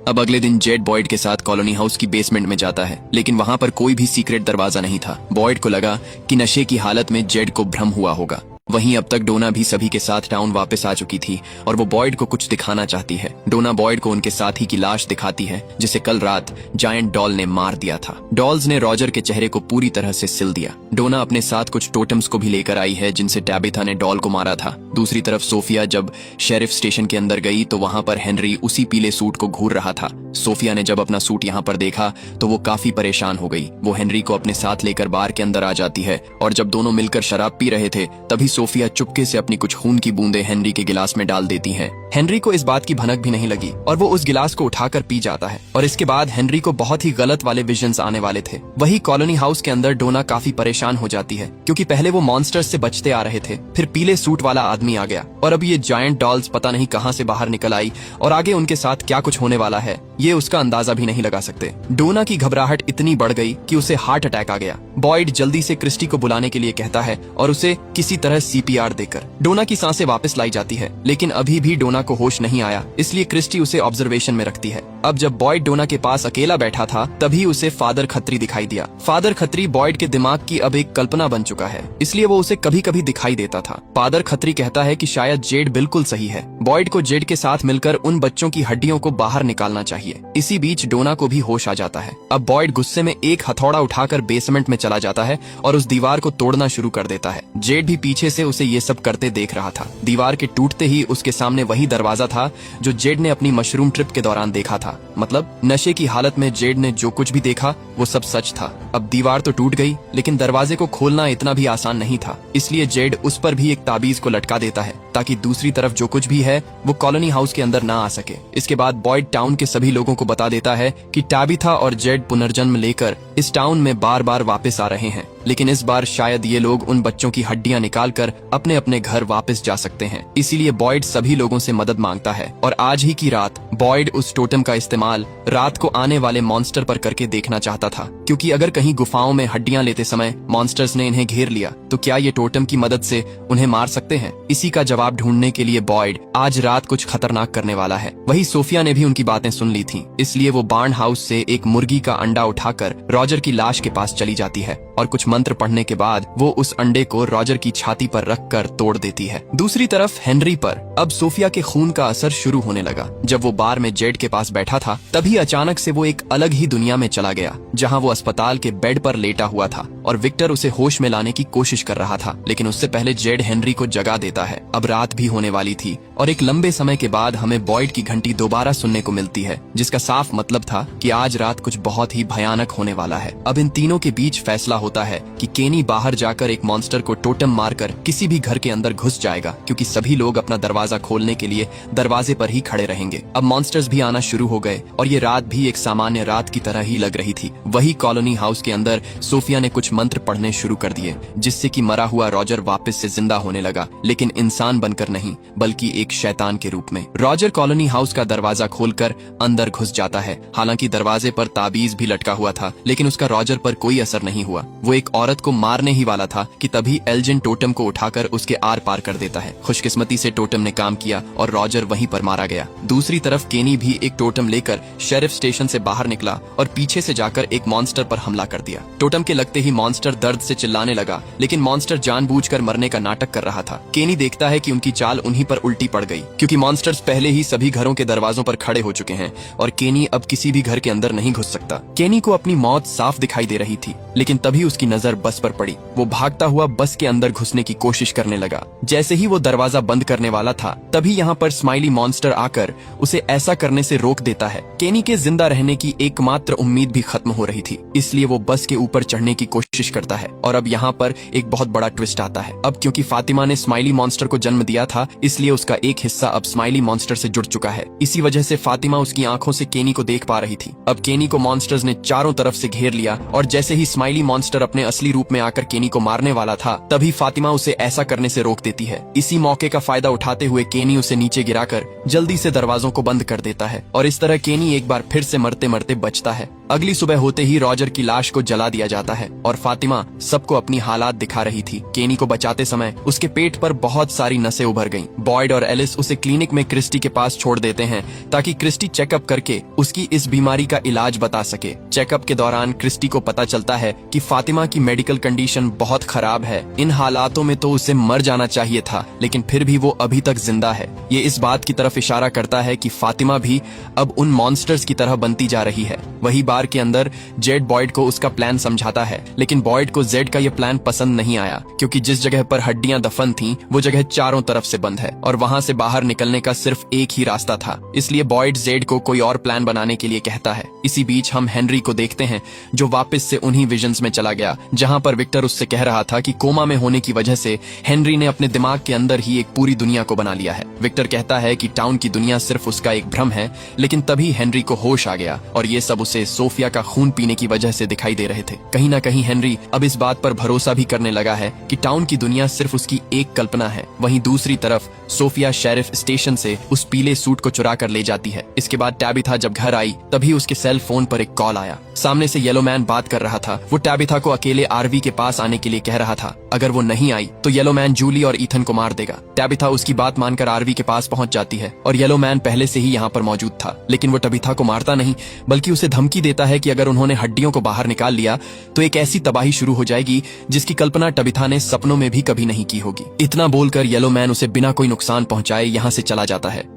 [SPEAKER 2] अब अगले दिन जेड बॉयड के साथ कॉलोनी हाउस की बेसमेंट में जाता है, लेकिन वहाँ पर कोई भी सीक्रेट दरवाजा नहीं था। बॉयड को लगा कि नशे की हालत में जेड को भ्रम हुआ होगा। वहीं अब तक डोना भी सभी के साथ टाउन वापस आ चुकी थी और वो बॉयड को कुछ दिखाना चाहती है। डोना बॉयड को उनके साथी की लाश दिखाती है जिसे कल रात जायंट डॉल ने मार दिया था। डॉल्स ने रॉजर के चेहरे को पूरी तरह से सिल दिया। डोना अपने साथ कुछ टोटम्स को भी लेकर आई है जिनसे टैबिथा ने डॉल को मारा था। दूसरी तरफ सोफिया जब शेरिफ स्टेशन के अंदर गई तो वहाँ पर हेनरी उसी पीले सूट को घूर रहा था। सोफिया ने जब अपना सूट यहाँ पर देखा तो वो काफी परेशान हो गई। वो हेनरी को अपने साथ लेकर बार के अंदर आ जाती है और जब दोनों मिलकर शराब पी रहे थे तभी सोफिया चुपके से अपनी कुछ खून की बूंदें हेनरी के गिलास में डाल देती हैं। हेनरी को इस बात की भनक भी नहीं लगी और वो उस गिलास को उठाकर पी जाता है। और इसके बाद हेनरी को बहुत ही गलत वाले विजन्स आने वाले थे। वही कॉलोनी हाउस के अंदर डोना काफी परेशान हो जाती है, क्योंकि पहले वो मॉन्स्टर्स से बचते आ रहे थे, फिर पीले सूट वाला आदमी आ गया और अब ये जायंट डॉल्स पता नहीं कहां से बाहर निकल आई और आगे उनके साथ क्या कुछ होने वाला है ये उसका अंदाजा भी नहीं लगा सकते। डोना की घबराहट इतनी बढ़ गई कि उसे हार्ट अटैक आ गया। बॉयड जल्दी से क्रिस्टी को बुलाने के लिए कहता है और उसे किसी तरह CPR देकर डोना की सांसें वापस लाई जाती है, लेकिन अभी भी डोना को होश नहीं आया, इसलिए क्रिस्टी उसे ऑब्जर्वेशन में रखती है। अब जब बॉयड डोना के पास अकेला बैठा था तभी उसे फादर खत्री दिखाई दिया। फादर खत्री बॉयड के दिमाग की अब एक कल्पना बन चुका है, इसलिए वो उसे कभी कभी दिखाई देता था। फादर खत्री कहता है कि शायद जेड बिल्कुल सही है, बॉयड को जेड के साथ मिलकर उन बच्चों की हड्डियों को बाहर निकालना चाहिए। इसी बीच डोना को भी होश आ जाता है। अब बॉयड गुस्से में एक हथौड़ा उठाकर बेसमेंट में चला जाता है और उस दीवार को तोड़ना शुरू कर देता है। जेड भी पीछे से उसे ये सब करते देख रहा था। दीवार के टूटते ही उसके सामने वही दरवाजा था जो जेड ने अपनी मशरूम ट्रिप के दौरान देखा था। मतलब नशे की हालत में जेड ने जो कुछ भी देखा वो सब सच था। अब दीवार तो टूट गई, लेकिन दरवाजे को खोलना इतना भी आसान नहीं था, इसलिए जेड उस पर भी एक ताबीज को लटका देता है ताकि दूसरी तरफ जो कुछ भी है वो कॉलोनी हाउस के अंदर ना आ सके। इसके बाद बॉयड टाउन के सभी लोगों को बता देता है कि टैबिथा और जेड पुनर्जन्म लेकर इस टाउन में बार बार वापस आ रहे हैं, लेकिन इस बार शायद ये लोग उन बच्चों की हड्डियां निकालकर अपने अपने घर वापस जा सकते हैं। इसीलिए बॉयड सभी लोगों से मदद मांगता है और आज ही की रात बॉयड उस टोटम का इस्तेमाल रात को आने वाले मॉन्स्टर पर करके देखना चाहता था, क्योंकि अगर कहीं गुफाओं में हड्डियां लेते समय मॉन्स्टर्स ने इन्हें घेर लिया तो क्या ये टोटम की मदद से उन्हें मार सकते हैं। इसी का जवाब ढूंढने के लिए बॉयड आज रात कुछ खतरनाक करने वाला है। वही सोफिया ने भी उनकी बातें सुन ली थी, इसलिए वो बार्न हाउस से एक मुर्गी का अंडा उठाकर रॉजर की लाश के पास चली जाती है और कुछ मंत्र पढ़ने के बाद वो उस अंडे को रॉजर की छाती पर रखकर तोड़ देती है। दूसरी तरफ हेनरी पर अब सोफिया के खून का असर शुरू होने लगा। जब वो बार में जेड के पास बैठा था तभी अचानक से वो एक अलग ही दुनिया में चला गया, जहां वो अस्पताल के बेड पर लेटा हुआ था और विक्टर उसे होश में लाने की कोशिश कर रहा था। लेकिन उससे पहले जेड हेनरी को जगा देता है। अब रात भी होने वाली थी और एक लंबे समय के बाद हमें बॉयड की घंटी दोबारा सुनने को मिलती है, जिसका साफ मतलब था कि आज रात कुछ बहुत ही भयानक होने वाला है। अब इन तीनों के बीच फैसला होता है कि केनी बाहर जाकर एक मॉन्स्टर को टोटम मारकर किसी भी घर के अंदर घुस जाएगा, क्योंकि सभी लोग अपना दरवाजा खोलने के लिए दरवाजे पर ही खड़े रहेंगे। अब मॉन्स्टर्स भी आना शुरू हो गए और ये रात भी एक सामान्य रात की तरह ही लग रही थी। वही कॉलोनी हाउस के अंदर सोफिया ने कुछ मंत्र पढ़ने शुरू कर दिए, जिससे कि मरा हुआ रॉजर वापस से जिंदा होने लगा, लेकिन इंसान बनकर नहीं बल्कि एक शैतान के रूप में। रॉजर कॉलोनी हाउस का दरवाजा खोलकर अंदर घुस जाता है। हालांकि दरवाजे पर ताबीज भी लटका हुआ था, लेकिन उसका रॉजर पर कोई असर नहीं हुआ। वो एक औरत को मारने ही वाला था कि तभी एल्जिन टोटम को उठाकर उसके आर पार कर देता है। खुशकिस्मती से टोटम ने काम किया और रॉजर वहीं पर मारा गया। दूसरी तरफ केनी भी एक टोटम लेकर शेरिफ स्टेशन से बाहर निकला और पीछे से जाकर एक मॉन्स्टर पर हमला कर दिया। टोटम के लगते ही मॉन्स्टर दर्द से चिल्लाने लगा, लेकिन मॉन्स्टर जानबूझकर मरने का नाटक कर रहा था। केनी देखता है कि उनकी चाल उन्हीं पर उल्टी पड़ गई, क्योंकि मॉन्स्टर्स पहले ही सभी घरों के दरवाजों पर खड़े हो चुके हैं और केनी अब किसी भी घर के अंदर नहीं घुस सकता। केनी को अपनी मौत साफ दिखाई दे रही थी, लेकिन तभी उसकी नजर बस पर पड़ी। वो भागता हुआ बस के अंदर घुसने की कोशिश करने लगा। जैसे ही वो दरवाजा बंद करने वाला था तभी यहाँ पर स्माइली मॉन्स्टर आकर उसे ऐसा करने से रोक देता है। केनी के जिंदा रहने की एकमात्र उम्मीद भी खत्म हो रही थी, इसलिए वो बस के ऊपर चढ़ने की कोशिश करता है। और अब यहाँ पर एक बहुत बड़ा ट्विस्ट आता है। अब क्योंकि फातिमा ने स्माइली मॉन्स्टर को जन्म दिया था, इसलिए उसका एक हिस्सा अब स्माइली मॉन्स्टर से जुड़ चुका है। इसी वजह से फातिमा उसकी आंखों से केनी को देख पा रही थी। अब केनी को मॉन्स्टर्स ने चारों तरफ से घेर लिया और जैसे ही स्माइली मॉन्स्टर अपने असली रूप में आकर केनी को मारने वाला था तभी फातिमा उसे ऐसा करने से रोक देती है। इसी मौके का फायदा उठाते हुए केनी उसे नीचे गिराकर जल्दी से दरवाजों को बंद कर देता है और इस तरह केनी एक बार फिर से मरते मरते बचता है। अगली सुबह होते ही रॉजर की लाश को जला दिया जाता है और फातिमा सबको अपनी हालात दिखा रही थी। केनी को बचाते समय उसके पेट पर बहुत सारी नसें उभर गईं। बॉयड और एलिस उसे क्लिनिक में क्रिस्टी के पास छोड़ देते हैं ताकि क्रिस्टी चेकअप करके उसकी इस बीमारी का इलाज बता सके। चेकअप के दौरान क्रिस्टी को पता चलता है कि फातिमा की मेडिकल कंडीशन बहुत खराब है। इन हालातों में तो उसे मर जाना चाहिए था, लेकिन फिर भी वो अभी तक जिंदा है। ये इस बात की तरफ इशारा करता है कि फातिमा भी अब उन मॉन्स्टर्स की तरह बनती जा रही है। वही बात कार के अंदर जेड बॉयड को उसका प्लान समझाता है, लेकिन बॉयड को जेड का ये प्लान पसंद नहीं आया क्योंकि जिस जगह पर हड्डियां दफन थीं वो जगह चारों तरफ से बंद है और वहां से बाहर निकलने का सिर्फ एक ही रास्ता था। इसलिए बॉयड जेड को कोई और प्लान बनाने के लिए कहता है। इसी बीच हम हेनरी को देखते हैं जो वापस से उन्हीं विजन्स में चला गया जहां पर विक्टर उससे कह रहा था कि कोमा में होने की वजह से हेनरी ने अपने दिमाग के अंदर ही एक पूरी दुनिया को बना लिया है। विक्टर कहता है कि टाउन की दुनिया सिर्फ उसका एक भ्रम है, लेकिन तभी हेनरी को होश आ गया और ये सब उसे सोफिया का खून पीने की वजह से दिखाई दे रहे थे। कहीं ना कहीं हेनरी अब इस बात पर भरोसा भी करने लगा है कि टाउन की दुनिया सिर्फ उसकी एक कल्पना है। वहीं दूसरी तरफ सोफिया शेरिफ स्टेशन से उस पीले सूट को चुरा कर ले जाती है। इसके बाद टैबिथा जब घर आई तभी उसके सेल फोन पर एक कॉल आया। सामने से येलो मैन बात कर रहा था। वो टैबिथा को अकेले आरवी के पास आने के लिए कह रहा था। अगर वो नहीं आई तो येलो मैन जूली और ईथन को मार देगा। टैबिथा उसकी बात मानकर आरवी के पास पहुंच जाती है और येलो मैन पहले से ही यहाँ पर मौजूद था, लेकिन वो टैबिथा को मारता नहीं बल्कि उसे धमकी देता है कि अगर उन्होंने हड्डियों को बाहर निकाल लिया तो एक ऐसी तबाही शुरू हो जाएगी जिसकी कल्पना टैबिथा ने सपनों में भी कभी नहीं की होगी। इतना बोलकर येलो मैन उसे बिना कोई नुकसान पहुंचाए यहाँ से चला जाता है।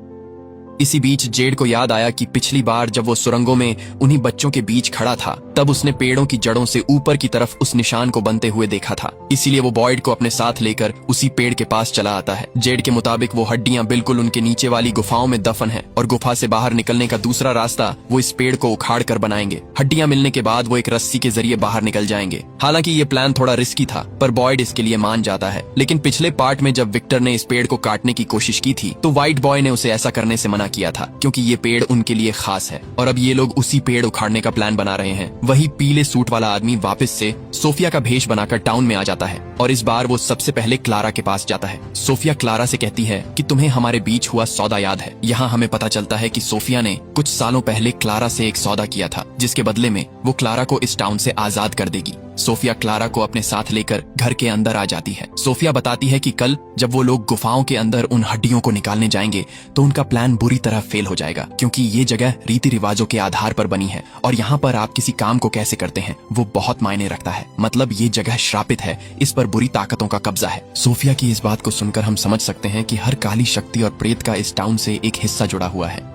[SPEAKER 2] इसी बीच जेड को याद आया कि पिछली बार जब वो सुरंगों में उन्हीं बच्चों के बीच खड़ा था तब उसने पेड़ों की जड़ों से ऊपर की तरफ उस निशान को बनते हुए देखा था। इसीलिए वो बॉयड को अपने साथ लेकर उसी पेड़ के पास चला आता है। जेड के मुताबिक वो हड्डियां बिल्कुल उनके नीचे वाली गुफाओं में दफन है और गुफा से बाहर निकलने का दूसरा रास्ता वो इस पेड़ को उखाड़ कर बनाएंगे। हड्डियां मिलने के बाद वो एक रस्सी के जरिए बाहर निकल जाएंगे। हालांकि ये प्लान थोड़ा रिस्की था पर बॉयड इसके लिए मान जाता है। लेकिन पिछले पार्ट में जब विक्टर ने इस पेड़ को काटने की कोशिश की थी तो व्हाइट बॉय ने उसे ऐसा करने से मना किया था क्योंकि ये पेड़ उनके लिए खास है और अब ये लोग उसी पेड़ उखाड़ने का प्लान बना रहे हैं। वही पीले सूट वाला आदमी वापस से सोफिया का भेष बनाकर टाउन में आ जाता है और इस बार वो सबसे पहले क्लारा के पास जाता है। सोफिया क्लारा से कहती है कि तुम्हें हमारे बीच हुआ सौदा याद है। यहाँ हमें पता चलता है कि सोफिया ने कुछ सालों पहले क्लारा से एक सौदा किया था जिसके बदले में वो क्लारा को इस टाउन से आजाद कर देगी। सोफिया क्लारा को अपने साथ लेकर घर के अंदर आ जाती है। सोफिया बताती है कि कल जब वो लोग गुफाओं के अंदर उन हड्डियों को निकालने जाएंगे तो उनका प्लान बुरी तरह फेल हो जाएगा क्योंकि ये जगह रीति रिवाजों के आधार पर बनी है और यहाँ पर आप किसी काम को कैसे करते हैं वो बहुत मायने रखता है। मतलब ये जगह श्रापित है, इस पर बुरी ताकतों का कब्जा है। सोफिया की इस बात को सुनकर हम समझ सकते हैं कि हर काली शक्ति और प्रेत का इस टाउन से एक हिस्सा जुड़ा हुआ है।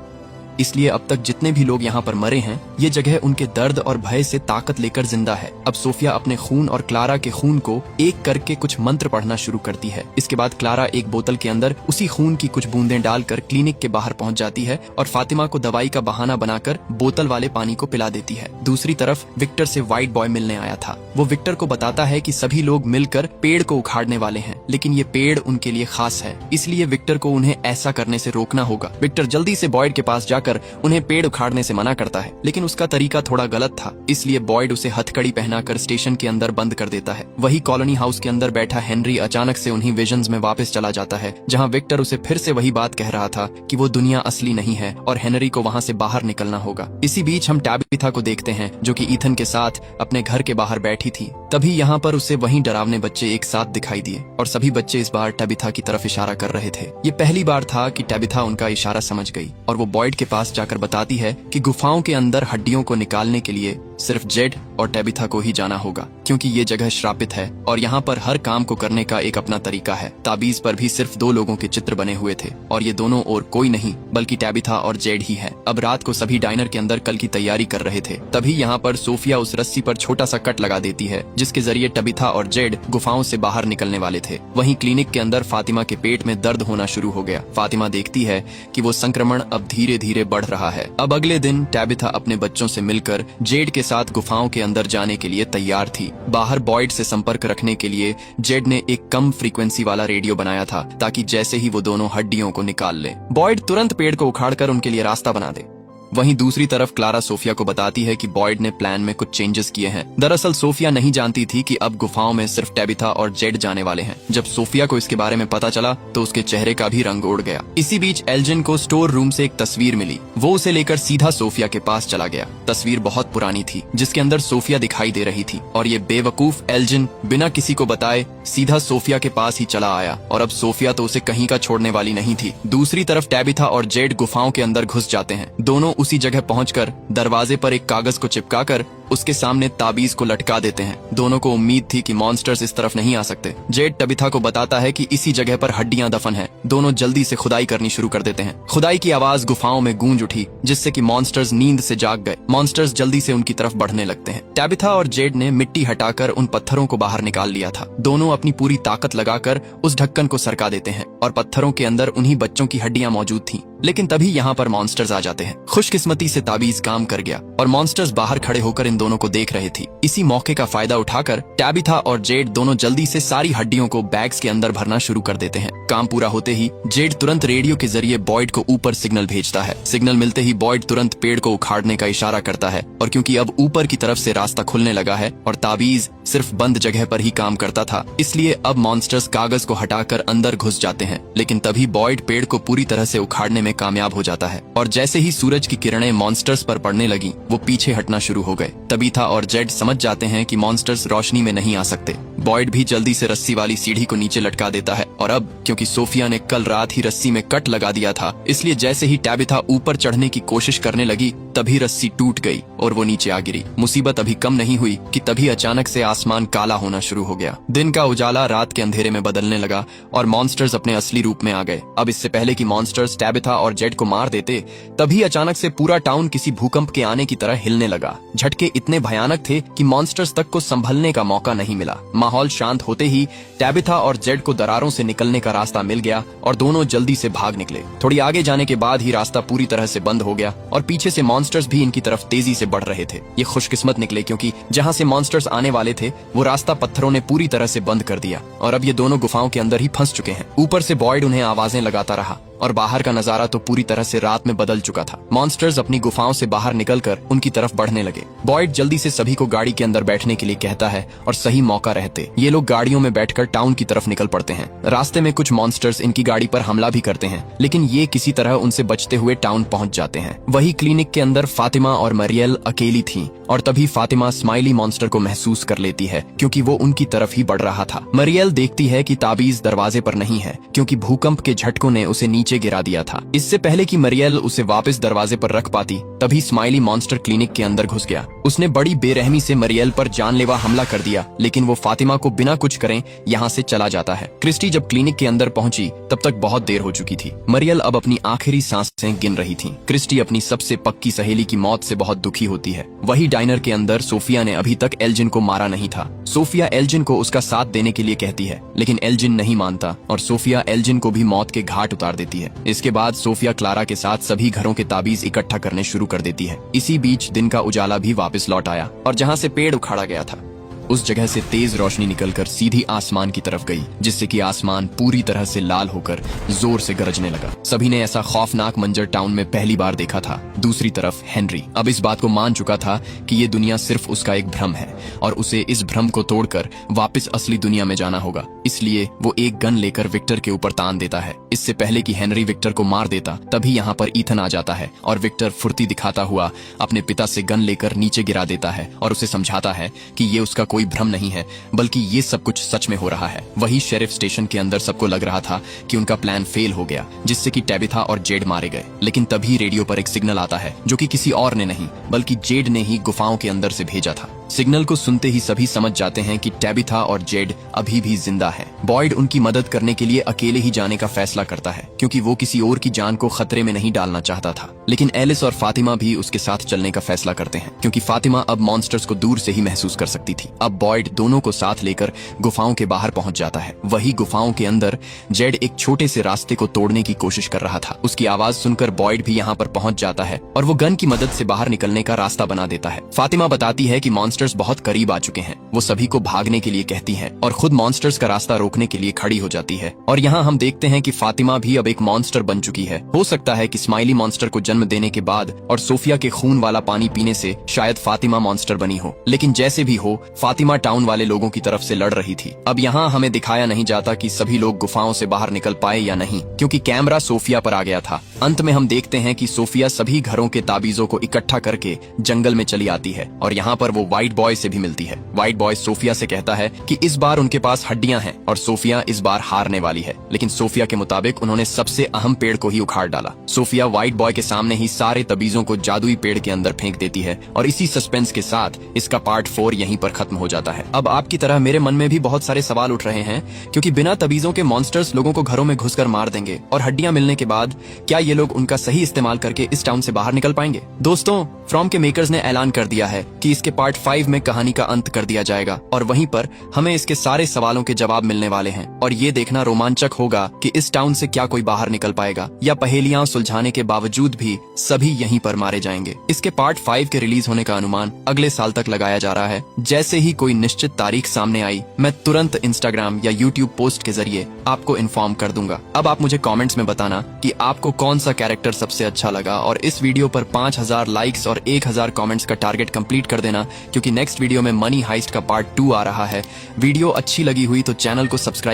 [SPEAKER 2] इसलिए अब तक जितने भी लोग यहाँ पर मरे हैं ये जगह उनके दर्द और भय से ताकत लेकर जिंदा है। अब सोफिया अपने खून और क्लारा के खून को एक करके कुछ मंत्र पढ़ना शुरू करती है। इसके बाद क्लारा एक बोतल के अंदर उसी खून की कुछ बूंदें डालकर क्लिनिक के बाहर पहुंच जाती है और फातिमा को दवाई का बहाना बनाकर बोतल वाले पानी को पिला देती है। दूसरी तरफ विक्टर से व्हाइट बॉय मिलने आया था। वो विक्टर को बताता है कि सभी लोग मिलकर पेड़ को उखाड़ने वाले हैं, लेकिन ये पेड़ उनके लिए खास है, इसलिए विक्टर को उन्हें ऐसा करने से रोकना होगा। विक्टर जल्दी से बॉयड के पास जाकर उन्हें पेड़ उखाड़ने से मना करता है, लेकिन उसका तरीका थोड़ा गलत था, इसलिए बॉयड उसे हथकड़ी पहनाकर स्टेशन के अंदर बंद कर देता है। वही कॉलोनी हाउस के अंदर बैठा हेनरी अचानक से उन्हीं विजन्स में वापस चला जाता है जहां विक्टर उसे फिर से वही बात कह रहा था कि वो दुनिया असली नहीं है और हेनरी को वहां से बाहर निकलना होगा। इसी बीच हम टैबिथा को देखते हैं जो कि ईथन के साथ अपने घर के बाहर बैठी थी। तभी यहाँ पर उसे वहीं डरावने बच्चे एक साथ दिखाई दिए और सभी बच्चे इस बार टैबिथा की तरफ इशारा कर रहे थे। ये पहली बार था कि टैबिथा उनका इशारा समझ गई और वो बॉयड के पास जाकर बताती है कि गुफाओं के अंदर हड्डियों को निकालने के लिए सिर्फ जेड और टैबिथा को ही जाना होगा क्योंकि ये जगह श्रापित है और यहाँ पर हर काम को करने का एक अपना तरीका है। ताबीज पर भी सिर्फ 2 लोगों के चित्र बने हुए थे और ये दोनों और कोई नहीं बल्कि टैबिथा और जेड ही है। अब रात को सभी डाइनर के अंदर कल की तैयारी कर रहे थे। तभी यहाँ पर सोफिया उस रस्सी पर छोटा सा कट लगा देती है जिसके जरिए टैबिथा और जेड गुफाओं से बाहर निकलने वाले थे। वहीं क्लिनिक के अंदर फातिमा के पेट में दर्द होना शुरू हो गया। फातिमा देखती है कि वो संक्रमण अब धीरे धीरे बढ़ रहा है। अब अगले दिन टैबिथा अपने बच्चों से मिलकर जेड के साथ गुफाओं के अंदर जाने के लिए तैयार थी। बाहर बॉयड से संपर्क रखने के लिए जेड ने एक कम फ्रीक्वेंसी वाला रेडियो बनाया था ताकि जैसे ही वो दोनों हड्डियों को निकाल ले बॉयड तुरंत पेड़ को उखाड़कर उनके लिए रास्ता बना दे। वहीं दूसरी तरफ क्लारा सोफिया को बताती है कि बॉयड ने प्लान में कुछ चेंजेस किए हैं। दरअसल सोफिया नहीं जानती थी कि अब गुफाओं में सिर्फ टैबिथा और जेड जाने वाले हैं। जब सोफिया को इसके बारे में पता चला तो उसके चेहरे का भी रंग उड़ गया। इसी बीच एल्जिन को स्टोर रूम से एक तस्वीर मिली। वो उसे लेकर सीधा सोफिया के पास चला गया। तस्वीर बहुत पुरानी थी जिसके अंदर सोफिया दिखाई दे रही थी और ये बेवकूफ एल्जिन बिना किसी को बताए सीधा सोफिया के पास ही चला आया और अब सोफिया तो उसे कहीं का छोड़ने वाली नहीं थी। दूसरी तरफ टैबिथा और जेड गुफाओं के अंदर घुस जाते हैं। दोनों उसी जगह पहुंचकर दरवाजे पर एक कागज को चिपकाकर उसके सामने ताबीज को लटका देते हैं। दोनों को उम्मीद थी कि मॉन्स्टर्स इस तरफ नहीं आ सकते। जेड टबिथा को बताता है कि इसी जगह पर हड्डियां दफन हैं। दोनों जल्दी से खुदाई करनी शुरू कर देते हैं। खुदाई की आवाज गुफाओं में गूंज उठी, जिससे कि मॉन्स्टर्स नींद से जाग गए। मॉन्स्टर्स जल्दी से उनकी तरफ बढ़ने लगते हैं। टबिथा और जेड ने मिट्टी हटाकर उन पत्थरों को बाहर निकाल लिया था। दोनों अपनी पूरी ताकत लगाकर उस ढक्कन को सरका देते हैं और पत्थरों के अंदर उन्हीं बच्चों की हड्डियां मौजूद थीं। लेकिन तभी यहाँ पर मॉन्स्टर्स आ जाते हैं। खुशकिस्मती से ताबीज काम कर गया और मॉन्स्टर्स बाहर खड़े होकर इन दोनों को देख रहे थे। इसी मौके का फायदा उठाकर टबिथा और जेड दोनों जल्दी से सारी हड्डियों को बैग्स के अंदर भरना शुरू कर देते हैं। काम पूरा होते ही जेड तुरंत रेडियो के जरिए बॉयड को ऊपर सिग्नल भेजता है। सिग्नल मिलते ही बॉयड तुरंत पेड़ को उखाड़ने का इशारा करता है, और क्योंकि अब ऊपर की तरफ से रास्ता खुलने लगा है और ताबीज सिर्फ बंद जगह पर ही काम करता था, इसलिए अब मॉन्स्टर्स कागज को हटाकर अंदर घुस जाते हैं। लेकिन तभी बॉयड पेड़ को पूरी तरह से उखाड़ने में कामयाब हो जाता है और जैसे ही सूरज की किरणें मॉन्स्टर्स पर पड़ने लगी, वो पीछे हटना शुरू हो गए। टबिथा और जेड समझ जाते हैं कि मॉन्स्टर्स रोशनी में नहीं आ सकते। बॉयड भी जल्दी से रस्सी वाली सीढ़ी को नीचे लटका देता है, और अब क्योंकि सोफिया ने कल रात ही रस्सी में कट लगा दिया था, इसलिए जैसे ही टबिथा ऊपर चढ़ने की कोशिश करने लगी, तभी रस्सी टूट गई और वो नीचे आ गिरी। मुसीबत अभी कम नहीं हुई कि तभी अचानक से आसमान काला होना शुरू हो गया। दिन का उजाला रात के अंधेरे में बदलने लगा और मॉन्स्टर्स अपने असली रूप में आ गए। अब इससे पहले कि मॉन्स्टर्स टबिथा और जेड को मार देते, तभी अचानक से पूरा टाउन किसी भूकंप के आने की तरह हिलने लगा। झटके इतने भयानक थे कि मॉन्स्टर्स तक को संभलने का मौका नहीं मिला। माहौल शांत होते ही टबिथा और जेड को दरारों से निकलने का रास्ता मिल गया और दोनों जल्दी से भाग निकले। थोड़ी आगे जाने के बाद ही रास्ता पूरी तरह से बंद हो गया और पीछे से मॉन्स्टर्स भी इनकी तरफ तेजी से बढ़ रहे थे। ये खुशकिस्मत निकले क्योंकि जहां से मॉन्स्टर्स आने वाले थे, वो रास्ता पत्थरों ने पूरी तरह से बंद कर दिया और अब ये दोनों गुफाओं के अंदर ही फंस चुके हैं। ऊपर से बॉयड उन्हें आवाजें लगाता रहा और बाहर का नजारा तो पूरी तरह से रात में बदल चुका था। मॉन्स्टर्स अपनी गुफाओं से बाहर निकलकर उनकी तरफ बढ़ने लगे। बॉयड जल्दी से सभी को गाड़ी के अंदर बैठने के लिए कहता है और सही मौका रहते ये लोग गाड़ियों में बैठकर टाउन की तरफ निकल पड़ते हैं। रास्ते में कुछ मॉन्स्टर्स इनकी गाड़ी पर हमला भी करते हैं, लेकिन ये किसी तरह उनसे बचते हुए टाउन पहुंच जाते हैं। वही क्लिनिक के अंदर फातिमा और मरियल अकेली थीं और तभी फातिमा स्माइली मॉन्स्टर को महसूस कर लेती है क्योंकि वो उनकी तरफ ही बढ़ रहा था। मरियल देखती है कि ताबीज दरवाजे पर नहीं है क्योंकि भूकंप के झटकों ने उसे नीचे गिरा दिया था। इससे पहले कि मरियल उसे वापस दरवाजे पर रख पाती, तभी स्माइली मॉन्स्टर क्लिनिक के अंदर घुस गया। उसने बड़ी बेरहमी से मरियल पर जानलेवा हमला कर दिया, लेकिन वो फातिमा को बिना कुछ करे यहाँ से चला जाता है। क्रिस्टी जब क्लिनिक के अंदर पहुंची, तब तक बहुत देर हो चुकी थी। मरियल अब अपनी आखिरी सांसें गिन रही थी। क्रिस्टी अपनी सबसे पक्की सहेली की मौत से बहुत दुखी होती है। वही डाइनर के अंदर सोफिया ने अभी तक एल्जिन को मारा नहीं था। सोफिया एल्जिन को उसका साथ देने के लिए कहती है, लेकिन एल्जिन नहीं मानता और सोफिया एल्जिन को भी मौत के घाट उतार देती है। इसके बाद सोफिया क्लारा के साथ सभी घरों के ताबीज इकट्ठा करने शुरू कर देती है। इसी बीच दिन का उजाला भी वापस लौट आया और जहाँ से पेड़ उखाड़ा गया था, उस जगह से तेज रोशनी निकलकर सीधी आसमान की तरफ गई, जिससे कि आसमान पूरी तरह से लाल होकर जोर से गरजने लगा। सभी ने ऐसा खौफनाक मंजर टाउन में पहली बार देखा था। दूसरी तरफ हेनरी अब इस बात को मान चुका था कि ये दुनिया सिर्फ उसका एक भ्रम है और उसे इस भ्रम को तोड़कर वापस असली दुनिया में जाना होगा। इसलिए वो एक गन लेकर विक्टर के ऊपर तान देता है। इससे पहले कि हेनरी विक्टर को मार देता, तभी यहाँ पर ईथन आ जाता है और विक्टर फुर्ती दिखाता हुआ अपने पिता से गन लेकर नीचे गिरा देता है और उसे समझाता है कि ये उसका कोई भ्रम नहीं है, बल्कि ये सब कुछ सच में हो रहा है। वही शेरिफ स्टेशन के अंदर सबको लग रहा था कि उनका प्लान फेल हो गया, जिससे कि टबिथा और जेड मारे गए। लेकिन तभी रेडियो पर एक सिग्नल आता है, जो कि किसी और ने नहीं बल्कि जेड ने ही गुफाओं के अंदर से भेजा था। सिग्नल को सुनते ही सभी समझ जाते हैं कि टबिथा और जेड अभी भी जिंदा है। बॉयड उनकी मदद करने के लिए अकेले ही जाने का फैसला करता है, क्योंकि वो किसी और की जान को खतरे में नहीं डालना चाहता था। लेकिन एलिस और फातिमा भी उसके साथ चलने का फैसला करते हैं, क्योंकि फातिमा अब मॉन्स्टर्स को दूर से ही महसूस कर सकती थी। अब बॉयड दोनों को साथ लेकर गुफाओं के बाहर पहुंच जाता है। वही गुफाओं के अंदर जेड एक छोटे से रास्ते को तोड़ने की कोशिश कर रहा था। उसकी आवाज सुनकर बॉयड भी यहाँ पर पहुंच जाता है और वो गन की मदद से बाहर निकलने का रास्ता बना देता है। फातिमा बताती है कि मॉन्स्टर्स बहुत करीब आ चुके हैं। वो सभी को भागने के लिए कहती है और खुद मॉन्स्टर्स का रास्ता रोकने के लिए खड़ी हो जाती है। और यहाँ हम देखते हैं कि फातिमा भी अब एक मॉन्स्टर बन चुकी है। हो सकता है कि स्माइली मॉन्स्टर को जन्म देने के बाद और सोफिया के खून वाला पानी पीने से शायद फातिमा मॉन्स्टर बनी हो। लेकिन जैसे भी हो, फातिमा टाउन वाले लोगों की तरफ से लड़ रही थी। अब यहाँ हमें दिखाया नहीं जाता कि सभी लोग गुफाओं से बाहर निकल पाए या नहीं, क्योंकि कैमरा सोफिया पर आ गया था अंत में हम देखते हैं कि सोफिया सभी घरों के ताबीजों को इकट्ठा करके जंगल में चली आती है और यहाँ पर वो व्हाइट बॉय से भी मिलती है। व्हाइट बॉय सोफिया से कहता है कि इस बार उनके पास हड्डियां हैं और सोफिया इस बार हारने वाली है, लेकिन सोफिया के मुताबिक उन्होंने सबसे अहम पेड़ को ही उखाड़ डाला। सोफिया व्हाइट बॉय के सामने ही सारे तबीजों को जादुई पेड़ के अंदर फेंक देती है और इसी सस्पेंस के साथ इसका पार्ट 4 यहीं पर खत्म हो जाता है। अब आपकी तरह मेरे मन में भी बहुत सारे सवाल उठ रहे हैं, क्योंकि बिना तबीजों के मॉन्स्टर्स लोगों को घरों में घुसकर मार देंगे और हड्डियां मिलने के बाद क्या ये लोग उनका सही इस्तेमाल करके इस टाउन से बाहर निकल पाएंगे? दोस्तों, फ्रॉम के मेकर्स ने ऐलान कर दिया है कि इसके पार्ट 5 में कहानी का अंत कर दिया जाएगा और वहीं पर हमें इसके सारे सवालों के जवाब मिलने वाले हैं और ये देखना रोमांचक होगा कि इस टाउन से क्या कोई बाहर निकल पाएगा या पहेलियां सुलझाने के बावजूद भी सभी यहीं पर मारे जाएंगे। इसके पार्ट 5 के रिलीज होने का अनुमान अगले साल तक लगाया जा रहा है। जैसे ही कोई निश्चित तारीख सामने आई, मैं तुरंत इंस्टाग्राम या यूट्यूब पोस्ट के जरिए आपको इन्फॉर्म कर दूंगा। अब आप मुझे कमेंट्स में बताना कि आपको कौन सा कैरेक्टर सबसे अच्छा लगा और इस वीडियो पर 5000 लाइक्स और 1000 कमेंट्स का टारगेट कंप्लीट कर देना, क्योंकि नेक्स्ट वीडियो में मनी हाइस्ट का पार्ट 2 आ रहा है। वीडियो अच्छी लगी हुई तो चैनल को सब्सक्राइब